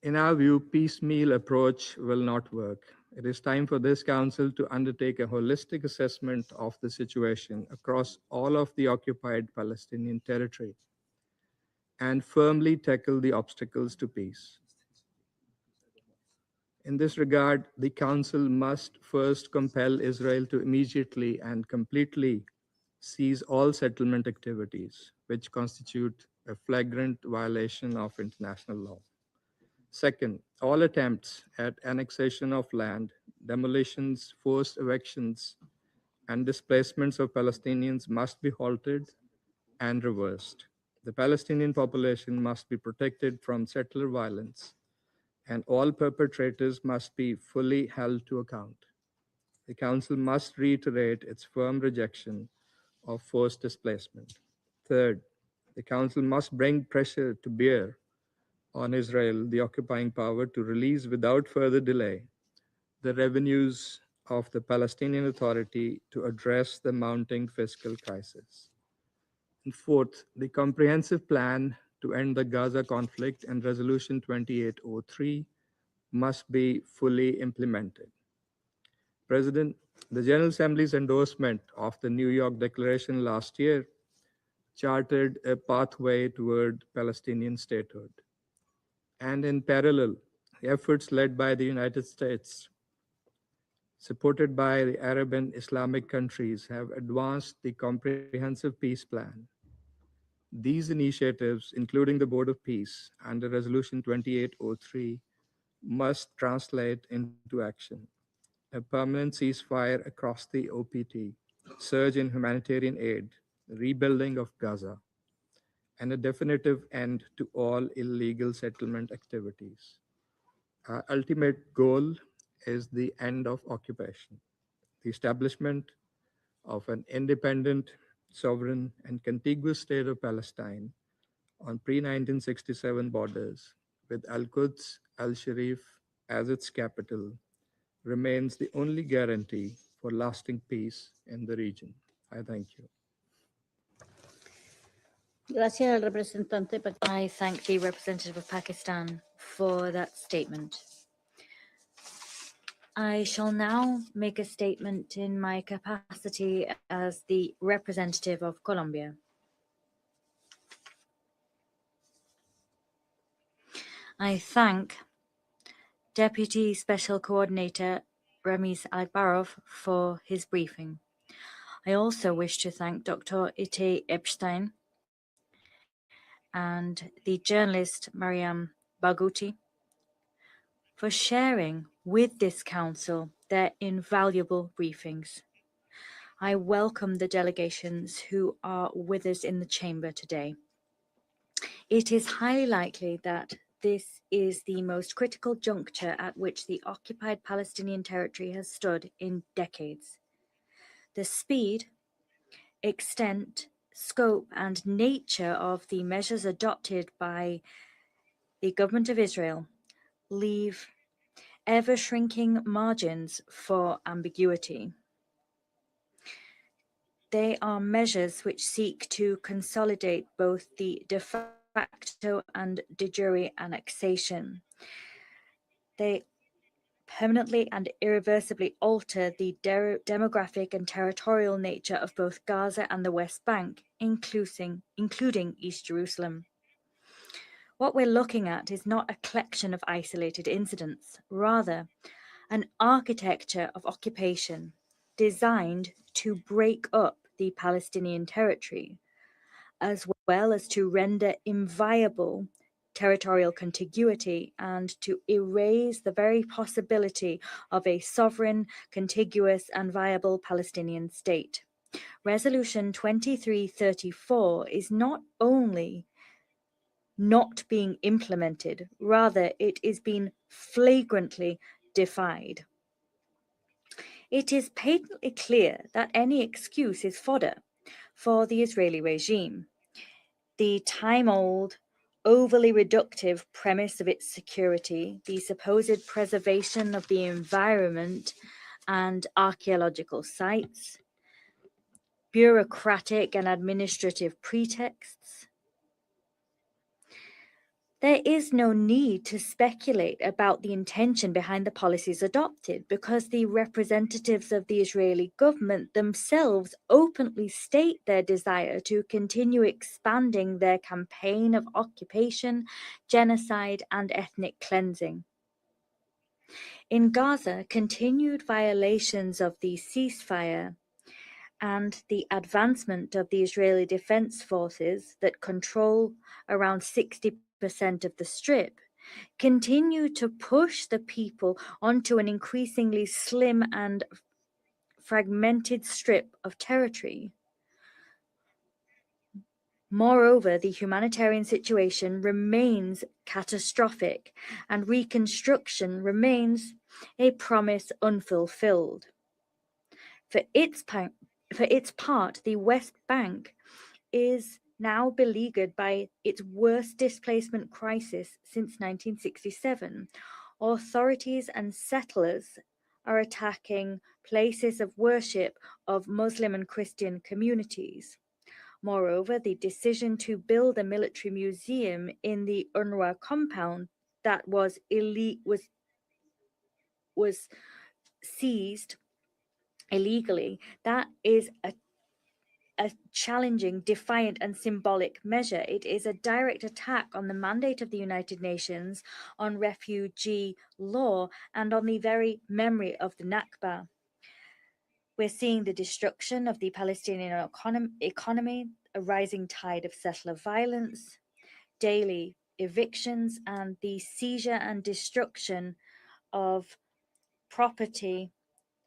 In our view, piecemeal approach will not work. It is time for this council to undertake a holistic assessment of the situation across all of the occupied Palestinian territory and firmly tackle the obstacles to peace. In this regard, the Council must first compel Israel to immediately and completely cease all settlement activities, which constitute a flagrant violation of international law. Second, all attempts at annexation of land, demolitions, forced evictions, and displacements of Palestinians must be halted and reversed. The Palestinian population must be protected from settler violence, and all perpetrators must be fully held to account. The Council must reiterate its firm rejection of forced displacement. Third, the Council must bring pressure to bear on Israel, the occupying power, to release without further delay the revenues of the Palestinian Authority to address the mounting fiscal crisis. And fourth, the comprehensive plan to end the Gaza conflict and Resolution 2803 must be fully implemented. President, the General Assembly's endorsement of the New York Declaration last year chartered a pathway toward Palestinian statehood. And in parallel, efforts led by the United States, supported by the Arab and Islamic countries, have advanced the comprehensive peace plan. These initiatives, including the Board of Peace under Resolution 2803, must translate into action. A permanent ceasefire across the OPT, surge in humanitarian aid, rebuilding of Gaza, and a definitive end to all illegal settlement activities. Our ultimate goal is the end of occupation, the establishment of an independent, sovereign, and contiguous state of Palestine on pre-1967 borders, with Al-Quds, Al-Sharif as its capital, remains the only guarantee for lasting peace in the region. I thank you. Gracias al representante. I thank the representative of Pakistan for that statement. I shall now make a statement in my capacity as the representative of Colombia. I thank Deputy Special Coordinator Ramiz Alakbarov for his briefing. I also wish to thank Dr. Itay Epstein and the journalist Mariam Barghouti for sharing with this council their invaluable briefings. I welcome the delegations who are with us in the chamber today. It is highly likely that this is the most critical juncture at which the occupied Palestinian territory has stood in decades. The speed, extent, scope, and nature of the measures adopted by the government of Israel leave ever-shrinking margins for ambiguity. They are measures which seek to consolidate both the de facto and de jure annexation. They permanently and irreversibly alter the demographic and territorial nature of both Gaza and the West Bank, including East Jerusalem. What we're looking at is not a collection of isolated incidents, rather an architecture of occupation designed to break up the Palestinian territory, as well as to render inviable territorial contiguity and to erase the very possibility of a sovereign, contiguous, and viable Palestinian state. Resolution 2334 is not only not being implemented, rather it is being flagrantly defied. It is patently clear that any excuse is fodder for the Israeli regime. The time-old, overly reductive premise of its security, the supposed preservation of the environment and archaeological sites, bureaucratic and administrative pretexts. There is no need to speculate about the intention behind the policies adopted because the representatives of the Israeli government themselves openly state their desire to continue expanding their campaign of occupation, genocide, and ethnic cleansing. In Gaza, continued violations of the ceasefire and the advancement of the Israeli Defense Forces that control around 60% of the Strip continue to push the people onto an increasingly slim and fragmented strip of territory. Moreover, the humanitarian situation remains catastrophic and reconstruction remains a promise unfulfilled. For For its part, the West Bank is now beleaguered by its worst displacement crisis since 1967. Authorities and settlers are attacking places of worship of Muslim and Christian communities. Moreover, the decision to build a military museum in the UNRWA compound that was seized illegally, that is a challenging, defiant, and symbolic measure. It is a direct attack on the mandate of the United Nations, on refugee law, and on the very memory of the Nakba. We're seeing the destruction of the Palestinian economy, a rising tide of settler violence, daily evictions, and the seizure and destruction of property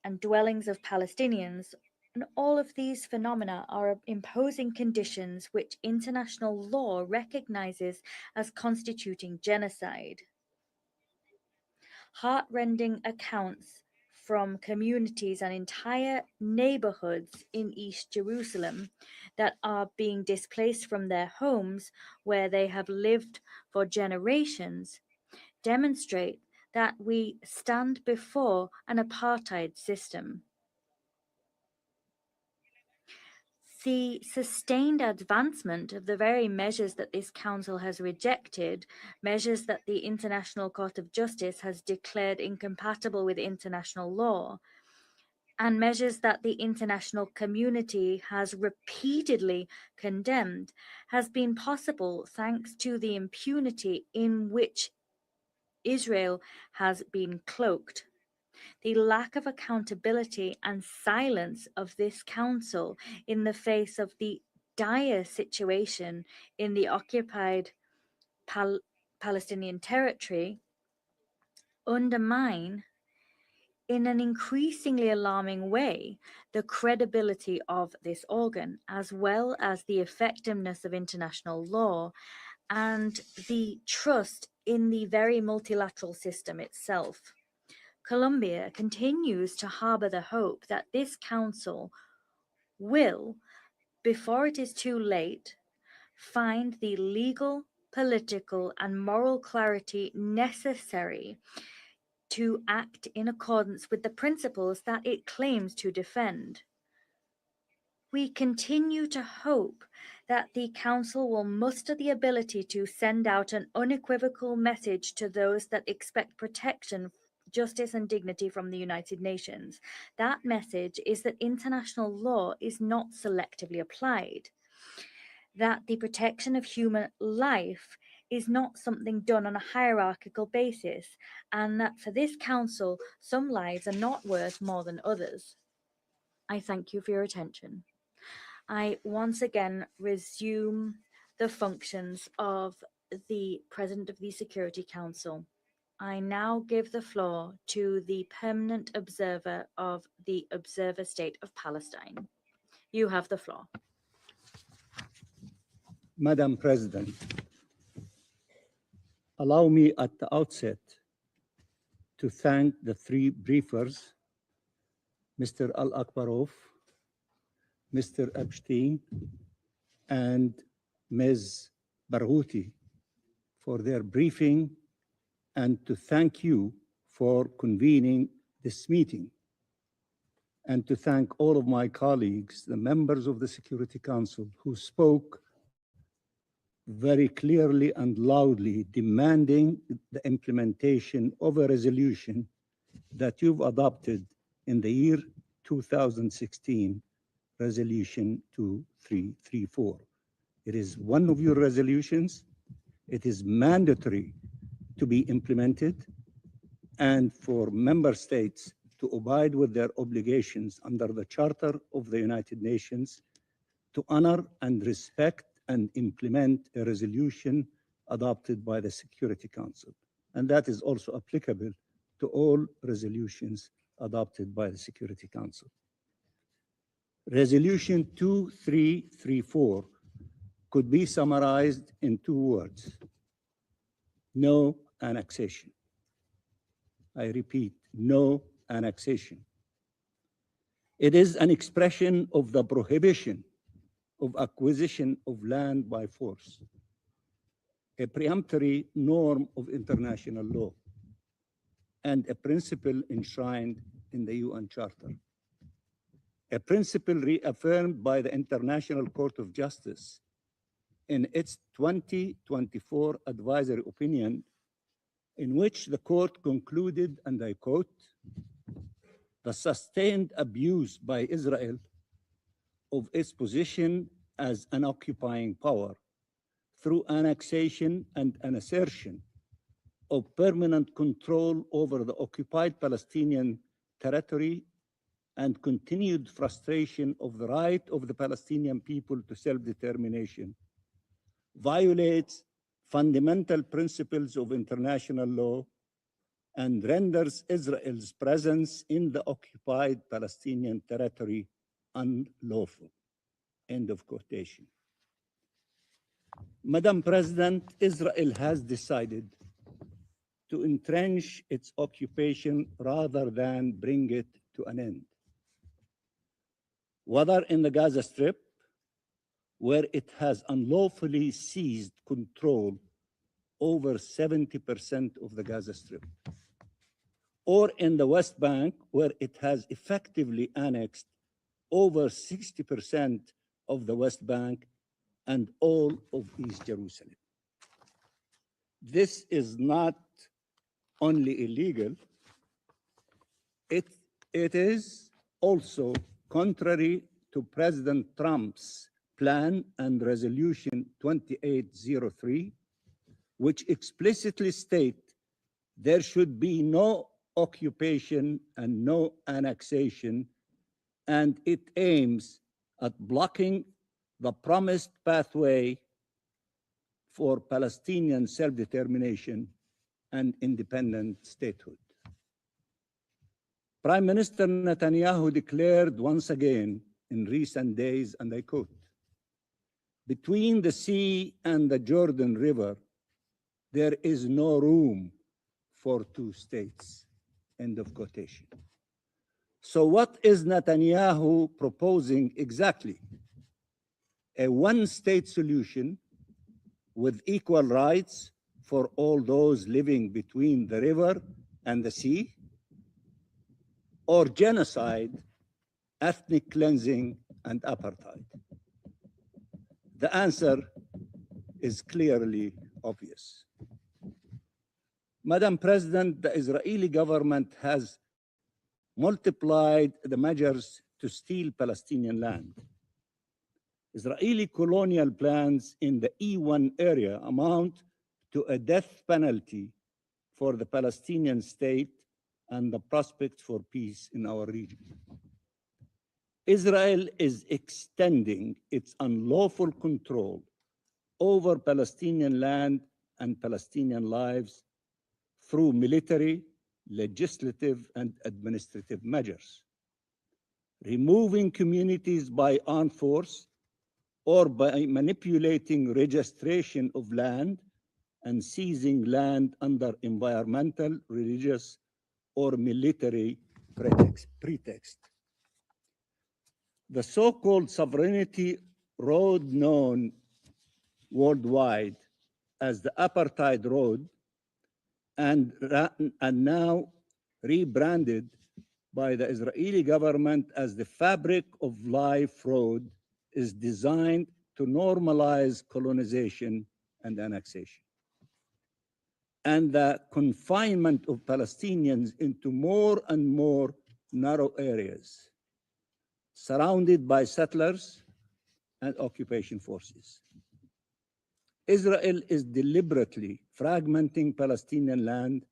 and dwellings of Palestinians. And all of these phenomena are imposing conditions which international law recognizes as constituting genocide. Heartrending accounts from communities and entire neighborhoods in East Jerusalem that are being displaced from their homes where they have lived for generations demonstrate that we stand before an apartheid system. The sustained advancement of the very measures that this council has rejected, measures that the International Court of Justice has declared incompatible with international law, and measures that the international community has repeatedly condemned, has been possible thanks to the impunity in which Israel has been cloaked. The lack of accountability and silence of this council in the face of the dire situation in the occupied Palestinian territory undermine in an increasingly alarming way the credibility of this organ, as well as the effectiveness of international law and the trust in the very multilateral system itself. Colombia continues to harbor the hope that this council will, before it is too late, find the legal, political, and moral clarity necessary to act in accordance with the principles that it claims to defend. We continue to hope that the Council will muster the ability to send out an unequivocal message to those that expect protection, justice, and dignity from the United Nations. That message is that international law is not selectively applied, that the protection of human life is not something done on a hierarchical basis, and that for this Council, some lives are not worth more than others. I thank you for your attention. I once again resume the functions of the President of the Security Council. I now give the floor to the Permanent Observer of the Observer State of Palestine. You have the floor. Madam President, allow me at the outset to thank the three briefers, Mr. Al-Akbarov, Mr. Epstein, and Ms. Barghouti for their briefing, and to thank you for convening this meeting, and to thank all of my colleagues, the members of the Security Council, who spoke very clearly and loudly, demanding the implementation of a resolution that you've adopted in the year 2016, Resolution 2334. It is one of your resolutions. It is mandatory to be implemented, and for member states to abide with their obligations under the Charter of the United Nations to honor and respect and implement a resolution adopted by the Security Council. And that is also applicable to all resolutions adopted by the Security Council. Resolution 2334 could be summarized in two words: no annexation. I repeat, no annexation. It is an expression of the prohibition of acquisition of land by force, a peremptory norm of international law, and a principle enshrined in the UN Charter. A principle reaffirmed by the International Court of Justice in its 2024 advisory opinion, in which the court concluded, and I quote, "The sustained abuse by Israel of its position as an occupying power through annexation and an assertion of permanent control over the occupied Palestinian territory and continued frustration of the right of the Palestinian people to self-determination violates fundamental principles of international law and renders Israel's presence in the occupied Palestinian territory unlawful." End of quotation. Madam President, Israel has decided to entrench its occupation rather than bring it to an end. Whether in the Gaza Strip, where it has unlawfully seized control over 70% of the Gaza Strip, or in the West Bank, where it has effectively annexed over 60% of the West Bank and all of East Jerusalem. This is not only illegal, it is also contrary to President Trump's plan and resolution 2803, which explicitly state there should be no occupation and no annexation, and it aims at blocking the promised pathway for Palestinian self-determination and independent statehood. Prime Minister Netanyahu declared once again in recent days, and I quote, "Between the sea and the Jordan River, there is no room for two states." End of quotation. So what is Netanyahu proposing exactly? A one-state solution with equal rights for all those living between the river and the sea? Or genocide, ethnic cleansing, and apartheid? The answer is clearly obvious. Madam President, the Israeli government has multiplied the measures to steal Palestinian land. Israeli colonial plans in the E1 area amount to a death penalty for the Palestinian state and the prospects for peace in our region. Israel is extending its unlawful control over Palestinian land and Palestinian lives through military, legislative, and administrative measures, removing communities by armed force or by manipulating registration of land and seizing land under environmental, religious, or military pretext. The so-called sovereignty road, known worldwide as the Apartheid Road, and now rebranded by the Israeli government as the Fabric of Life Road, is designed to normalize colonization and annexation, and the confinement of Palestinians into more and more narrow areas, surrounded by settlers and occupation forces. Israel is deliberately fragmenting Palestinian land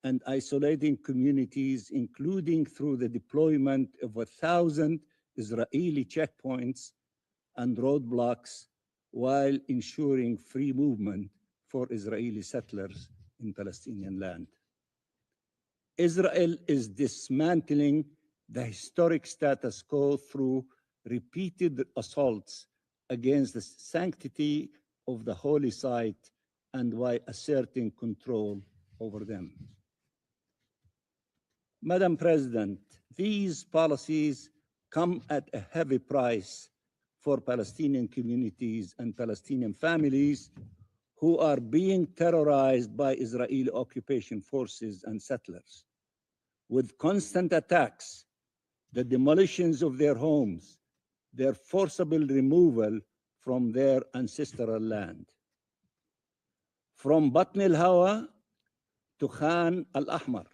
and isolating communities, including through the deployment of 1,000 Israeli checkpoints and roadblocks, while ensuring free movement for Israeli settlers in Palestinian land. Israel is dismantling the historic status quo through repeated assaults against the sanctity of the holy site and by asserting control over them. Madam President, these policies come at a heavy price for Palestinian communities and Palestinian families who are being terrorized by Israeli occupation forces and settlers, with constant attacks, the demolitions of their homes, their forcible removal from their ancestral land. From Batn al-Hawa to Khan al-Ahmar,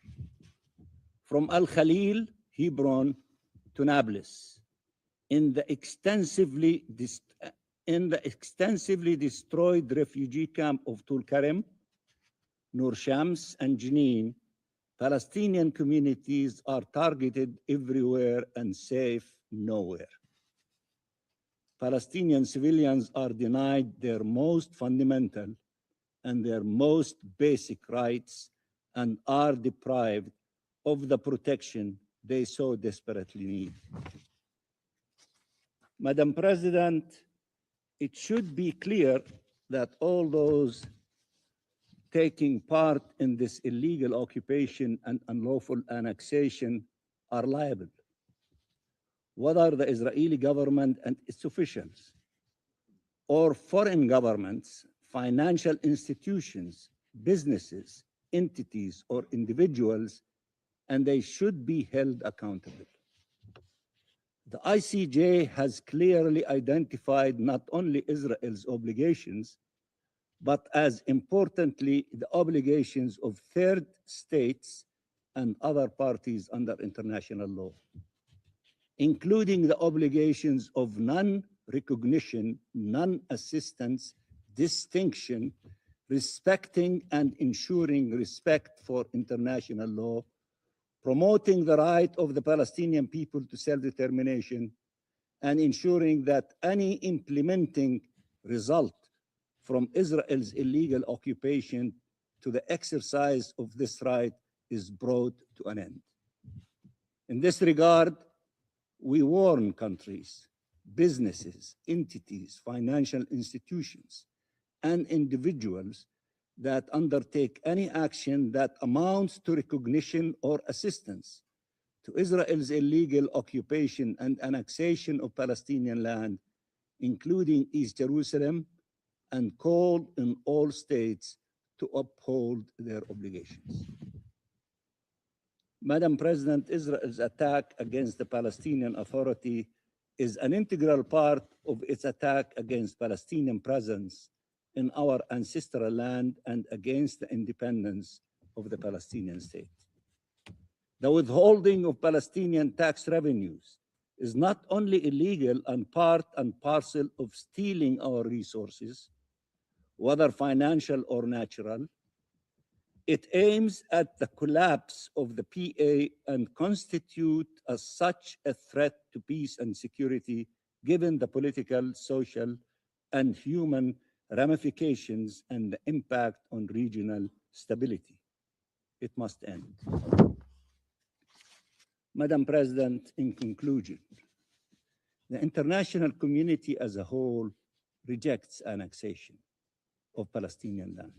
from Al-Khalil, Hebron, to Nablus, in the extensively destroyed refugee camp of Tulkarem, Nur Shams, and Jenin, Palestinian communities are targeted everywhere and safe nowhere. Palestinian civilians are denied their most fundamental and their most basic rights and are deprived of the protection they so desperately need. Madam President, it should be clear that all those taking part in this illegal occupation and unlawful annexation are liable, whether the Israeli government and its officials, or foreign governments, financial institutions, businesses, entities, or individuals, and they should be held accountable. The ICJ has clearly identified not only Israel's obligations, but as importantly, the obligations of third states and other parties under international law, including the obligations of non-recognition, non-assistance, distinction, respecting and ensuring respect for international law, promoting the right of the Palestinian people to self-determination, and ensuring that any implementing result from Israel's illegal occupation to the exercise of this right is brought to an end. In this regard, we warn countries, businesses, entities, financial institutions, and individuals that undertake any action that amounts to recognition or assistance to Israel's illegal occupation and annexation of Palestinian land, including East Jerusalem, and call on all states to uphold their obligations. Madam President, Israel's attack against the Palestinian Authority is an integral part of its attack against Palestinian presence in our ancestral land and against the independence of the Palestinian state. The withholding of Palestinian tax revenues is not only illegal and part and parcel of stealing our resources, whether financial or natural, it aims at the collapse of the PA and constitute as such a threat to peace and security, given the political, social, and human ramifications and the impact on regional stability. It must end. Madam President, in conclusion, the international community as a whole rejects annexation of Palestinian land.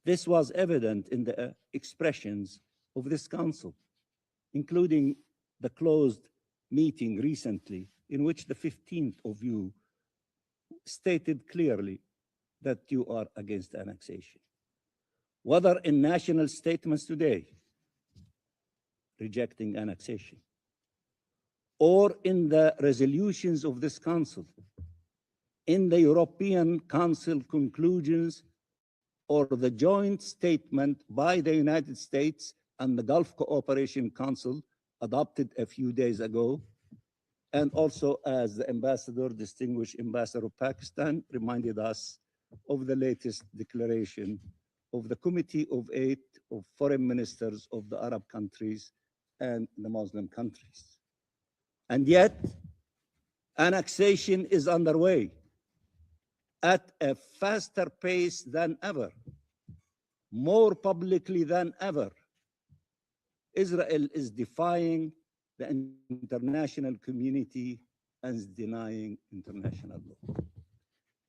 This was evident in the expressions of this council, including the closed meeting recently, in which the 15th of you stated clearly that you are against annexation. Whether in national statements today, rejecting annexation, or in the resolutions of this council, in the European Council conclusions, or the joint statement by the United States and the Gulf Cooperation Council adopted a few days ago, and also as the ambassador, distinguished ambassador of Pakistan, reminded us of the latest declaration of the Committee of 8 of Foreign Ministers of the Arab countries and the Muslim countries. And yet, annexation is underway at a faster pace than ever, more publicly than ever. Israel is defying the international community and is denying international law.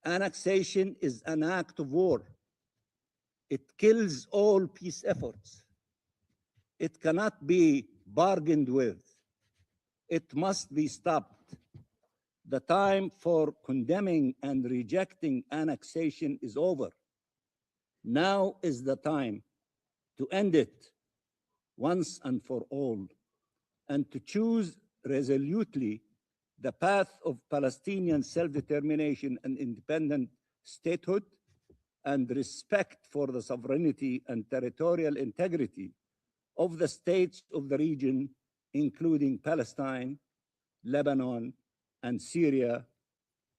Annexation is an act of war. It kills all peace efforts. It cannot be bargained with. It must be stopped. The time for condemning and rejecting annexation is over. Now is the time to end it once and for all, and to choose resolutely the path of Palestinian self-determination and independent statehood, and respect for the sovereignty and territorial integrity of the states of the region, including Palestine, Lebanon, and Syria,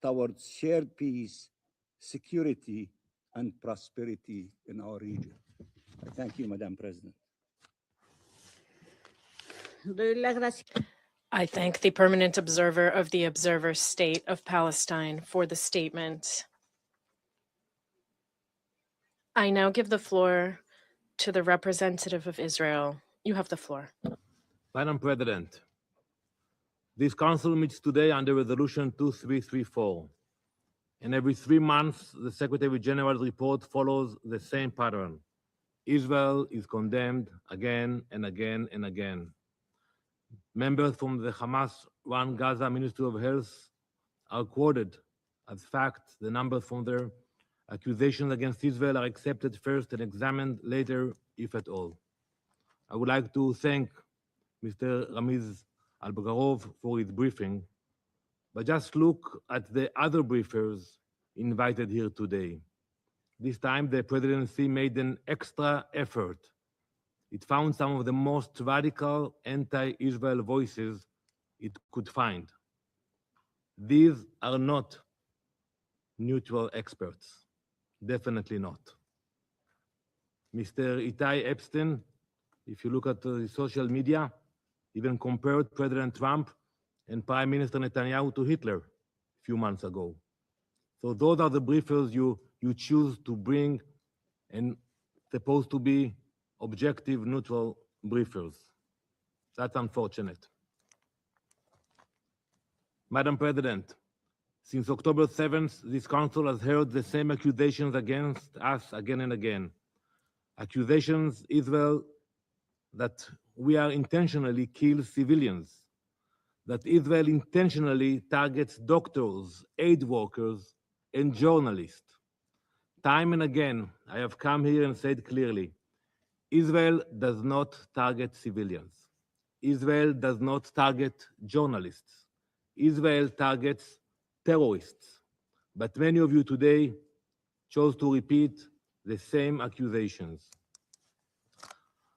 towards shared peace, security, and prosperity in our region. I thank you, Madam President. Doy las gracias. I thank the permanent observer of the Observer State of Palestine for the statement. I now give the floor to the representative of Israel. You have the floor. Madam President, this council meets today under Resolution 2334, and every 3 months, the Secretary General's report follows the same pattern. Israel is condemned again and again and again. Members from the Hamas-run Gaza Ministry of Health are quoted as fact. The numbers from their accusations against Israel are accepted first and examined later, if at all. I would like to thank Mr. Ramiz Al-Bagharov for his briefing, but just look at the other briefers invited here today. This time, the presidency made an extra effort. It found some of the most radical anti-Israel voices it could find. These are not neutral experts, definitely not. Mr. Itai Epstein, if you look at the social media, even compared President Trump and Prime Minister Netanyahu to Hitler a few months ago. So those are the briefers you choose to bring, and supposed to be objective, neutral briefers. That's unfortunate. Madam President, since October 7th, this council has heard the same accusations against us again and again. Accusations, Israel, that we are intentionally kill civilians, that Israel intentionally targets doctors, aid workers, and journalists. Time and again, I have come here and said clearly, Israel does not target civilians. Israel does not target journalists. Israel targets terrorists. But many of you today chose to repeat the same accusations.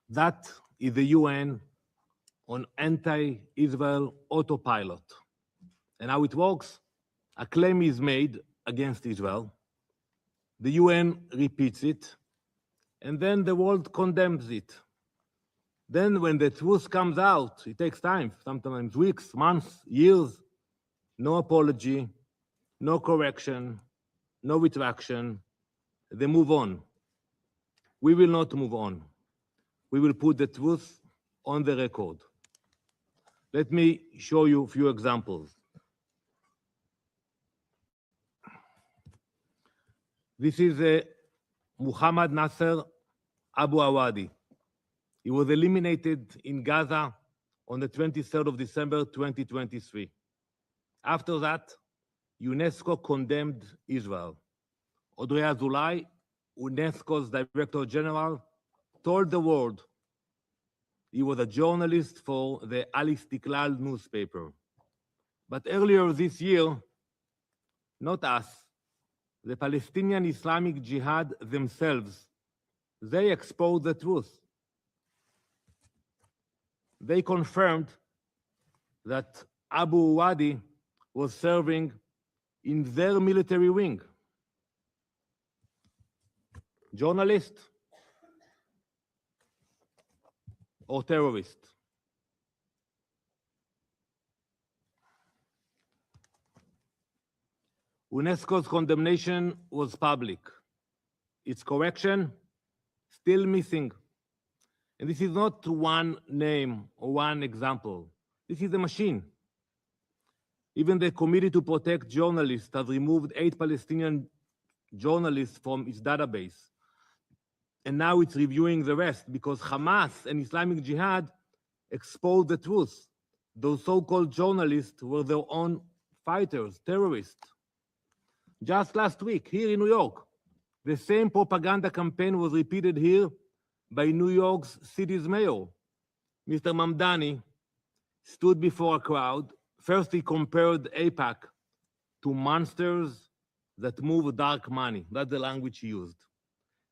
That is the UN on anti-Israel autopilot. And how it works, a claim is made against Israel, the UN repeats it, and then the world condemns it. Then when the truth comes out, it takes time, sometimes weeks, months, years, no apology, no correction, no retraction, they move on. We will not move on. We will put the truth on the record. Let me show you a few examples. This is Muhammad Nasser Abu Awadi. He was eliminated in Gaza on the 23rd of December 2023. After that, UNESCO condemned Israel. Audrey Azoulay, UNESCO's Director General, told the world he was a journalist for the Al Istiklal newspaper. But earlier this year, not us, the Palestinian Islamic Jihad themselves, they exposed the truth. They confirmed that Abu Wadi was serving in their military wing. Journalist or terrorist? UNESCO's condemnation was public. Its correction, still missing. And this is not one name or one example. This is a machine. Even the Committee to Protect Journalists has removed 8 Palestinian journalists from its database. And now it's reviewing the rest because Hamas and Islamic Jihad exposed the truth. those so-called journalists were their own fighters, terrorists. Just last week, here in New York, the same propaganda campaign was repeated here by New York's city's mayor. Mr. Mamdani stood before a crowd. First, he compared AIPAC to monsters that move dark money. That's the language he used.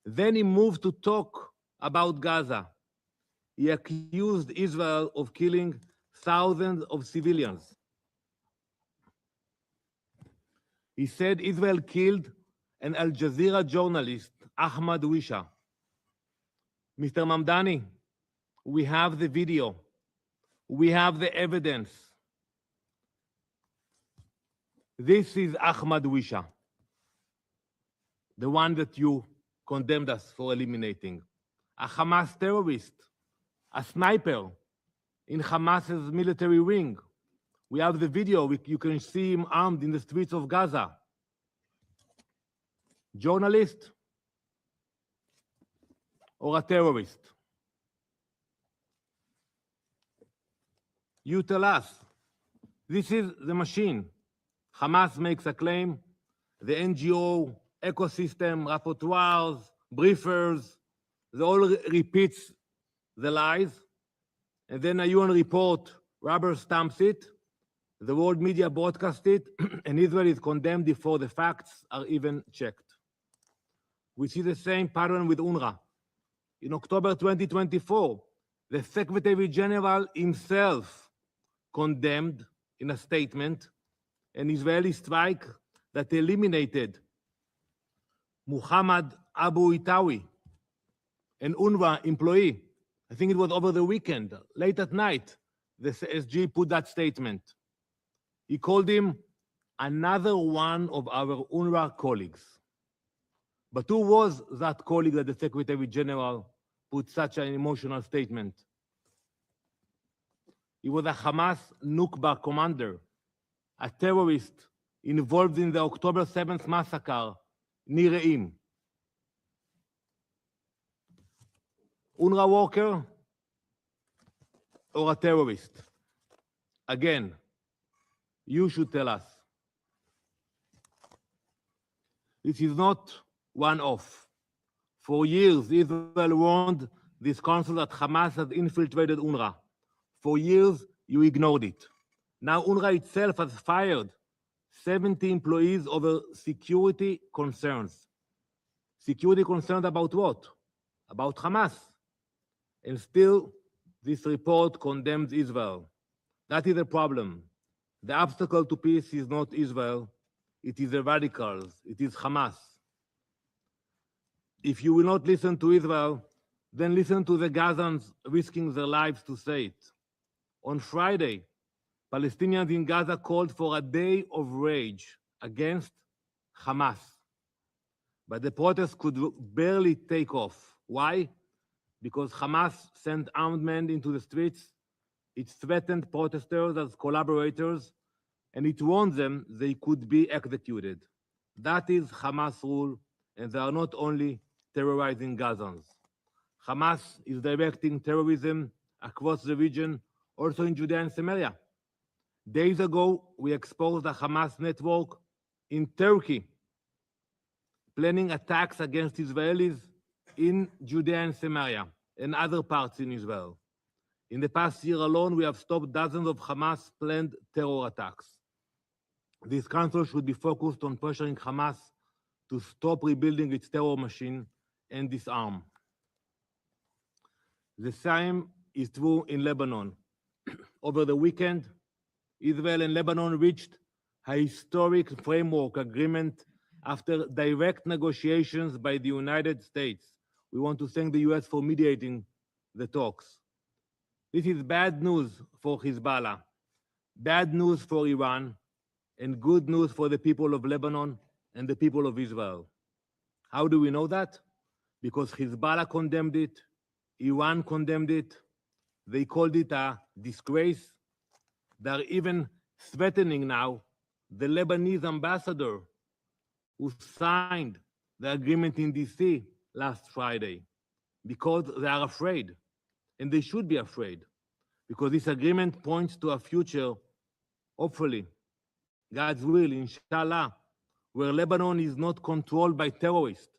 Then he moved to talk about Gaza. He accused Israel of killing thousands of civilians. He said Israel killed an Al Jazeera journalist, Ahmad Wisha. Mr. Mamdani, we have the video. We have the evidence. This is Ahmad Wisha, the one that you condemned us for eliminating. A Hamas terrorist, a sniper in Hamas's military wing. We have the video. You can see him armed in the streets of Gaza. Journalist or a terrorist? You tell us. This is the machine. Hamas makes a claim. The NGO, ecosystem, rapporteurs, briefers, they all repeats the lies. And then a UN report rubber stamps it. The world media broadcasts it, and Israel is condemned before the facts are even checked. We see the same pattern with UNRWA. In October 2024, the Secretary General himself condemned in a statement an Israeli strike that eliminated Muhammad Abu Itawi, an UNRWA employee. I think it was over the weekend, late at night, the SG put that statement. He called him another one of our UNRWA colleagues. But who was that colleague that the Secretary General put such an emotional statement? He was a Hamas Nukba commander, a terrorist involved in the October 7th massacre near Re'im. UNRWA worker or a terrorist? Again, you should tell us. This is not one-off. For years, Israel warned this council that Hamas has infiltrated UNRWA. For years, you ignored it. Now UNRWA itself has fired 70 employees over security concerns. Security concerns about what? About Hamas. And still, this report condemns Israel. That is a problem. The obstacle to peace is not Israel, it is the radicals, it is Hamas. If you will not listen to Israel, then listen to the Gazans risking their lives to say it. On Friday, Palestinians in Gaza called for a day of rage against Hamas. But the protests could barely take off. Why? Because Hamas sent armed men into the streets. It threatened protesters as collaborators, and it warned them they could be executed. That is Hamas rule, and they are not only terrorizing Gazans. Hamas is directing terrorism across the region, also in Judea and Samaria. Days ago, we exposed a Hamas network in Turkey, planning attacks against Israelis in Judea and Samaria and other parts in Israel. In the past year alone, we have stopped dozens of Hamas planned terror attacks. This council should be focused on pressuring Hamas to stop rebuilding its terror machine and disarm. The same is true in Lebanon. Over the weekend, Israel and Lebanon reached a historic framework agreement after direct negotiations by the United States. We want to thank the US for mediating the talks. This is bad news for Hezbollah, bad news for Iran, and good news for the people of Lebanon and the people of Israel. How do we know that? Because Hezbollah condemned it, Iran condemned it, they called it a disgrace. They're even threatening now the Lebanese ambassador who signed the agreement in DC last Friday because they are afraid, and they should be afraid. because this agreement points to a future, hopefully, God's will, inshallah, where Lebanon is not controlled by terrorists,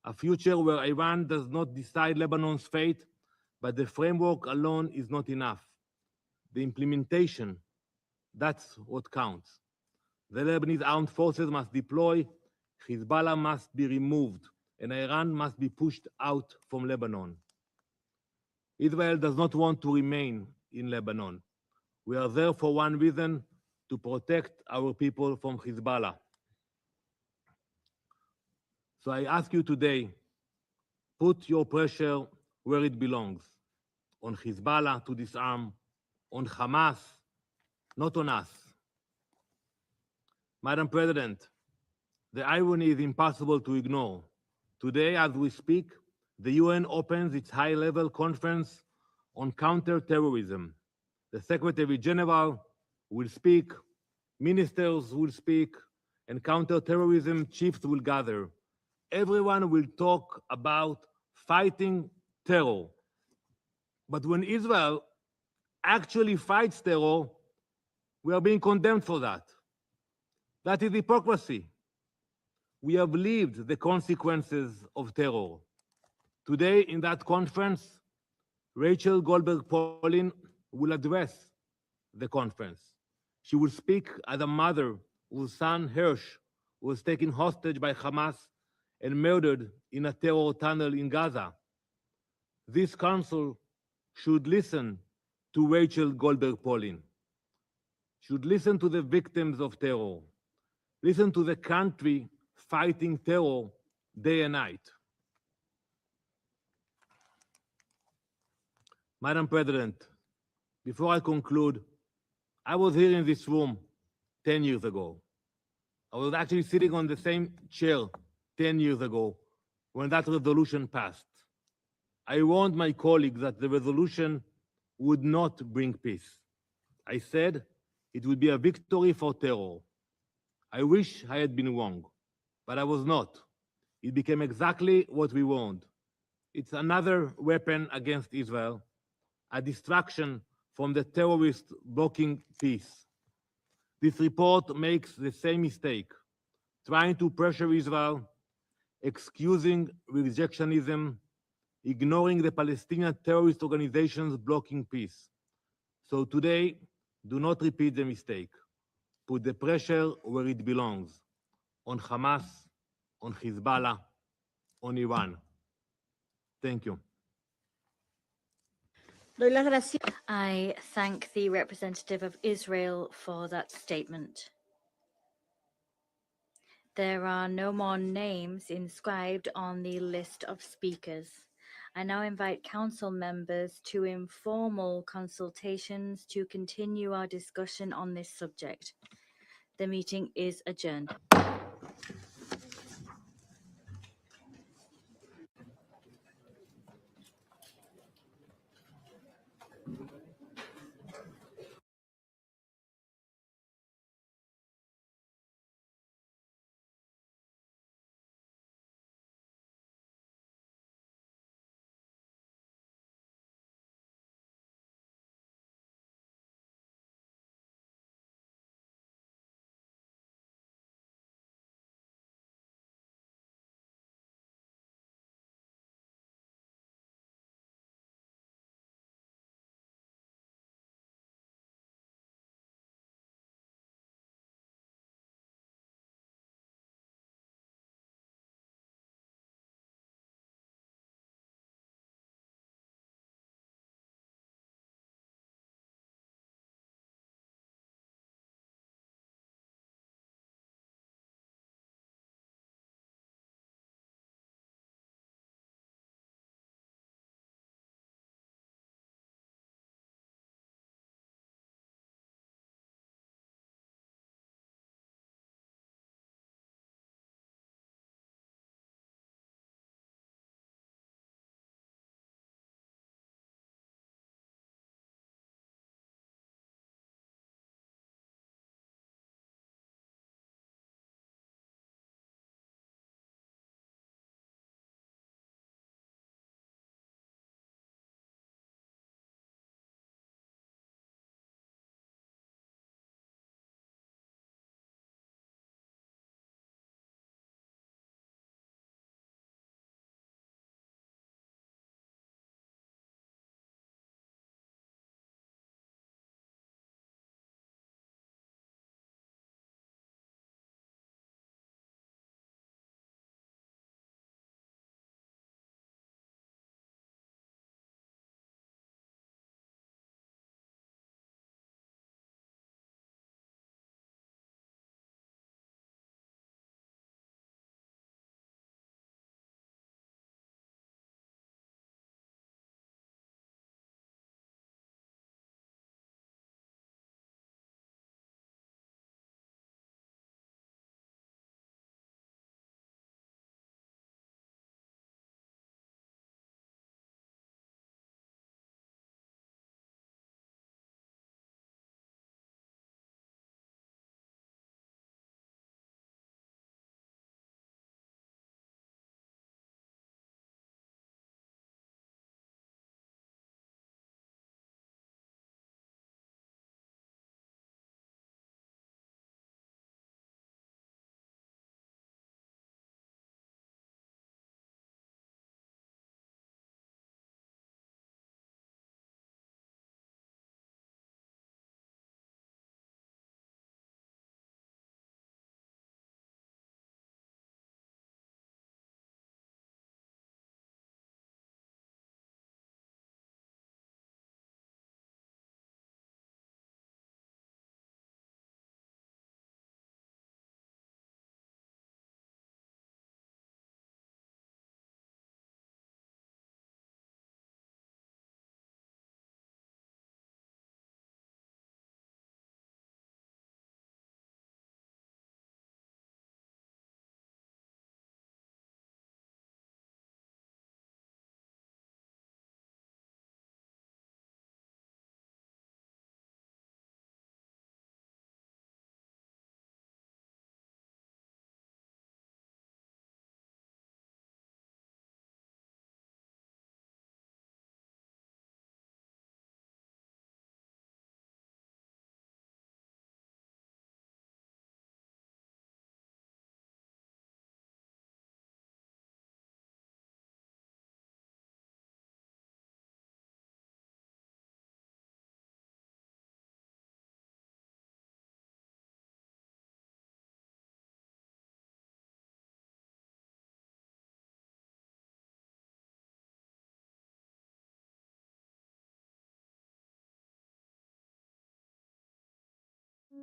a future where Iran does not decide Lebanon's fate, but the framework alone is not enough. The implementation, that's what counts. The Lebanese armed forces must deploy, Hezbollah must be removed, and Iran must be pushed out from Lebanon. Israel does not want to remain in Lebanon. We are there for one reason, to protect our people from Hezbollah. So I ask you today, put your pressure where it belongs, on Hezbollah to disarm, on Hamas, not on us. Madam President, the irony is impossible to ignore. Today, as we speak, the UN opens its high-level conference on counter-terrorism. The Secretary General will speak, ministers will speak, and counter-terrorism chiefs will gather. Everyone will talk about fighting terror. But when Israel actually fights terror, we are being condemned for that. That is hypocrisy. We have lived the consequences of terror. Today, in that conference, Rachel Goldberg-Polin will address the conference. She will speak as a mother whose son Hirsch was taken hostage by Hamas and murdered in a terror tunnel in Gaza. This council should listen to Rachel Goldberg-Polin, should listen to the victims of terror, listen to the country fighting terror day and night. Madam President, before I conclude, I was here in this room 10 years ago. I was actually sitting on the same chair 10 years ago when that resolution passed. I warned my colleagues that the resolution would not bring peace. I said it would be a victory for terror. I wish I had been wrong, but I was not. It became exactly what we warned. It's another weapon against Israel, a distraction from the terrorists blocking peace. This report makes the same mistake, trying to pressure Israel, excusing rejectionism, ignoring the Palestinian terrorist organizations blocking peace. So today, do not repeat the mistake. Put the pressure where it belongs, on Hamas, on Hezbollah, on Iran. Thank you. I thank the representative of Israel for that statement. There are no more names inscribed on the list of speakers. I now invite council members to informal consultations to continue our discussion on this subject. The meeting is adjourned.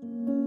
you.